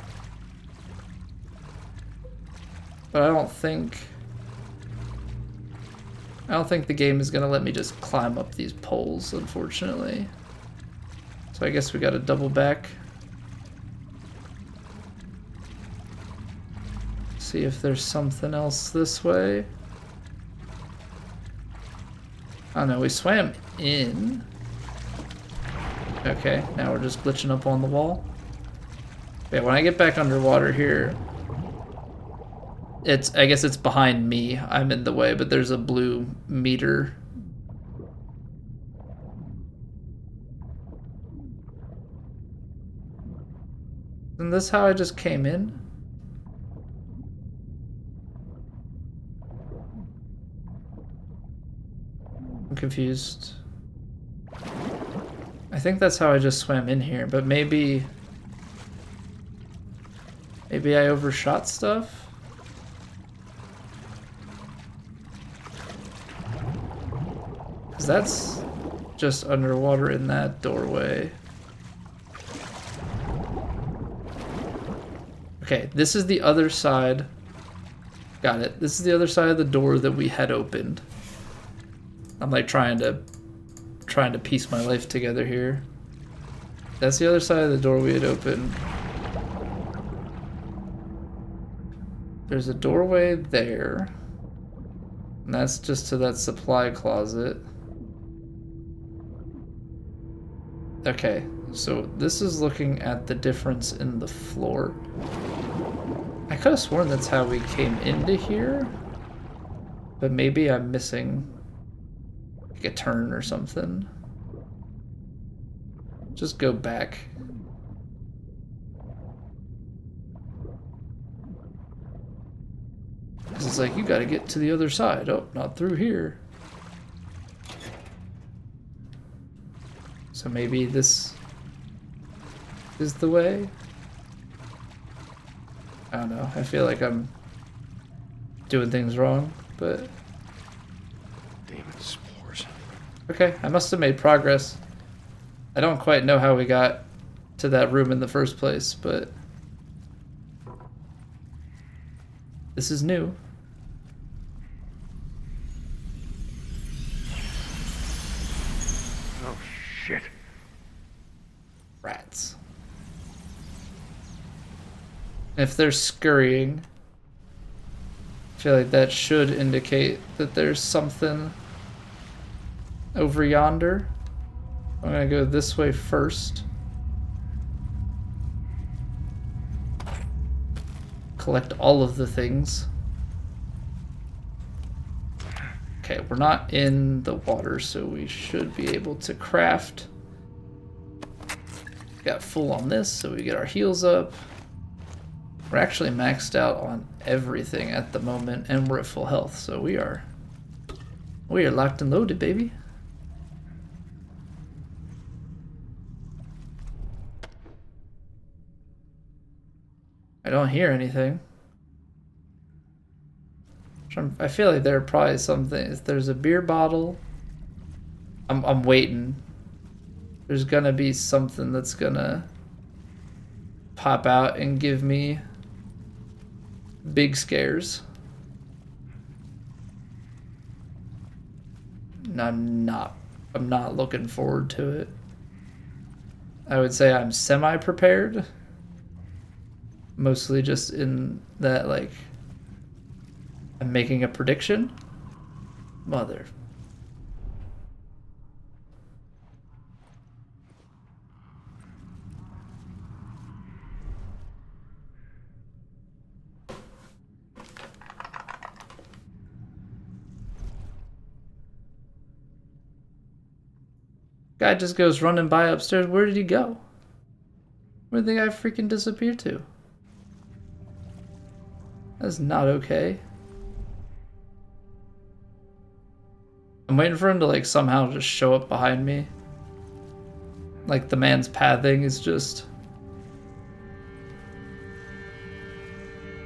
But I don't think the game is gonna let me just climb up these poles, unfortunately. So I guess we gotta double back. See if there's something else this way. Oh no, we swam in. Okay, now we're just glitching up on the wall. Yeah, when I get back underwater here, I guess it's behind me. I'm in the way, but there's a blue meter. Isn't this how I just came in? I'm confused. I think that's how I just swam in here, but maybe I overshot stuff? Because that's just underwater in that doorway. Okay, this is the other side. Got it. This is the other side of the door that we had opened. I'm like trying to piece my life together here. That's the other side of the door we had opened. There's a doorway there. And that's just to that supply closet. Okay, so this is looking at the difference in the floor. I could have sworn that's how we came into here, but maybe I'm missing like a turn or something. Just go back. Because it's like, you gotta get to the other side. Oh, not through here. So maybe this is the way. I don't know. I feel like I'm doing things wrong, but... Damn it, spores. Okay, I must have made progress. I don't quite know how we got to that room in the first place, but... this is new. Oh, shit. Rats. If they're scurrying, I feel like that should indicate that there's something over yonder. I'm gonna go this way first. Collect all of the things. Okay, we're not in the water, so we should be able to craft. Got full on this, so we get our heals up. We're actually maxed out on everything at the moment, and we're at full health, so we are locked and loaded, baby. I don't hear anything. I feel like there are probably something. If there's a beer bottle, I'm waiting. There's gonna be something that's gonna pop out and give me big scares. And I'm not looking forward to it. I would say I'm semi-prepared. Mostly just in that, like, I'm making a prediction. Mother. Guy just goes running by upstairs. Where did he go? Where did the guy freaking disappear to? That's not okay. I'm waiting for him to, like, somehow just show up behind me. Like, the man's pathing is just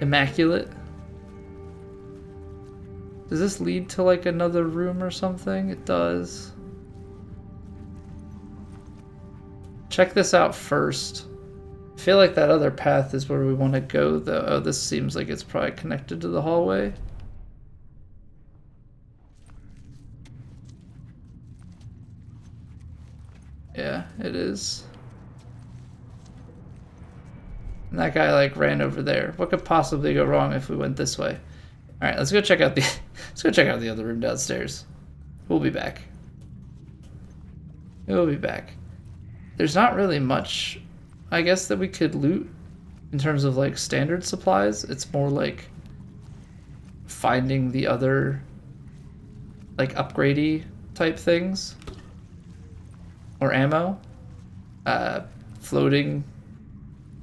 immaculate. Does this lead to, like, another room or something? It does. Check this out first. I feel like that other path is where we want to go, though. Oh, this seems like it's probably connected to the hallway. Yeah, it is. And that guy, like, ran over there. What could possibly go wrong if we went this way? All right, let's go check out the let's go check out the other room downstairs. We'll be back. We'll be back. There's not really much, I guess, that we could loot in terms of, like, standard supplies. It's more like finding the other, like, upgradey type things. Or ammo. Floating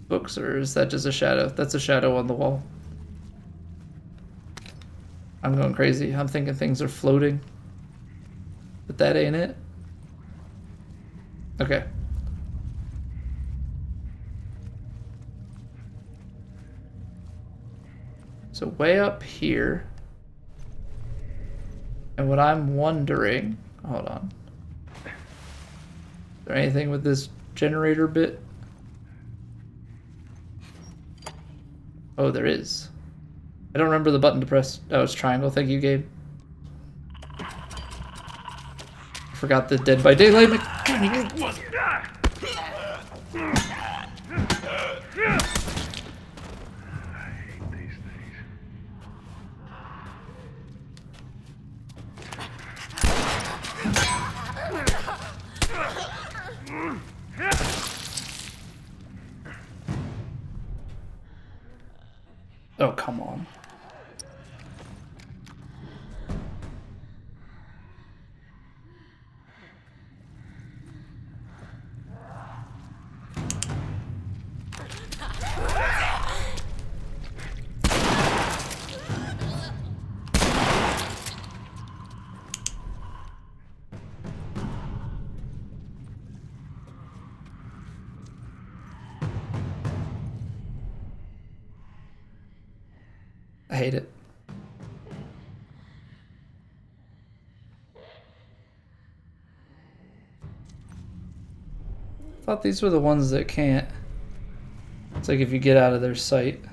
books, or is that just a shadow? That's a shadow on the wall. I'm going crazy. I'm thinking things are floating. But that ain't it. Okay. So way up here. And what I'm wondering... Hold on. Is there anything with this generator bit? Oh, there is. I don't remember the button to press. Oh, it's triangle. Thank you, Gabe. I forgot the Dead by Daylight mechanic. Oh, come on. hate it. Thought these were the ones that can't. It's like if you get out of their sight.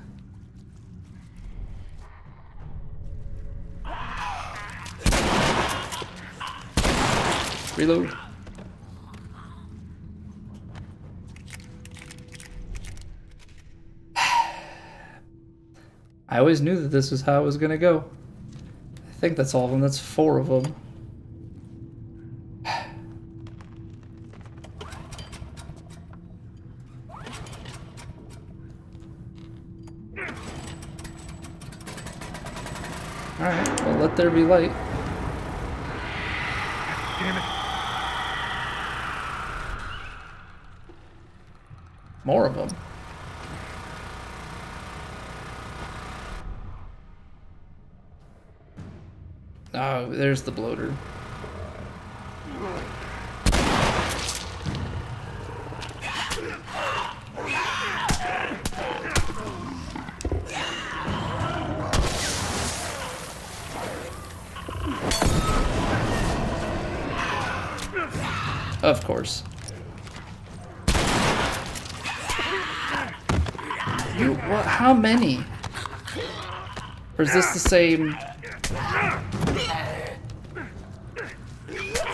Reload. I always knew that this was how it was gonna go. I think that's all of them. That's 4 of them. Alright, well, let there be light. Damn it. More of them. Oh, there's the bloater. Of course. What? How many? Or is this the same?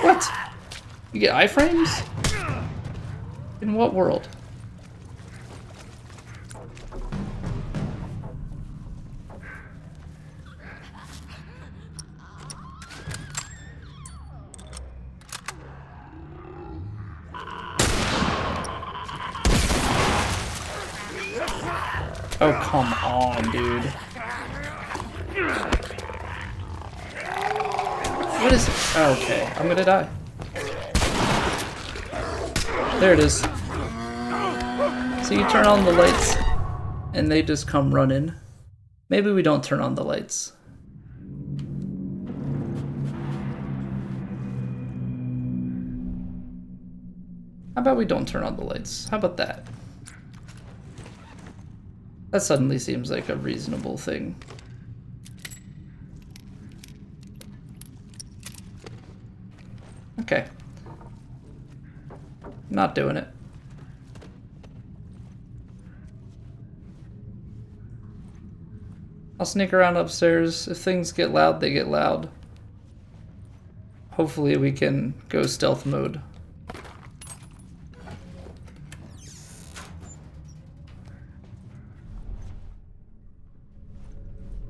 What? You get iframes? In what world? Oh, come on, dude. What is it? Okay, I'm gonna die. There it is. So you turn on the lights, and they just come running. Maybe we don't turn on the lights. How about we don't turn on the lights? How about that? That suddenly seems like a reasonable thing. Okay. Not doing it. I'll sneak around upstairs. If things get loud, they get loud. Hopefully we can go stealth mode.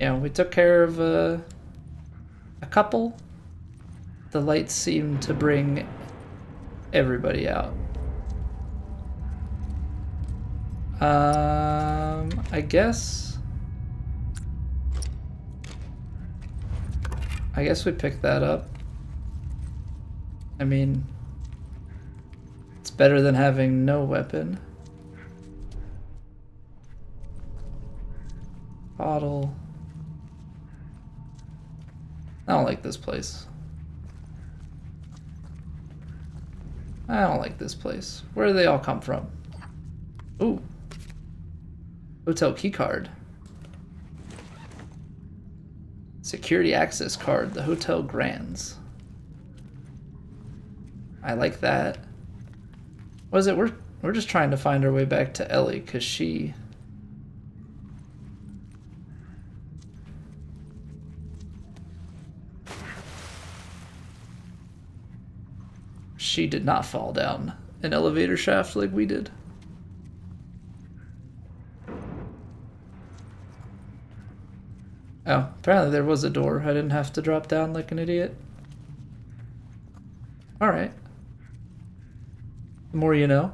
Yeah, we took care of a couple. The lights seem to bring everybody out. I guess we picked that up. I mean, it's better than having no weapon. Bottle. I don't like this place. I don't like this place. Where do they all come from? Ooh. Hotel keycard. Security access card. The Hotel Grands. I like that. What is it? We're just trying to find our way back to Ellie, because she did not fall down an elevator shaft like we did. Oh, apparently there was a door. I didn't have to drop down like an idiot. Alright. The more you know.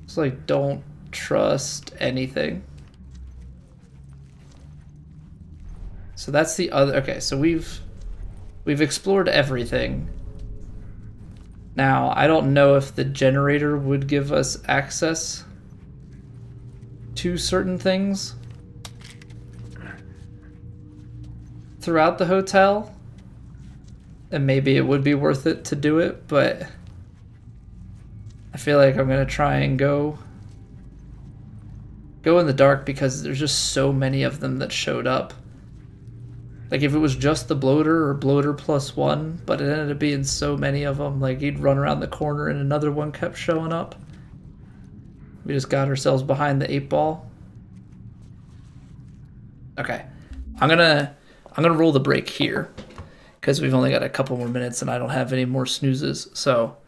It's like, don't trust anything. So that's the other. Okay, so we've explored everything. Now, I don't know if the generator would give us access to certain things throughout the hotel, and maybe it would be worth it to do it, but I feel like I'm gonna try and go in the dark because there's just so many of them that showed up. Like if it was just the bloater or bloater plus one, but it ended up being so many of them, like he'd run around the corner and another one kept showing up. We just got ourselves behind the 8-ball. Okay, I'm gonna roll the break here because we've only got a couple more minutes and I don't have any more snoozes. So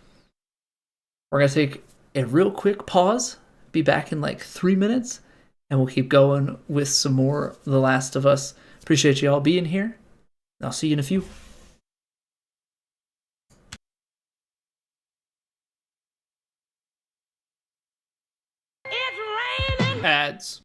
we're gonna take a real quick pause, be back in like 3 minutes, and we'll keep going with some more The Last of Us. Appreciate you all being here. I'll see you in a few. It's raining. Ads.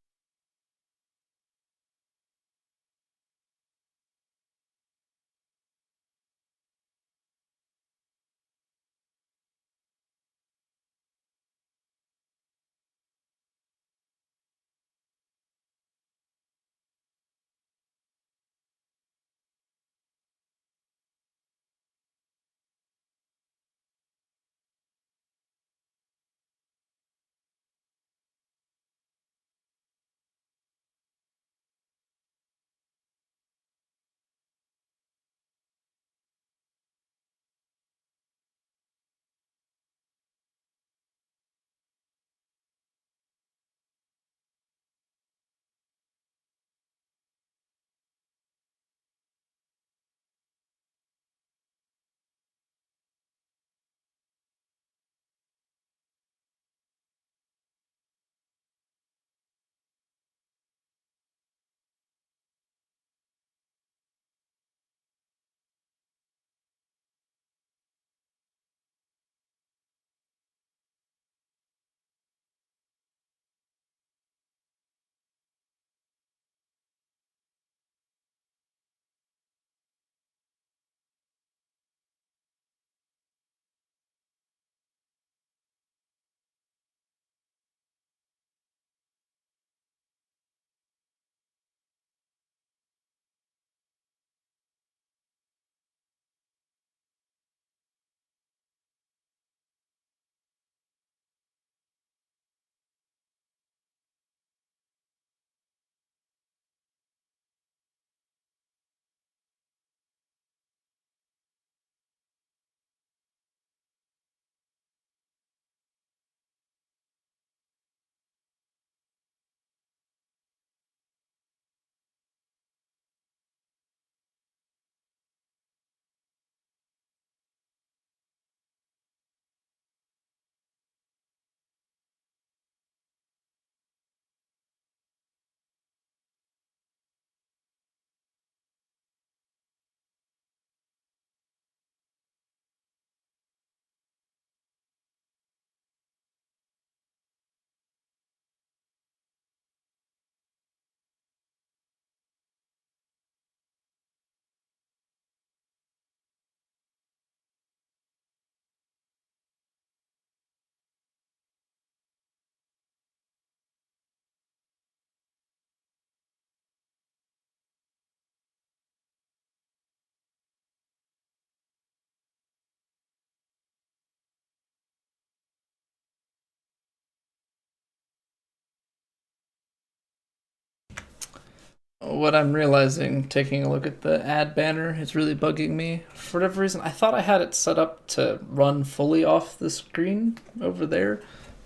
What I'm realizing, taking a look at the ad banner, it's really bugging me. For whatever reason, I thought I had it set up to run fully off the screen over there,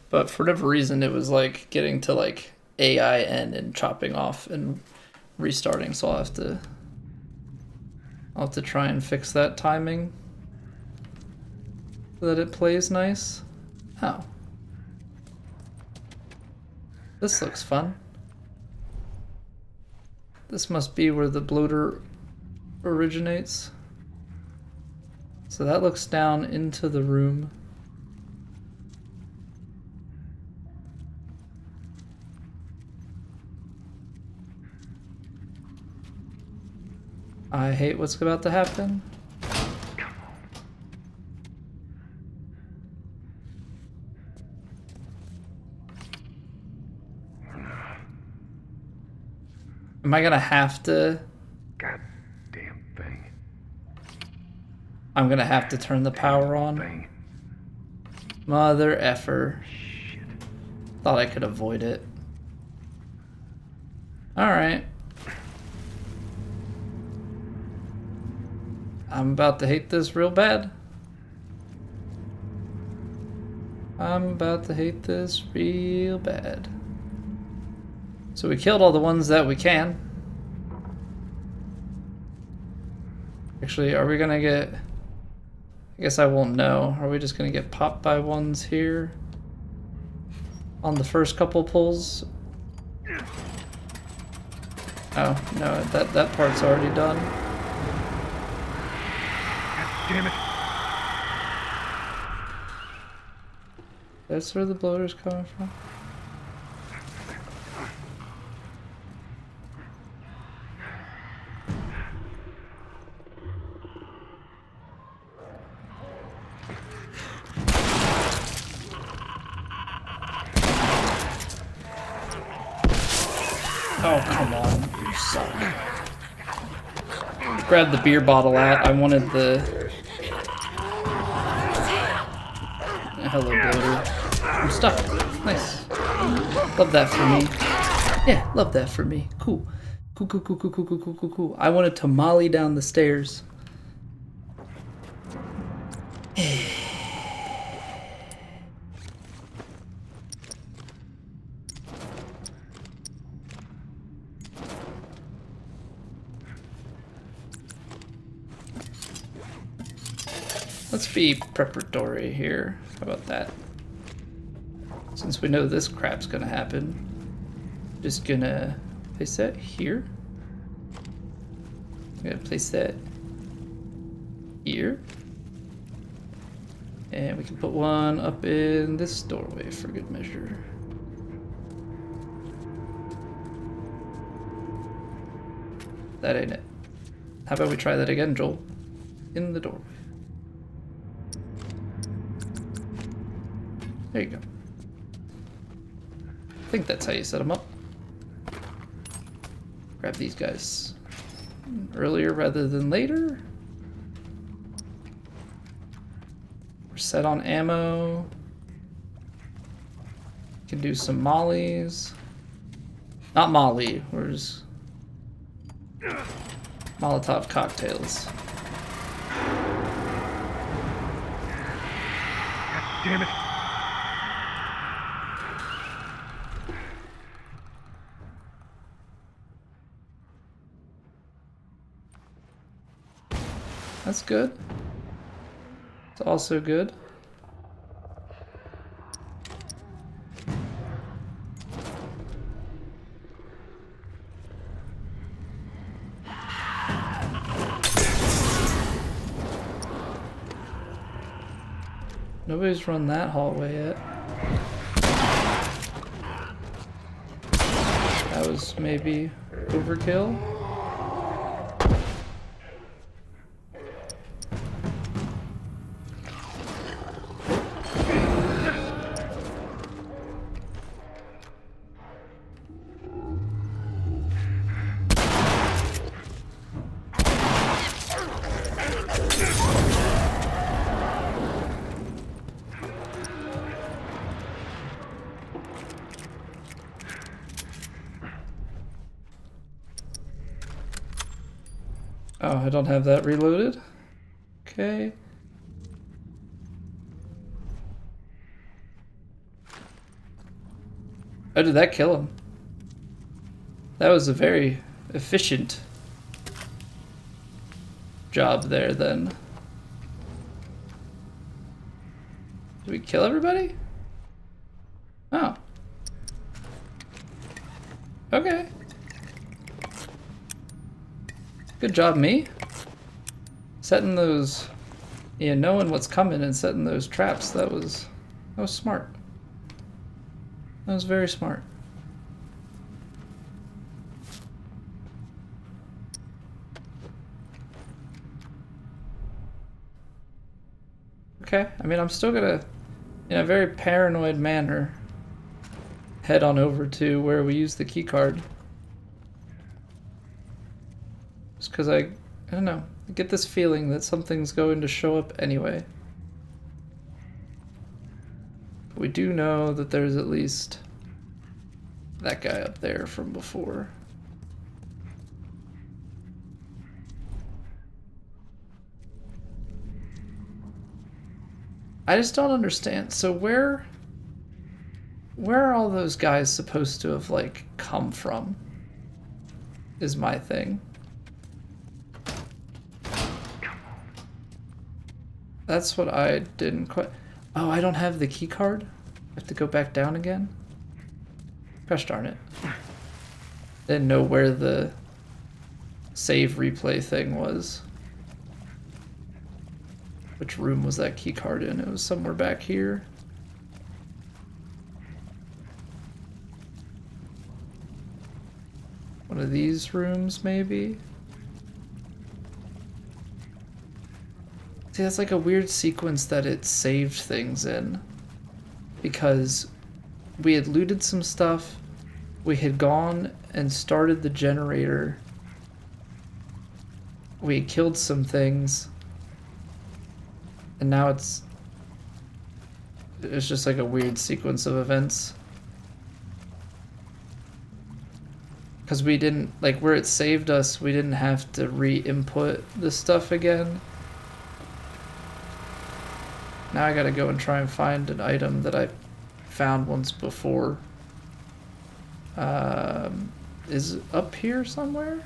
but for whatever reason, it was like getting to like AIN and chopping off and restarting. So I'll have to try and fix that timing so that it plays nice. Oh, this looks fun. This must be where the bloater originates. So that looks down into the room. I hate what's about to happen. Am I gonna have to? Goddamn thing. I'm gonna have to turn the power on. Thing. Mother effer. Thought I could avoid it. Alright. I'm about to hate this real bad. I'm about to hate this real bad. So we killed all the ones that we can. Actually, are we gonna get... I guess I won't know. Are we just gonna get popped by ones here? On the first couple pulls? Oh, no, that part's already done. God damn it. That's where the bloater's coming from. Oh, come on. You suck. Grab the beer bottle out. I wanted the... Hello, bloater. I'm stuck. Nice. Love that for me. Yeah, love that for me. Cool. Cool, cool, cool, cool, cool, cool, cool, cool, cool. I wanted to molly down the stairs. Let's be preparatory here. How about that? Since we know this crap's gonna happen, just gonna place that here. I'm gonna place that here. And we can put one up in this doorway for good measure. That ain't it. How about we try that again, Joel? In the doorway. There you go. I think that's how you set them up. Grab these guys earlier rather than later. We're set on ammo. Can do some mollies. Not molly, where's Molotov cocktails. God damn it. That's good. It's also good. Nobody's run that hallway yet. That was maybe overkill. Oh, I don't have that reloaded. Okay. Oh, did that kill him? That was a very efficient job there, then. Did we kill everybody? Oh. Okay. Good job, me. Setting those, yeah, knowing what's coming and setting those traps. That was smart. That was very smart. Okay, I mean, I'm still gonna, in a very paranoid manner, head on over to where we use the key card. Just because I don't know, I get this feeling that something's going to show up anyway. We do know that there's at least that guy up there from before. I just don't understand. So where are all those guys supposed to have, like, come from? Is my thing. That's what I didn't quite... Oh, I don't have the key card? I have to go back down again? Gosh darn it. Didn't know where the save replay thing was. Which room was that key card in? It was somewhere back here. One of these rooms, maybe? See, that's like a weird sequence that it saved things in. Because we had looted some stuff, we had gone and started the generator, we had killed some things, and now it's just like a weird sequence of events. Because we didn't, like, where it saved us, we didn't have to re-input the stuff again. Now I gotta go and try and find an item that I found once before. Is it up here somewhere?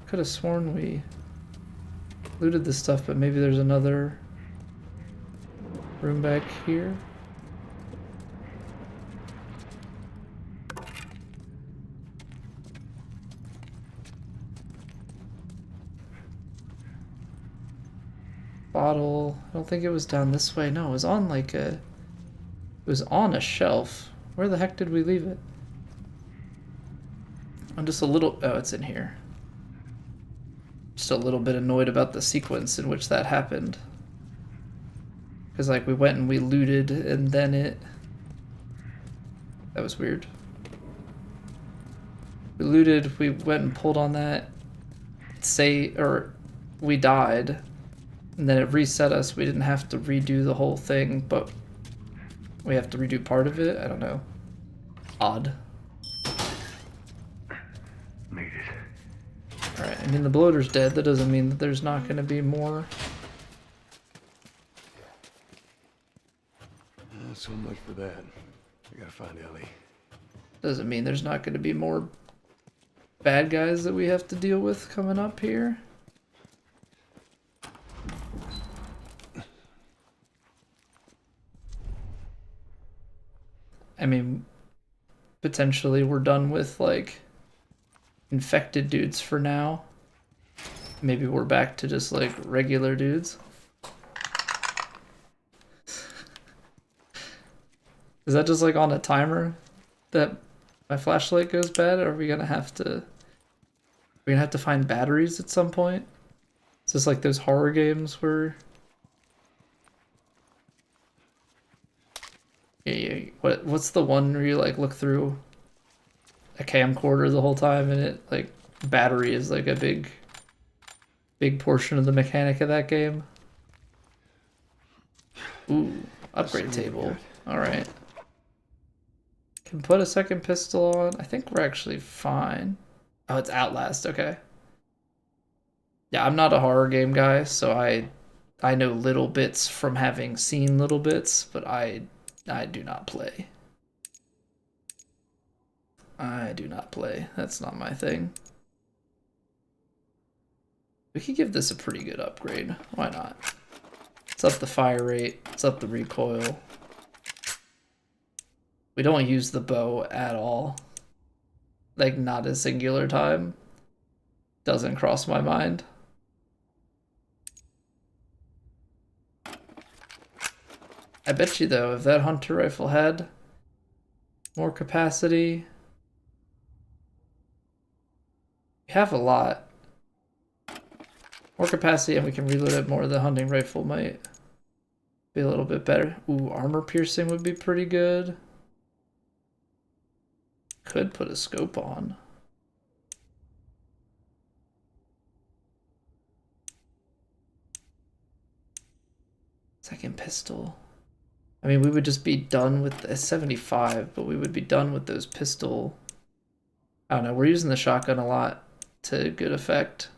Could have sworn we looted this stuff, but maybe there's another room back here. Bottle. I don't think it was down this way. No, it was on like a... It was on a shelf. Where the heck did we leave it? I'm just a little... Oh, it's in here. Just a little bit annoyed about the sequence in which that happened. Because, like, we went and we looted, and then it... That was weird. We looted, we went and pulled on that. Or we died. And then it reset us. We didn't have to redo the whole thing, but we have to redo part of it. I don't know. Odd. Made it. Alright, I mean, the bloater's dead. That doesn't mean that there's not going to be more. So much for that. I gotta find Ellie. Doesn't mean there's not going to be more bad guys that we have to deal with coming up here. I mean, potentially we're done with, like, infected dudes for now. Maybe we're back to just, like, regular dudes. Is that just, like, on a timer that my flashlight goes bad? Or are we gonna have to... We're gonna have to find batteries at some point? Is this like those horror games where... Yeah, what's the one where you, like, look through a camcorder the whole time and it, like, battery is like a big portion of the mechanic of that game? Ooh, upgrade table. Alright. Can put a second pistol on. I think we're actually fine. Oh, it's Outlast, okay. Yeah, I'm not a horror game guy, so I know little bits from having seen little bits, but I do not play. I do not play. That's not my thing. We could give this a pretty good upgrade. Why not? It's up the fire rate. It's up the recoil. We don't use the bow at all. Like, not a singular time. Doesn't cross my mind. I bet you, though, if that hunter rifle had more capacity... We have a lot. More capacity and we can reload it more. The hunting rifle might be a little bit better. Ooh, armor piercing would be pretty good. Could put a scope on. Second pistol. I mean, we would just be done with the 75, but we would be done with those pistol. I don't know. We're using the shotgun a lot to good effect.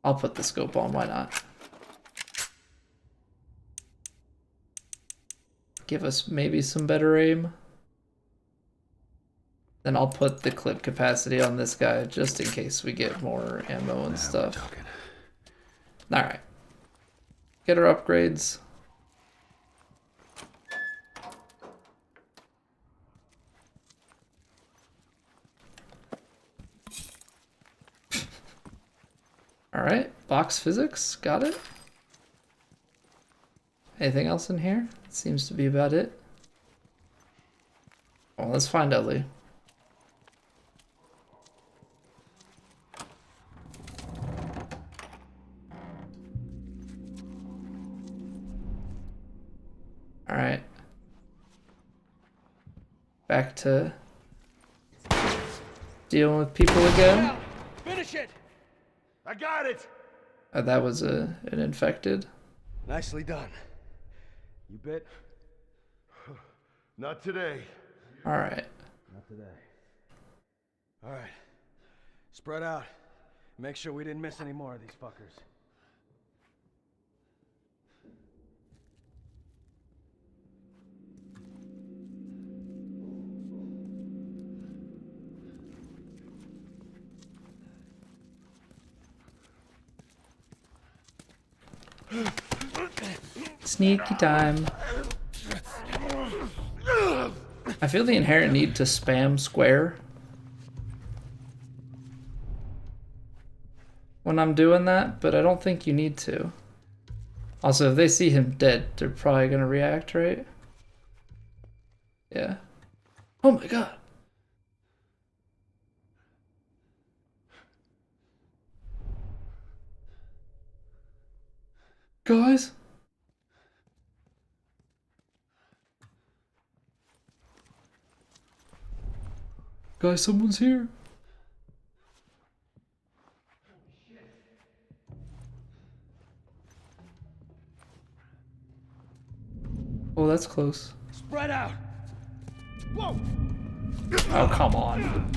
I'll put the scope on, why not? Give us maybe some better aim. Then I'll put the clip capacity on this guy just in case we get more ammo and stuff. Alright. Get our upgrades. Alright, box physics, got it. Anything else in here? Seems to be about it. Well, let's find Ellie. Alright. Back to dealing with people again. Finish it! I got it! Oh, that was an infected. Nicely done. You bit? Not today. Alright. Not today. Alright. Spread out. Make sure we didn't miss any more of these fuckers. Sneaky time. I feel the inherent need to spam square when I'm doing that, but I don't think you need to. Also, if they see him dead, they're probably gonna react, right? Yeah. Oh my god. Guys? Guys, someone's here. Oh, that's close. Spread out! Whoa! Oh, come on.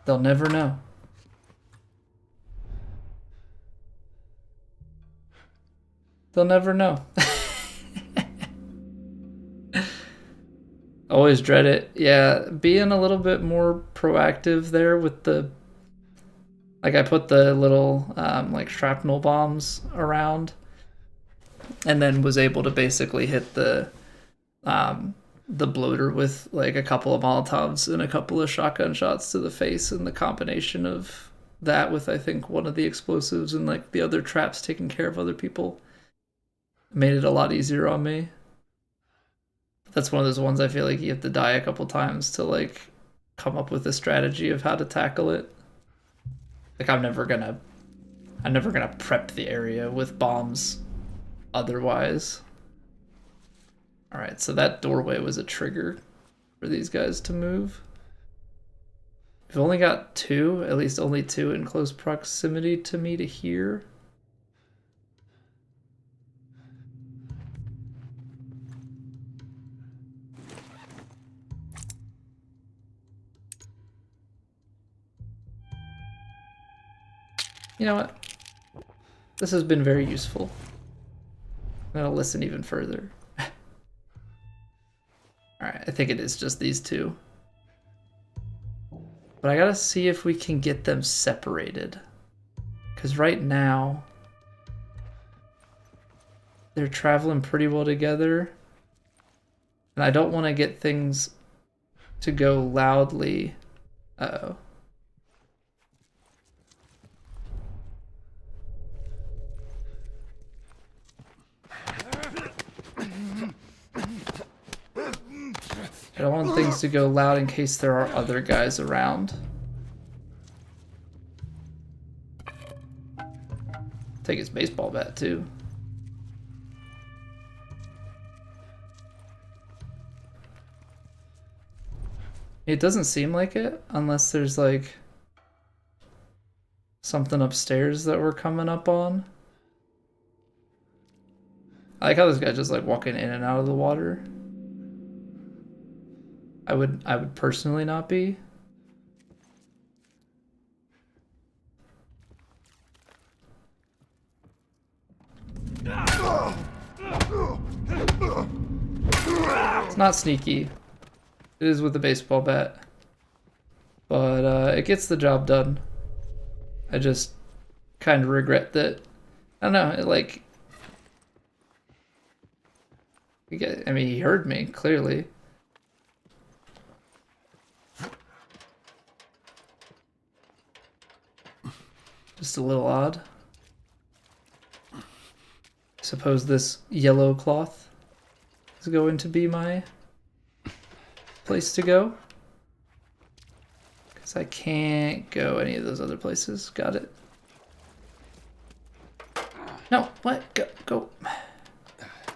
They'll never know. They'll never know. Always dread it. Yeah, being a little bit more proactive there with the... Like, I put the little, like, shrapnel bombs around. And then was able to basically hit the bloater with, like, a couple of Molotovs and a couple of shotgun shots to the face. And the combination of that with, I think, one of the explosives and, like, the other traps taking care of other people made it a lot easier on me. That's one of those ones I feel like you have to die a couple times to, like, come up with a strategy of how to tackle it. Like, I'm never gonna prep the area with bombs otherwise. Alright, so that doorway was a trigger for these guys to move. We've only got two, at least only two in close proximity to me to here. You know what? This has been very useful. I'm gonna listen even further. Alright, I think it is just these two. But I gotta see if we can get them separated. Because right now, they're traveling pretty well together. And I don't want to get things to go loudly. Uh-oh. I don't want things to go loud in case there are other guys around. Take his baseball bat too. It doesn't seem like it unless there's like something upstairs that we're coming up on. I like how this guy's just like walking in and out of the water. I would personally not be. It's not sneaky. It is with a baseball bat. But it gets the job done. I just kind of regret that. I don't know, it like... I mean, he heard me, clearly. Just a little odd. I suppose this yellow cloth is going to be my place to go. Because I can't go any of those other places. Got it. No, what? Go.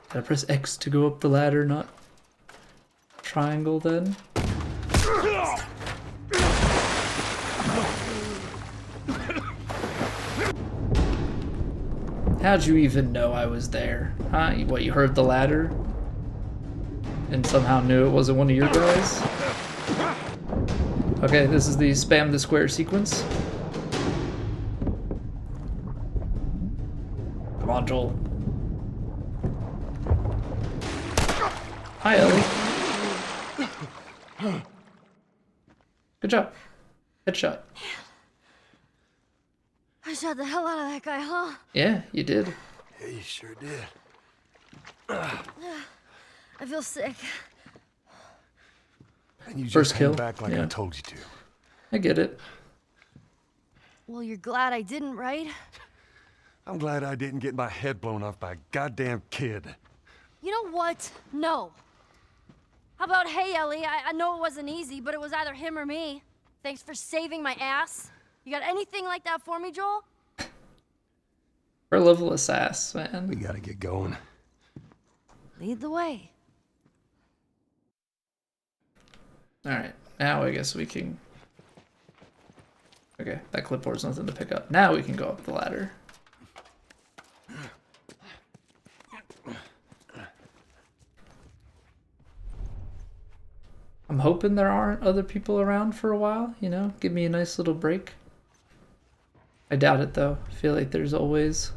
Gotta press X to go up the ladder, not triangle then. How'd you even know I was there? Huh? What, you heard the ladder? And somehow knew it wasn't one of your guys? Okay, this is the spam the square sequence. Come on, Joel. Hi, Ellie. Good job. Headshot. I shot the hell out of that guy, huh? Yeah, you did. Yeah, you sure did. I feel sick. And you just First came kill, back like yeah. I told you to. I get it. Well, you're glad I didn't, right? I'm glad I didn't get my head blown off by a goddamn kid. You know what? No. How about, hey, Ellie, I know it wasn't easy, but it was either him or me. Thanks for saving my ass. You got anything like that for me, Joel? Her level of sass, man. We gotta get going. Lead the way. Alright, now I guess we can... Okay, that clipboard's nothing to pick up. Now we can go up the ladder. I'm hoping there aren't other people around for a while, you know? Give me a nice little break. I doubt it, though. I feel like there's always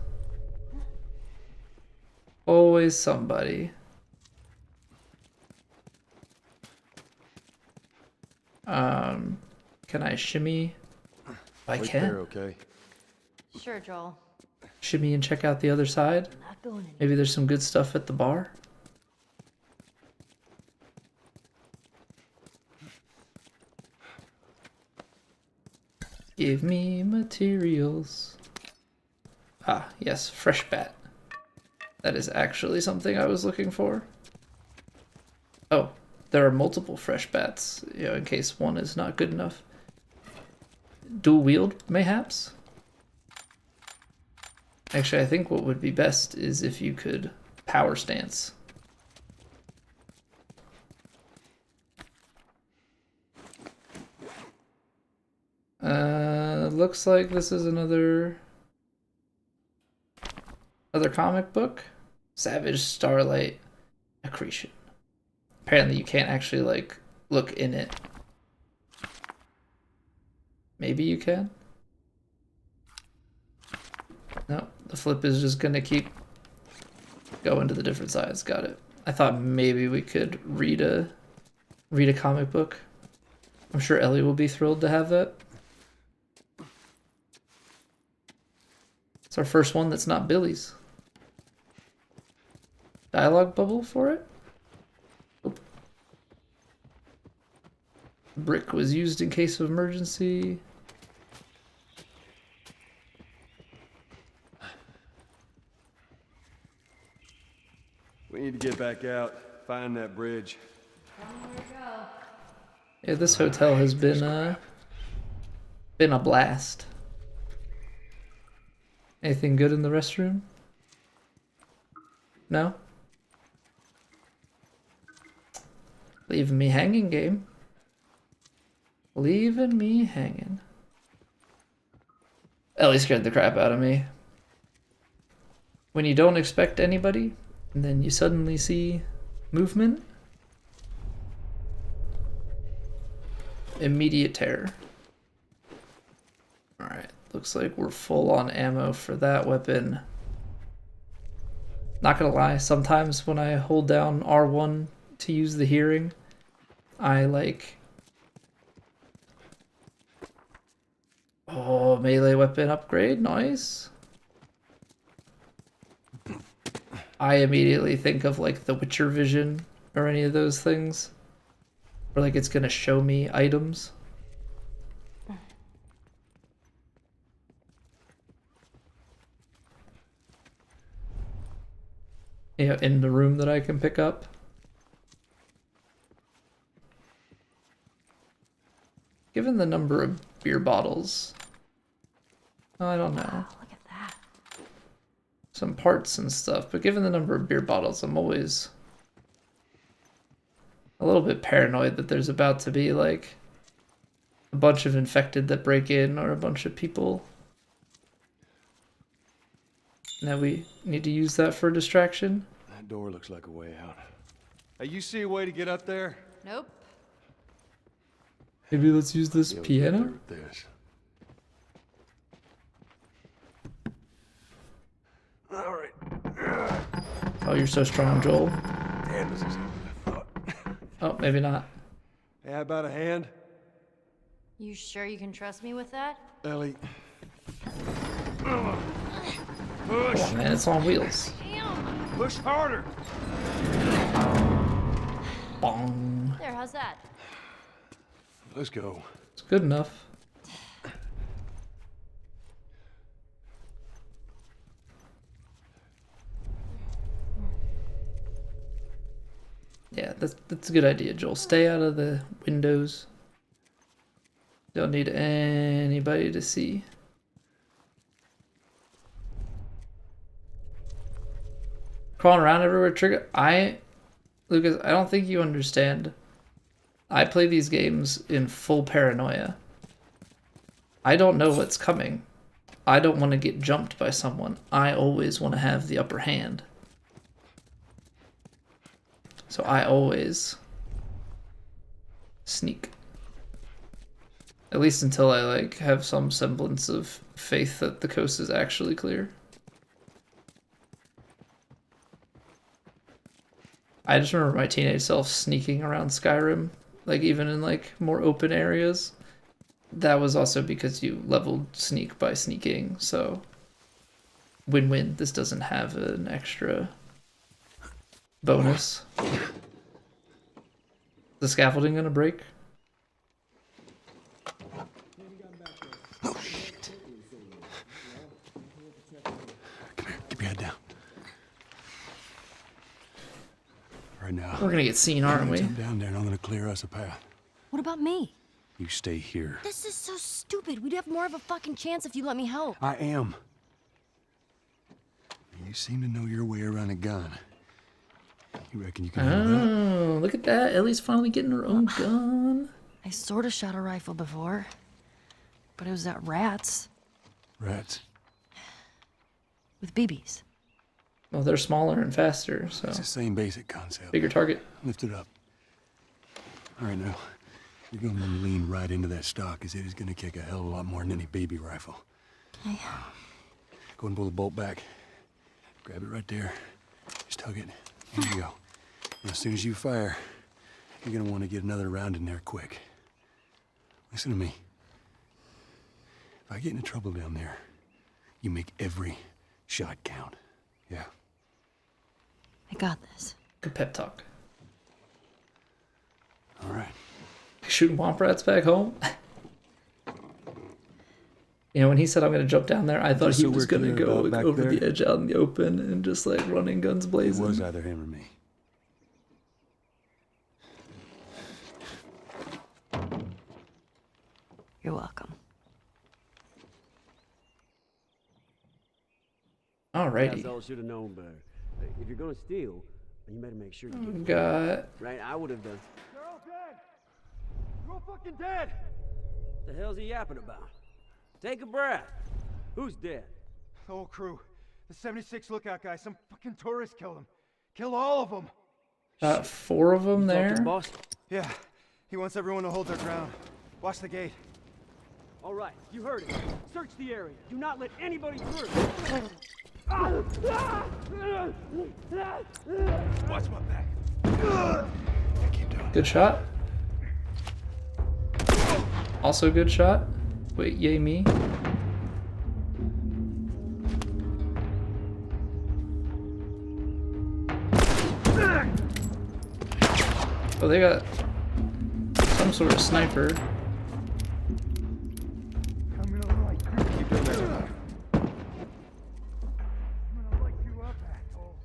somebody. Can I shimmy? I Wait can. there, okay? Sure, Joel. Shimmy and check out the other side. Not going anywhere. Maybe there's some good stuff at the bar. Give me materials. Ah, yes, fresh bat. That is actually something I was looking for. Oh, there are multiple fresh bats, you know, in case one is not good enough. Dual wield, mayhaps? Actually, I think what would be best is if you could power stance. Looks like this is another comic book. Savage Starlight Accretion. Apparently you can't actually like look in it. Maybe you can? No, the flip is just gonna keep going to the different sides. Got it. I thought maybe we could read a comic book. I'm sure Ellie will be thrilled to have that. It's our first one that's not Billy's. Dialogue bubble for it? Nope. Brick was used in case of emergency. We need to get back out, find that bridge. Yeah, this hotel has been a blast. Anything good in the restroom? No? Leaving me hanging, game. Leaving me hanging. Ellie scared the crap out of me. When you don't expect anybody, and then you suddenly see movement. Immediate terror. Alright, looks like we're full on ammo for that weapon. Not gonna lie, sometimes when I hold down R1 to use the hearing, I like... Oh, melee weapon upgrade, nice. I immediately think of like the Witcher vision or any of those things. Or like it's gonna show me items. Yeah, in the room that I can pick up. Given the number of beer bottles, I don't know. Wow, look at that. Some parts and stuff, but given the number of beer bottles, I'm always a little bit paranoid that there's about to be like a bunch of infected that break in or a bunch of people. Now we need to use that for a distraction. That door looks like a way out. Hey, you see a way to get up there? Nope. Maybe let's use this Yeah, we can piano? do this. All right. Oh, you're so strong, Joel. Damn, this is easier than I thought. Oh, maybe not. Hey, how about a hand? You sure you can trust me with that? Ellie. Come on, man, it's on wheels. Damn. Push harder. Bong. There, how's that? Let's go. It's good enough. Yeah, that's a good idea, Joel. Stay out of the windows. Don't need anybody to see. Crawling around everywhere, Trigger. Lucas, I don't think you understand. I play these games in full paranoia. I don't know what's coming. I don't want to get jumped by someone. I always want to have the upper hand. So I always sneak. At least until I like have some semblance of faith that the coast is actually clear. I just remember my teenage self sneaking around Skyrim, like even in like more open areas. That was also because you leveled sneak by sneaking, so win-win. This doesn't have an extra bonus. The scaffolding gonna break? Oh, shit. Come here, keep your head down. Right now. We're gonna get seen, aren't we? Jump down there and I'm gonna clear us a path. What about me? You stay here. This is so stupid. We'd have more of a fucking chance if you let me help. I am. You seem to know your way around a gun. You reckon you can handle that? Oh, look at that. Ellie's finally getting her own gun. I sort of shot a rifle before, but it was at rats Rats. with BBs. Well, they're smaller and faster, so It's the same basic concept. bigger target. Lift it up. All right, now. You're going to lean right into that stock, because it is going to kick a hell of a lot more than any baby rifle. Okay. Go and pull the bolt back. Grab it right there. Just tug it. There you go. And as soon as you fire, you're going to want to get another round in there quick. Listen to me. If I get into trouble down there, you make every shot count. Yeah? I got this. Good pep talk. All right. Shooting womp rats back home. You know, when he said I'm gonna jump down there, I thought he So was we're gonna clear go about back over there? the edge out in the open and just like running guns It blazing. was either him or me. You're welcome. Alrighty. I should have known better. If you're gonna steal, you better make sure you get Got right. I would have done. They're all dead! You're all fucking dead! The hell's he yapping about? Take a breath. Who's dead? The whole crew. The 76 lookout guy. Some fucking tourist killed him. Killed all of them. Got 4 of them You talked to there. the boss? Yeah. He wants everyone to hold their ground. Watch the gate. All right, you heard it. Search the area. Do not let anybody through. Watch my back. Keep doing it. Good shot. Also good shot. Wait, yay me. Oh, they got some sort of sniper. I'm gonna light you. Keep doing that. I'm gonna light you up, asshole.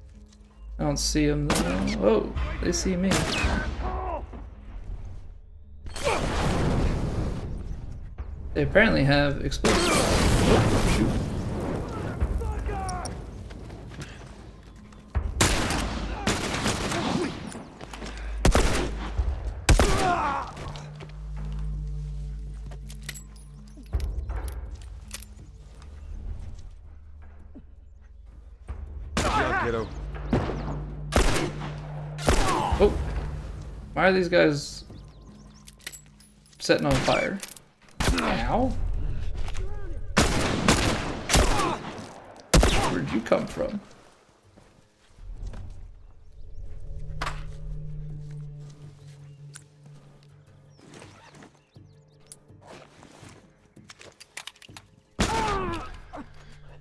I don't see them though. Oh, they see me. They apparently have explosives. Oh, shoot. Kiddo. Oh, why are these guys setting on fire? Ow. Where'd you come from?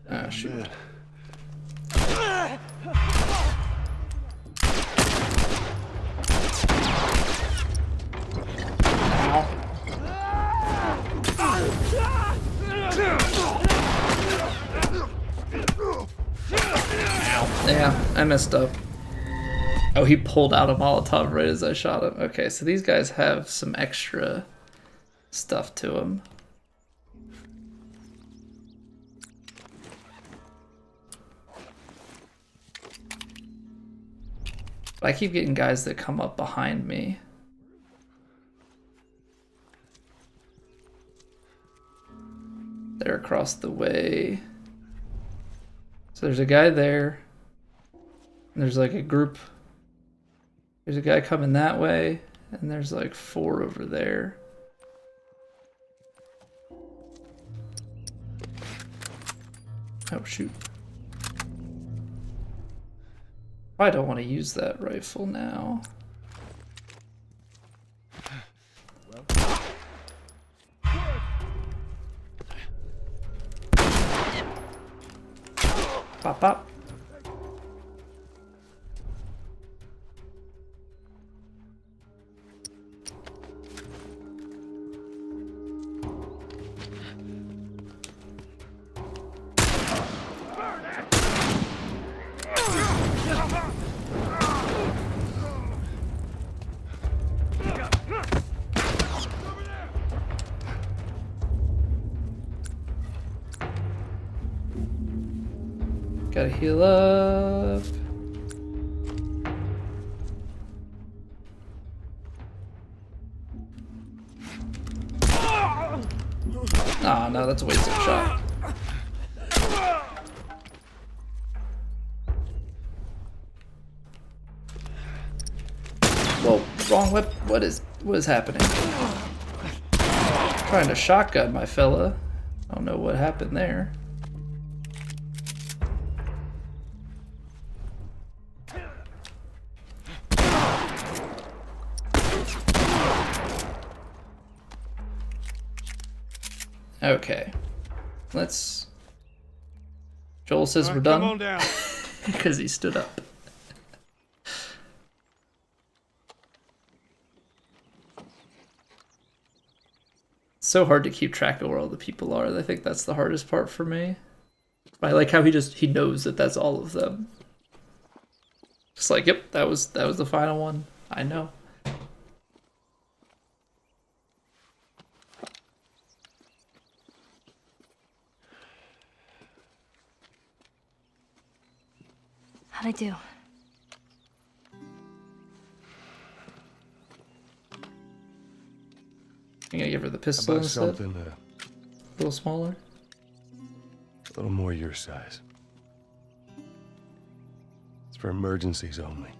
Ah, shoot. Yeah, I messed up. Oh, he pulled out a Molotov right as I shot him. Okay, so these guys have some extra stuff to them. But I keep getting guys that come up behind me. They're across the way. So there's a guy there. And there's like a group. There's a guy coming that way. And there's like 4 over there. Oh, shoot. I don't want to use that rifle now. Pop, pop. Gotta heal up. Ah, no, that's a wasted shot. Whoa, wrong whip. What is happening? Trying to shotgun my fella. I don't know what happened there. Okay, let's. Joel says we're done. Come on down. Because he stood up. It's so hard to keep track of where all the people are. I think that's the hardest part for me. I like how he knows that that's all of them. Just like, yep, that was the final one. I know. How'd I do? I'm gonna give her for the pistol About instead? something A little smaller? a little more your size. It's for emergencies only.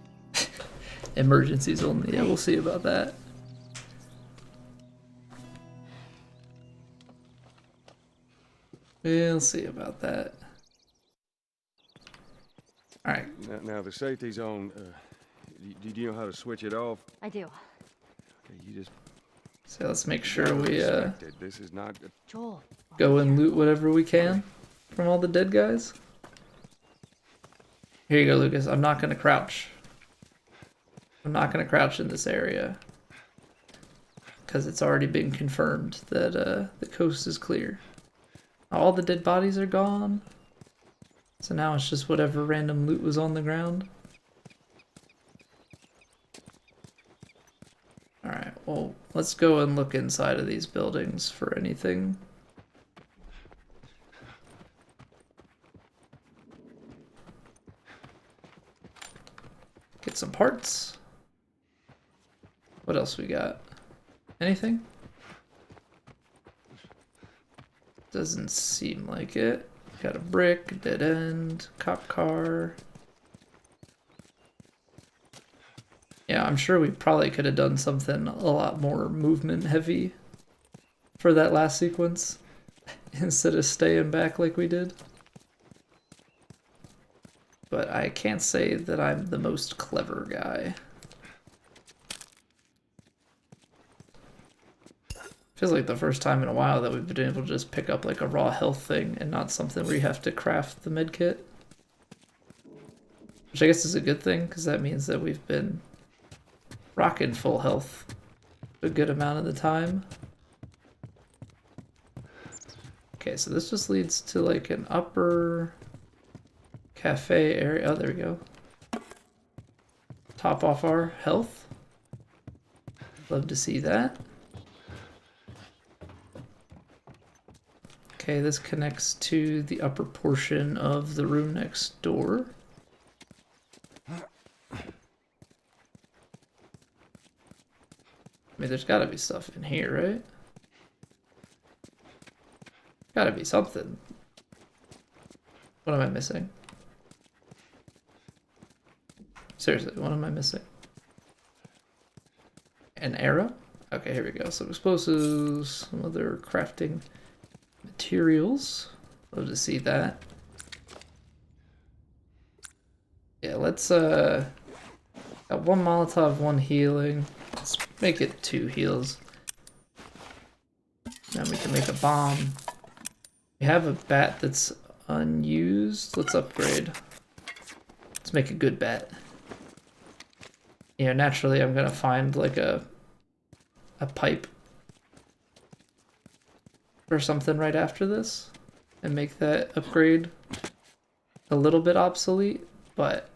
Emergencies only. Yeah, we'll see about that. We'll see about that. Alright. Now the safety zone, do you know how to switch it off? I do. Okay, you just So let's make sure gotta we respect it. This is not Joel. go and loot whatever we can from all the dead guys. Here you go, Lucas. I'm not gonna crouch. I'm not gonna crouch in this area. Because it's already been confirmed that the coast is clear. All the dead bodies are gone. So now it's just whatever random loot was on the ground. Alright, well, let's go and look inside of these buildings for anything. Get some parts. What else we got? Anything? Doesn't seem like it. Got a brick, dead end, cop car. Yeah, I'm sure we probably could have done something a lot more movement heavy for that last sequence instead of staying back like we did. But I can't say that I'm the most clever guy. Feels like the first time in a while that we've been able to just pick up like a raw health thing and not something where you have to craft the med kit. Which I guess is a good thing, because that means that we've been rocking full health a good amount of the time. Okay, so this just leads to like an upper cafe area. Oh, there we go. Top off our health. Love to see that. Okay, this connects to the upper portion of the room next door. I mean, there's gotta be stuff in here, right? Gotta be something. What am I missing? Seriously, what am I missing? An arrow? Okay, here we go. Some explosives, some other crafting materials. Love to see that. Yeah, let's got one Molotov, one healing. Let's make it 2 heals. Then we can make a bomb. We have a bat that's unused. Let's upgrade. Let's make a good bat. Yeah, naturally I'm gonna find like a pipe or something right after this and make that upgrade a little bit obsolete, but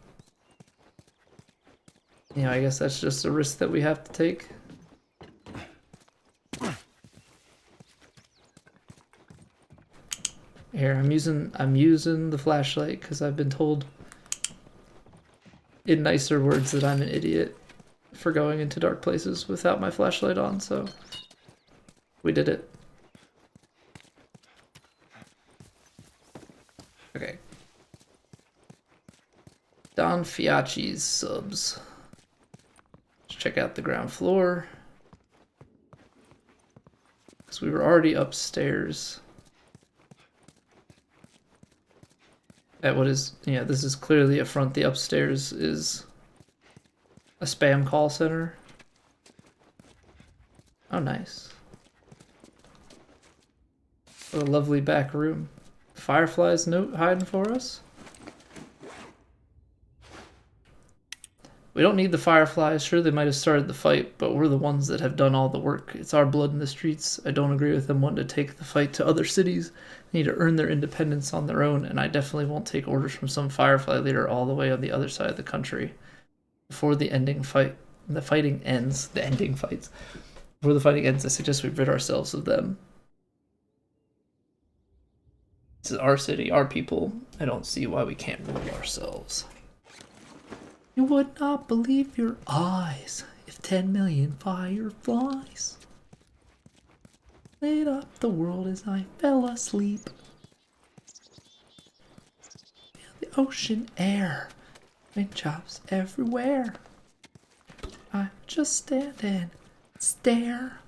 you know, I guess that's just a risk that we have to take. Here, I'm using the flashlight because I've been told in nicer words that I'm an idiot for going into dark places without my flashlight on, so we did it. Okay. Don Fiacci's subs. Let's check out the ground floor. Because we were already upstairs. At what is, yeah, this is clearly a front. The upstairs is a spam call center. Oh, nice. What a lovely back room. Firefly's note hiding for us. We don't need the Fireflies. Sure, they might have started the fight, but we're the ones that have done all the work. It's our blood in the streets. I don't agree with them wanting to take the fight to other cities. They need to earn their independence on their own, and I definitely won't take orders from some Firefly leader all the way on the other side of the country. Before the ending fight, the fighting ends, the ending fights. Before the fighting ends, I suggest we rid ourselves of them. This is our city, our people. I don't see why we can't rule ourselves. You would not believe your eyes if 10 million fireflies. Lit up the world as I fell asleep. The ocean air, wind chops everywhere. I just stand and stare.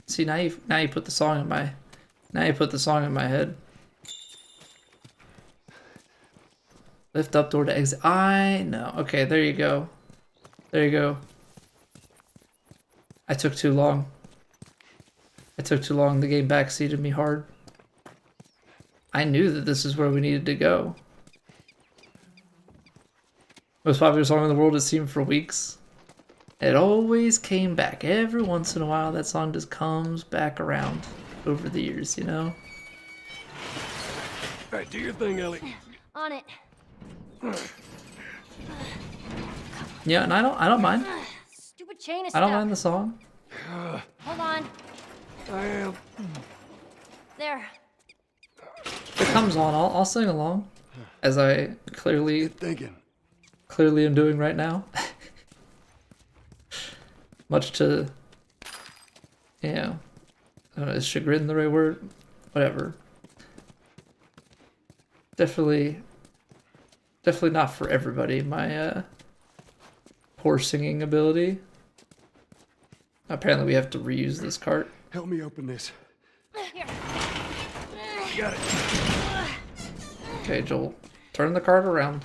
See, now you put the song in my head. Lift up door to exit. I know. Okay, there you go. There you go. I took too long. The game backseated me hard. I knew that this is where we needed to go. Most popular song in the world, it seemed, for weeks. It always came back. Every once in a while, that song just comes back around over the years, you know? All right, do your thing, Ellie. On it. Yeah, and I don't mind. Stupid chain is I don't stuck. mind the song. Hold on. I am. There. If it comes on, I'll sing along, as I clearly Thinking. am doing right now. Much to, you know, I don't know, is chagrin the right word? Whatever. Definitely not for everybody, my poor singing ability. Apparently we have to reuse this cart. Help me open this. Here. You got it. Okay, Joel, turn the cart around.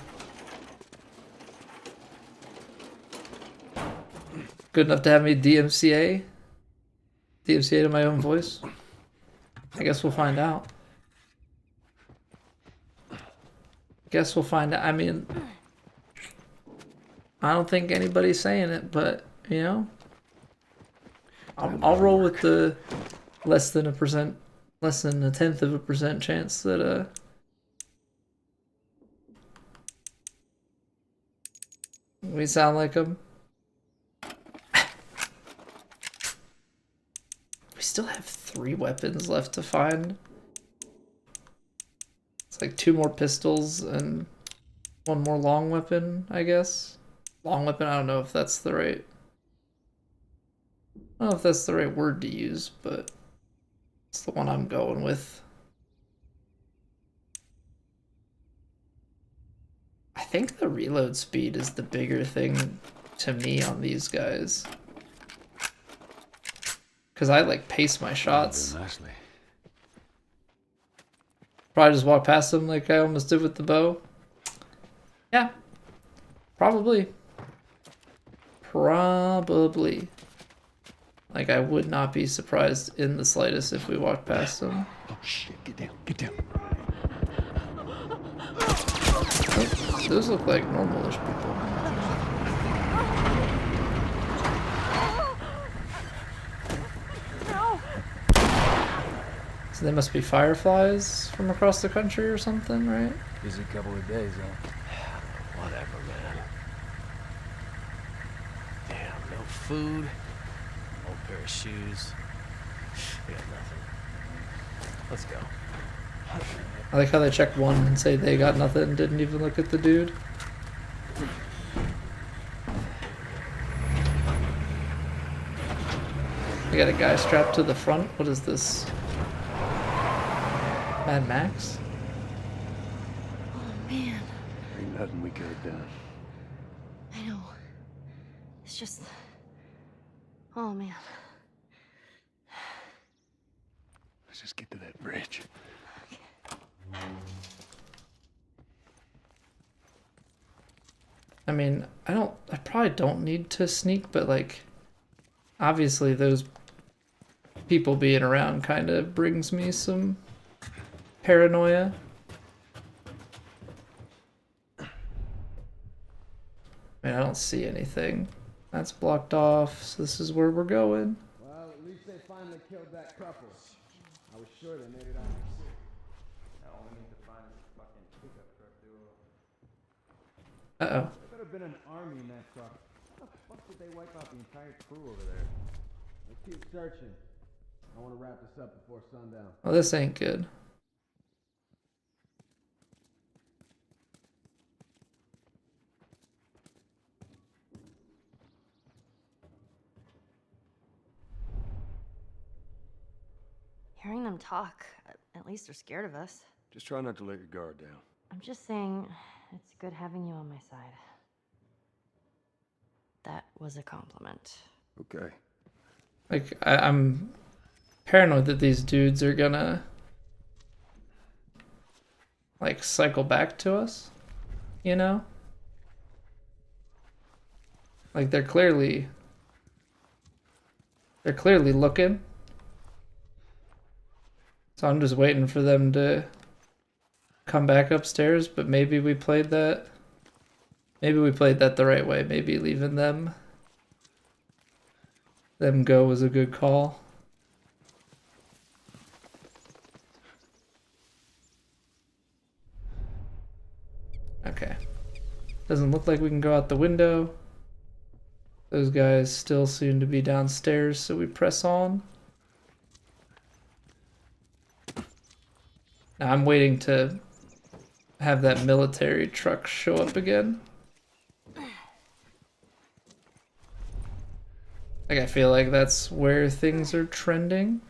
Good enough to have me DMCA to my own voice? I guess we'll find out. I mean, I don't think anybody's saying it, but, you know, I'll roll with the less than a 0.1% chance that, we sound like them. We still have 3 weapons left to find. It's like 2 more pistols and 1 more long weapon, I guess. Long weapon, I don't know if that's the right... I don't know if that's the right word to use, but it's the one I'm going with. I think the reload speed is the bigger thing to me on these guys. Because I like pace my shots. Nicely. Probably just walk past them like I almost did with the bow. Yeah. Probably. Like, I would not be surprised in the slightest if we walked past them. Oh shit! Get down! Get down! Oh, those look like normal-ish people. So they must be fireflies from across the country or something, right? Busy couple of days, huh? Whatever, man. Damn, no food, old pair of shoes. We got nothing. Let's go. I like how they checked one and say they got nothing and didn't even look at the dude. We got a guy strapped to the front. What is this? Mad Max? Oh, man. Ain't nothing we could have done. I know. It's just... Oh, man. Let's just get to that bridge. I mean, I probably don't need to sneak, but like, obviously those people being around kind of brings me some paranoia. I mean, I don't see anything. That's blocked off, so this is where we're going. Well, at least they finally killed that couple. I was sure they made it out of the city. Now all we need to find is a fucking pickup truck duo. Uh-oh. There could have been an army in that truck. How the fuck did they wipe out the entire crew over there? Let's keep searching. I want to wrap this up before sundown. Well, this ain't good. Hearing them talk, at least they're scared of us. Just try not to let your guard down. I'm just saying, it's good having you on my side. That was a compliment. Okay. Like, I'm paranoid that these dudes are gonna, like, cycle back to us, you know? Like, they're clearly looking. So I'm just waiting for them to come back upstairs, but maybe we played that the right way. Maybe leaving them go was a good call. Okay. Doesn't look like we can go out the window. Those guys still seem to be downstairs, so we press on. Now I'm waiting to have that military truck show up again. Like, I feel like that's where things are trending.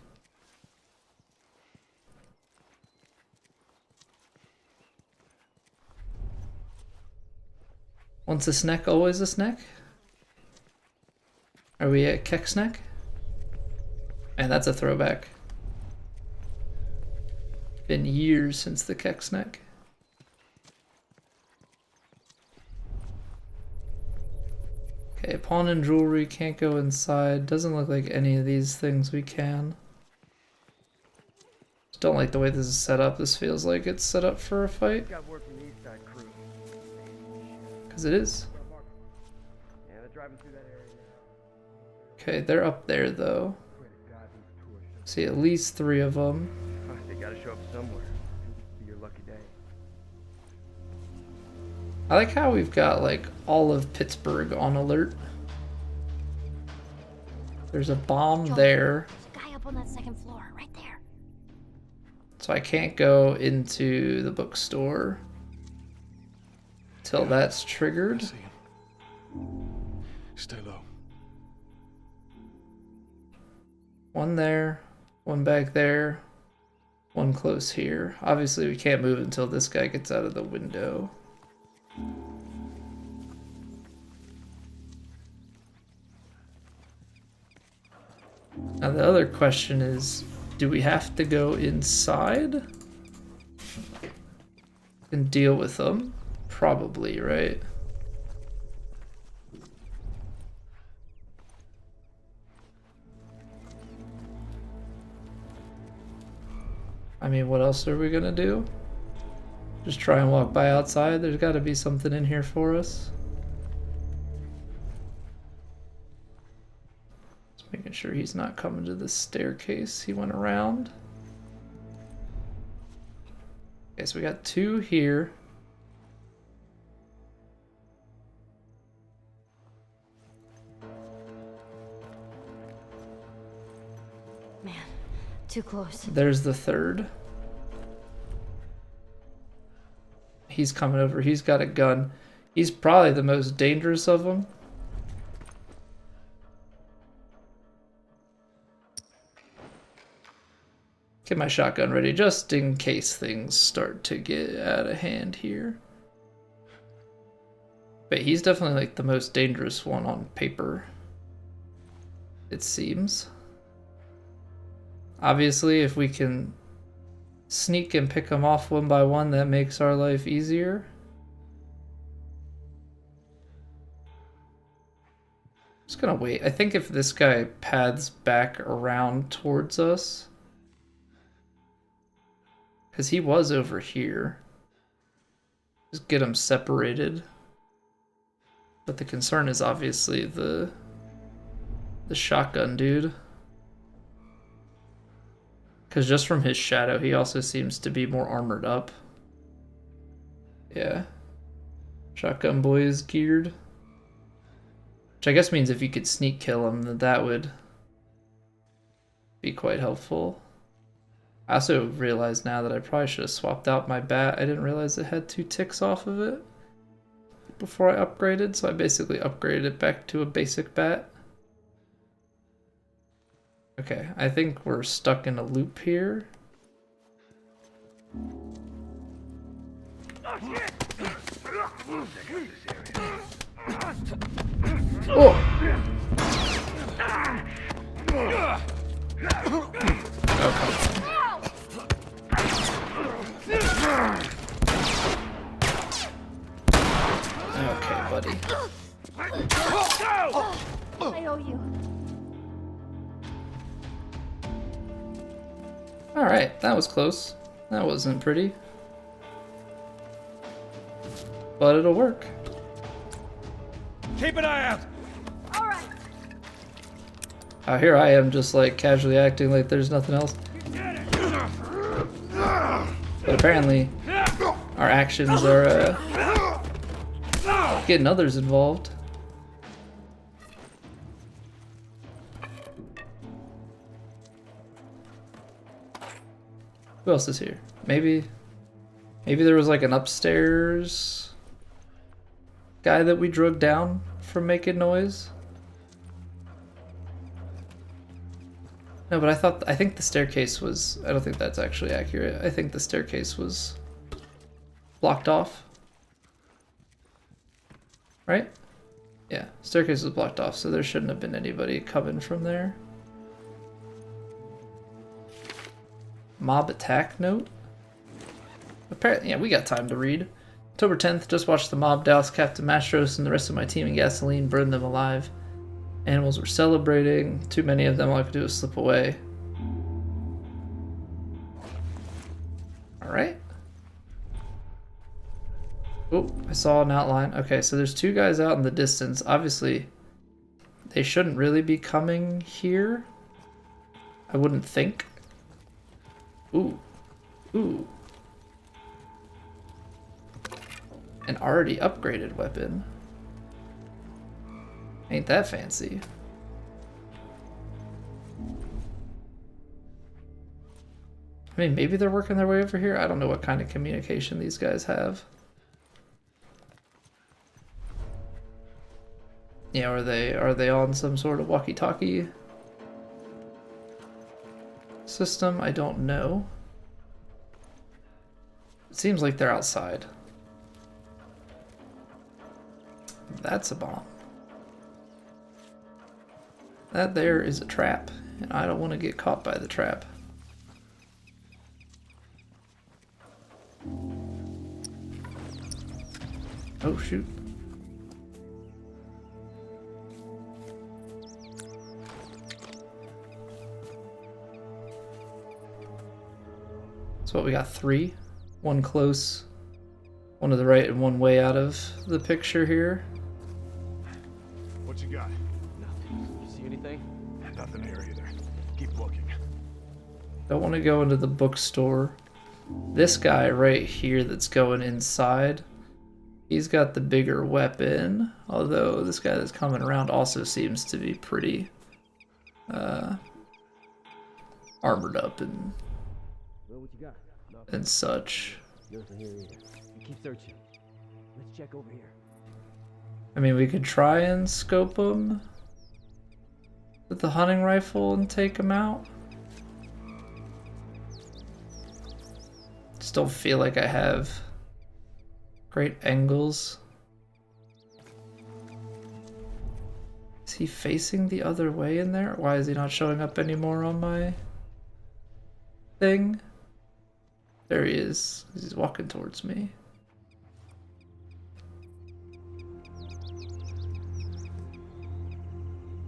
Once a snack, always a snack? Are we at Keck Snack? And that's a throwback. Been years since the Keck Snack. Okay, pawn and jewelry can't go inside. Doesn't look like any of these things we can. Just don't like the way this is set up. This feels like it's set up for a fight. Got word from the east side crew. Because it is. Yeah, they're driving through that area now. Okay, they're up there though. See at least 3 of them. They gotta show up somewhere. Be your lucky day. I like how we've got like all of Pittsburgh on alert. There's a bomb Joel, there. There's a guy up on that second floor, right there. So I can't go into the bookstore till that's triggered. I see him. Stay low. One there, one back there, one close here. Obviously we can't move until this guy gets out of the window. Now the other question is, do we have to go inside and deal with them? Probably, right? I mean, what else are we gonna do? Just try and walk by outside? There's gotta be something in here for us. Just making sure he's not coming to this staircase. He went around. Okay, so we got 2 here. Man, too close. There's the 3rd. He's coming over. He's got a gun. He's probably the most dangerous of them. Get my shotgun ready just in case things start to get out of hand here. But he's definitely like the most dangerous one on paper, it seems. Obviously, if we can sneak and pick them off one by one, that makes our life easier. Just gonna wait. I think if this guy paths back around towards us, because he was over here, just get him separated. But the concern is obviously the shotgun dude. Because just from his shadow, he also seems to be more armored up. Yeah. Shotgun boy is geared. Which I guess means if you could sneak kill him, then that would be quite helpful. I also realize now that I probably should have swapped out my bat. I didn't realize it had 2 ticks off of it before I upgraded, so I basically upgraded it back to a basic bat. Okay, I think we're stuck in a loop here. Oh! Okay, buddy. I owe you. Alright, that was close. That wasn't pretty. But it'll work. Keep an eye out. All right. Here I am just like casually acting like there's nothing else. But apparently our actions are getting others involved. Who else is here? Maybe there was like an upstairs guy that we drug down from making noise. No, but I think the staircase was, I don't think that's actually accurate. I think the staircase was blocked off. Right? Yeah, staircase was blocked off, so there shouldn't have been anybody coming from there. Mob attack note? Apparently, yeah, we got time to read. October 10th, just watched the mob douse Captain Mastros and the rest of my team in gasoline, burn them alive. Animals were celebrating. Too many of them, all I could do was slip away. Alright. Oh, I saw an outline. Okay, so there's two guys out in the distance. Obviously, they shouldn't really be coming here. I wouldn't think. Ooh. Ooh. An already upgraded weapon. Ain't that fancy. I mean, maybe they're working their way over here. I don't know what kind of communication these guys have. Yeah, are they on some sort of walkie-talkie system? I don't know. It seems like they're outside. That's a bomb. That there is a trap, and I don't want to get caught by the trap. Oh, shoot. So what, we got three? One close, one to the right, and one way out of the picture here. What you got? Nothing. You see anything? Nothing here either. Keep looking. Don't want to go into the bookstore. This guy right here that's going inside, he's got the bigger weapon. Although this guy that's coming around also seems to be pretty armored up and Well, what you got? and such. Nothing here either. You keep searching. Let's check over here. I mean, we could try and scope him with the hunting rifle and take him out. Just don't feel like I have great angles. Is he facing the other way in there? Why is he not showing up anymore on my thing? There he is. He's walking towards me.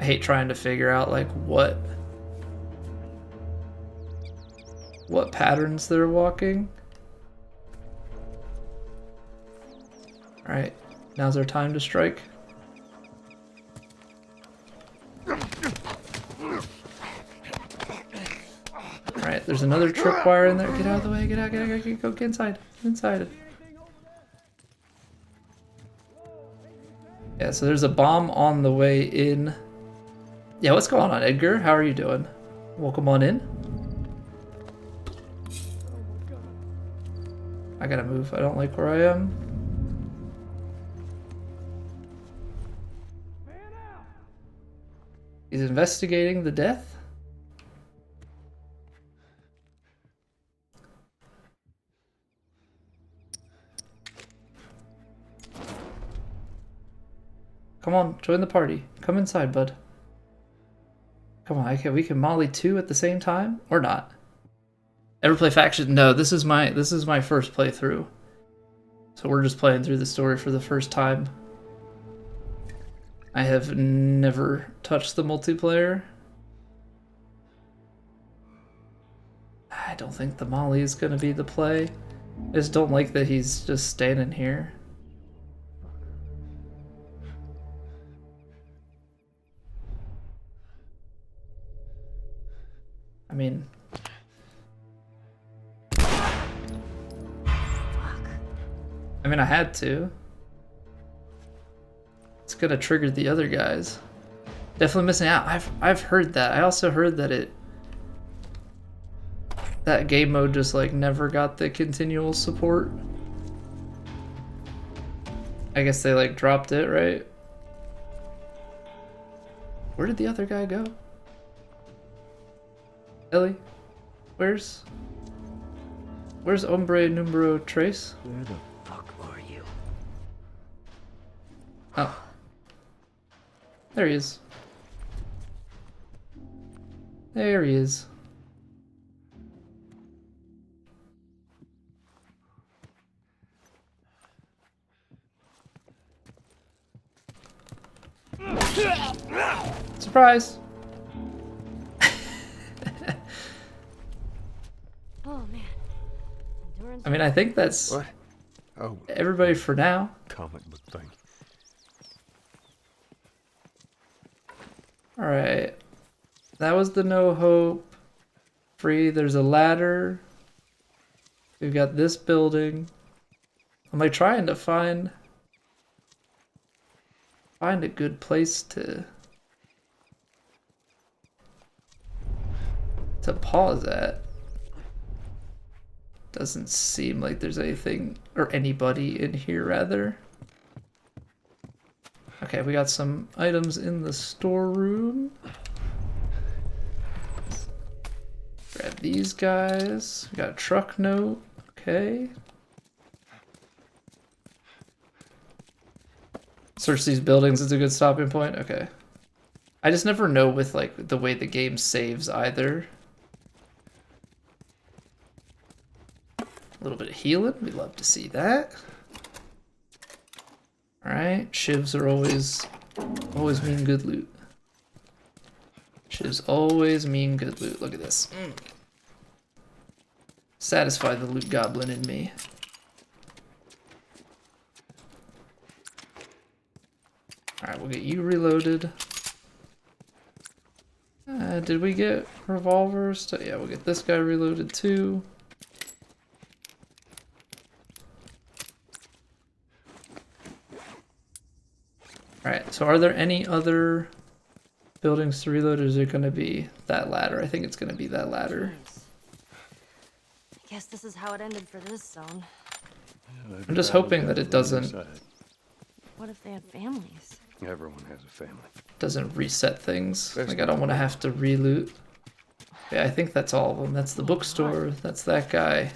I hate trying to figure out like what patterns they're walking. All right, now's our time to strike. All right, there's another tripwire in there. Get out of the way. Get out. Get inside. Get inside. Yeah, so there's a bomb on the way in. Yeah, what's going on, Edgar? How are you doing? Welcome on in. I gotta move. I don't like where I am. He's investigating the death. Come on, join the party. Come inside, bud. Come on, okay, we can Molly 2 at the same time? Or not? Ever play Faction? No, this is my first playthrough. So we're just playing through the story for the first time. I have never touched the multiplayer. I don't think the Molly is gonna be the play. I just don't like that he's just standing here. I mean... I had to. It's gonna trigger the other guys. Definitely missing out. I've heard that. I also heard that that game mode just like never got the continual support. I guess they like dropped it, right? Where did the other guy go? Ellie? Where's Hombre Numero Tres? Where the fuck are you? Oh. There he is. There he is. Surprise! Oh man. Endurance. I mean, I think that's What? Oh, everybody for now. comic book thing. Alright. That was the no hope. Free. There's a ladder. We've got this building. I'm like trying to find a good place to pause at. Doesn't seem like there's anything or anybody in here rather. Okay, we got some items in the storeroom. Grab these guys. We got a truck note. Okay. Search these buildings is a good stopping point. Okay. I just never know with like the way the game saves either. A little bit of healing. We love to see that. Alright, shivs are always mean good loot. Shivs always mean good loot. Look at this. Satisfy the loot goblin in me. Alright, we'll get you reloaded. Did we get revolvers? Yeah, we'll get this guy reloaded too. Alright, so are there any other buildings to reload, or is it going to be that ladder? I think it's going to be that ladder. Nice. I guess this is how it ended for this zone. I'm just hoping that it doesn't What if they had families? Everyone has a family. doesn't reset things. Like, I don't want to have to reloot. Yeah, I think that's all of them. That's the bookstore. That's that guy.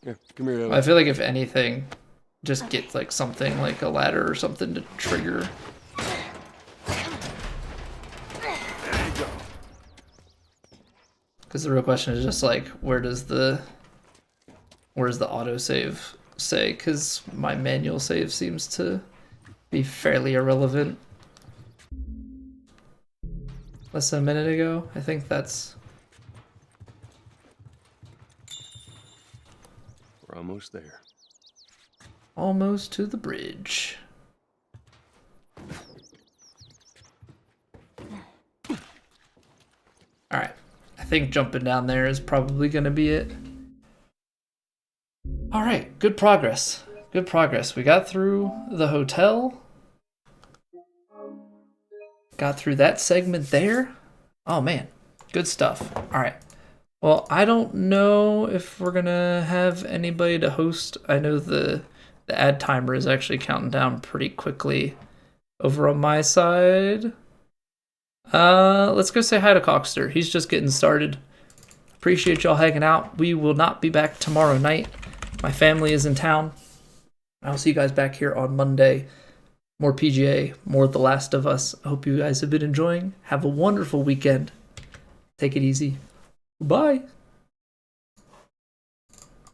Yeah, come here, Ellie. I feel like if anything, just get like something like a ladder or something to trigger. Because the real question is just like, where's the autosave say? Because my manual save seems to be fairly irrelevant. Less than a minute ago, I think that's... We're almost there. almost to the bridge. Alright, I think jumping down there is probably going to be it. Alright, good progress. Good progress. We got through the hotel. Got through that segment there. Oh man, good stuff. Alright. Well, I don't know if we're gonna have anybody to host. I know the ad timer is actually counting down pretty quickly over on my side. Let's go say hi to Cockster. He's just getting started. Appreciate y'all hanging out. We will not be back tomorrow night. My family is in town. I'll see you guys back here on Monday. More PGA, more The Last of Us. I hope you guys have been enjoying. Have a wonderful weekend. Take it easy. Bye.